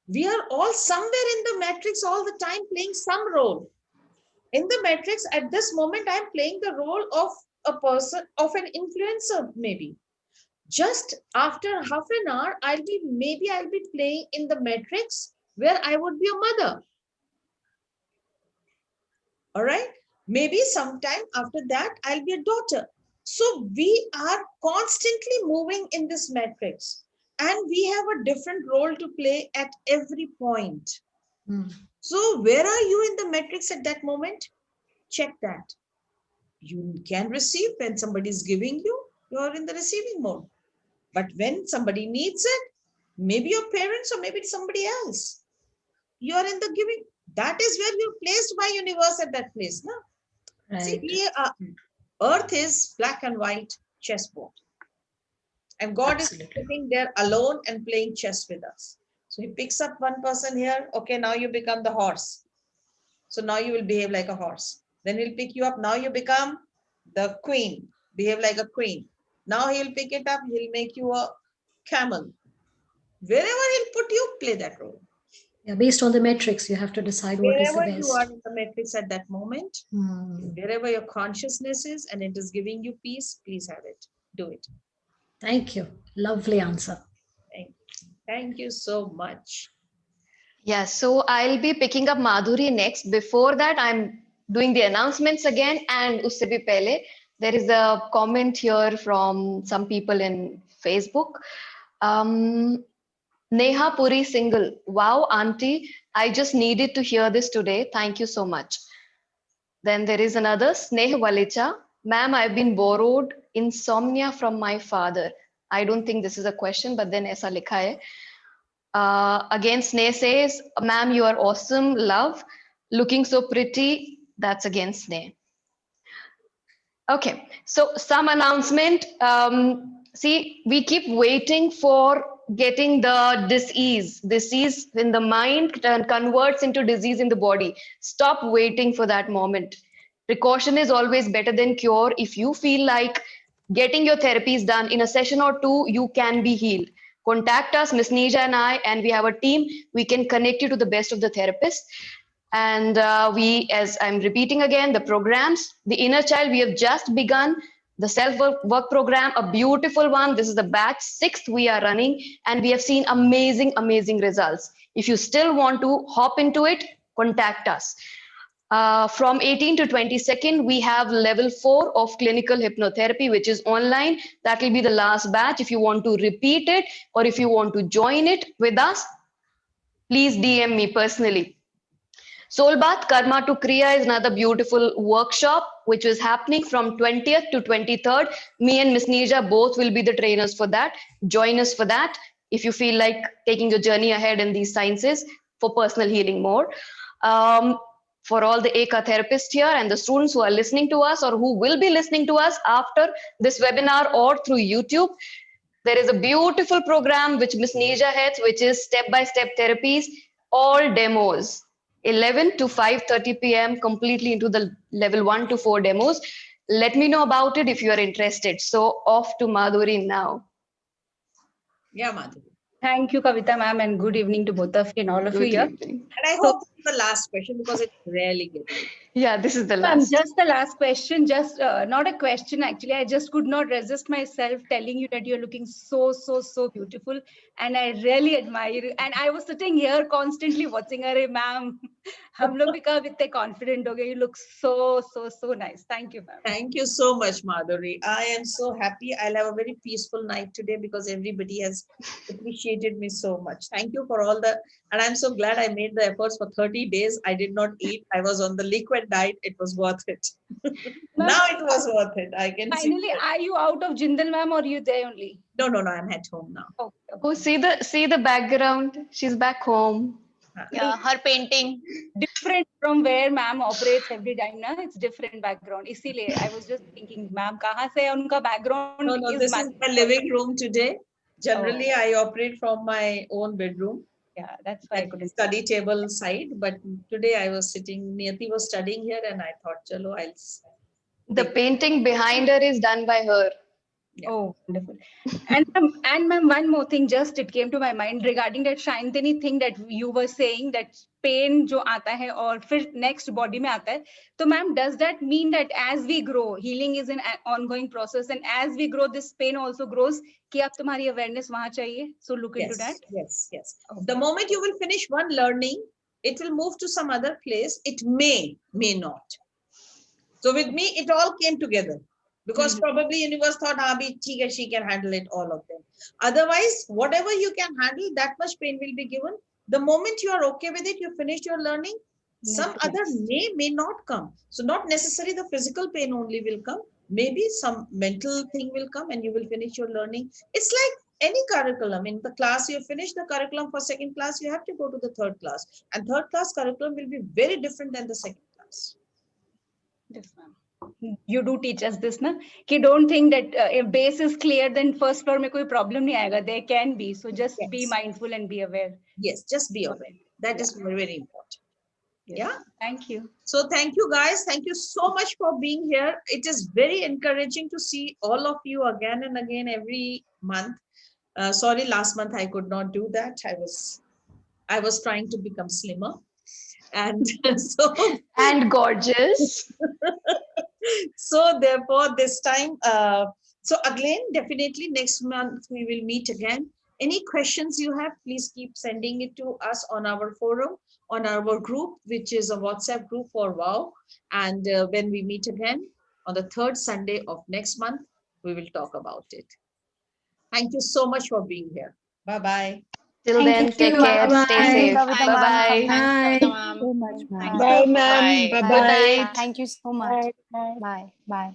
We are all somewhere in the matrix all the time playing some role. In the matrix, at this moment, I'm playing the role of a person, of an influencer, maybe. Just after half an hour, I'll be playing in the matrix where I would be a mother. All right. Maybe sometime after that, I'll be a daughter. So we are constantly moving in this matrix and we have a different role to play at every point. So where are you in the matrix at that moment? Check that. You can receive when somebody is giving you, you're in the receiving mode. But when somebody needs it, maybe your parents or maybe somebody else, you're in the giving. That is where you're placed by universe at that place. No? Right. See, Earth is black and white chessboard. And God is sitting there alone and playing chess with us. So he picks up one person here. Okay, now you become the horse. So now you will behave like a horse. Then he'll pick you up. Now you become the queen. Behave like a queen. Now he'll pick it up. He'll make you a camel. Wherever he'll put you, play that role. Yeah, based on the metrics, you have to decide what is the best. Wherever you are in the metrics at that moment, wherever your consciousness is and it is giving you peace, please have it. Do it. Thank you. Lovely answer. Thank you so much. Yeah, so I'll be picking up Madhuri next. Before that, I'm doing the announcements again. And usse bhi pehle, there is a comment here from some people in Facebook. Neha Puri single. Wow, auntie, I just needed to hear this today. Thank you so much. Then there is another, Sneh Walicha. Ma'am, I've been borrowed insomnia from my father. I don't think this is a question, but then aisa likha hai. Again, Sneh says, ma'am, you are awesome, love. Looking so pretty. That's again Sneh. Okay, so some announcement. See, we keep waiting for getting the disease. Disease in the mind converts into disease in the body. Stop waiting for that moment. Precaution is always better than cure. If you feel like getting your therapies done in a session or two, you can be healed. Contact us, Miss Neerja and I, and we have a team. We can connect you to the best of the therapists. And as I'm repeating again, the programs, the inner child, we have just begun the self-work program, a beautiful one. This is the batch 6th we are running, and we have seen amazing, amazing results. If you still want to hop into it, contact us. From 18 to 22nd, we have level 4 of clinical hypnotherapy, which is online. That will be the last batch. If you want to repeat it or if you want to join it with us, please DM me personally. Soul Bath Karma to Kriya is another beautiful workshop which is happening from 20th to 23rd. Me and Miss Neerja both will be the trainers for that. Join us for that if you feel like taking your journey ahead in these sciences for personal healing more. For all the Eka therapists here and the students who are listening to us or who will be listening to us after this webinar or through YouTube, there is a beautiful program which Miss Neerja heads, which is step-by-step therapies, all demos. 11 to 5:30 p.m. completely into the level 1 to 4 demos. Let me know about it if you are interested. So off to Madhuri now. Yeah, Madhu. Thank you, Kavita ma'am, and good evening to both of you and all of you Good here. evening. And I hope this is the last question because it's rarely getting. Yeah, this is the Ma'am, last. just the last question, just not a question actually. I just could not resist myself telling you that you're looking so, so, so beautiful. And I really admire you. And I was sitting here constantly watching her, "Hey, ma'am, hum log bhi kaab itne confident ho gaye. You look so, so, so nice. Thank you, ma'am. Thank you so much, Madhuri. I am so happy. I'll have a very peaceful night today because everybody has appreciated me so much. Thank you for all the, and I'm so glad I made the efforts for 30 days. I did not eat. I was on the liquid diet. It was worth it. Now it was worth it. I can see. Finally, are you out of Jindal, ma'am, or you there only? No, I'm at home now. Okay. Oh, see the background. She's back home. Yeah, her painting. Different from where ma'am operates every time, na? It's different background. इसीलिए I was just thinking, ma'am, कहाँ से उनका background No, is this is matching my living room today. Generally, Oh. I operate from my own bedroom. Yeah, that's why I Like couldn't. study table side, but today I was sitting, Niyati was studying here and I thought, chalo, The painting behind her is done by her. Oh, wonderful. And ma'am, one more thing, just it came to my mind regarding that Shantini thing that you were saying, that pain जो आता है और फिर next body में आता है. So ma'am, does that mean that as we grow, healing is an ongoing process, and as we grow, this pain also grows? कि अब तुम्हारी awareness वहाँ चाहिए. So look into that. Yes. The moment you will finish one learning, it will move to some other place. It may not. So with me, it all came together. Because probably universe thought, she can handle it, all of them. Otherwise, whatever you can handle, that much pain will be given. The moment you are okay with it, you finish your learning, some other may not come. So not necessarily the physical pain only will come. Maybe some mental thing will come and you will finish your learning. It's like any curriculum. In the class, you finish the curriculum for second class, you have to go to the third class. And third class curriculum will be very different than the second class. Yes, ma'am. You do teach us this, na? Ki don't think that if base is clear, then first floor में कोई problem नहीं आएगा. There can be. So just be mindful and be aware. Yes, just be aware. That is very, very important. Yes. Yeah. Thank you. So thank you guys. Thank you so much for being here. It is very encouraging to see all of you again and again every month. Sorry, last month I could not do that. I was trying to become slimmer. And so and gorgeous. So therefore this time, so again, definitely next month we will meet again. Any questions you have, please keep sending it to us on our forum, on our group, which is a WhatsApp group for WOW. And when we meet again on the third Sunday of next month, we will talk about it. Thank you so much for being here. Bye-bye. Till then, take care. Stay safe. Bye-bye. Thank you so much, ma'am. Bye, ma'am. Bye. Bye-bye. Thank you so much. Bye. Bye.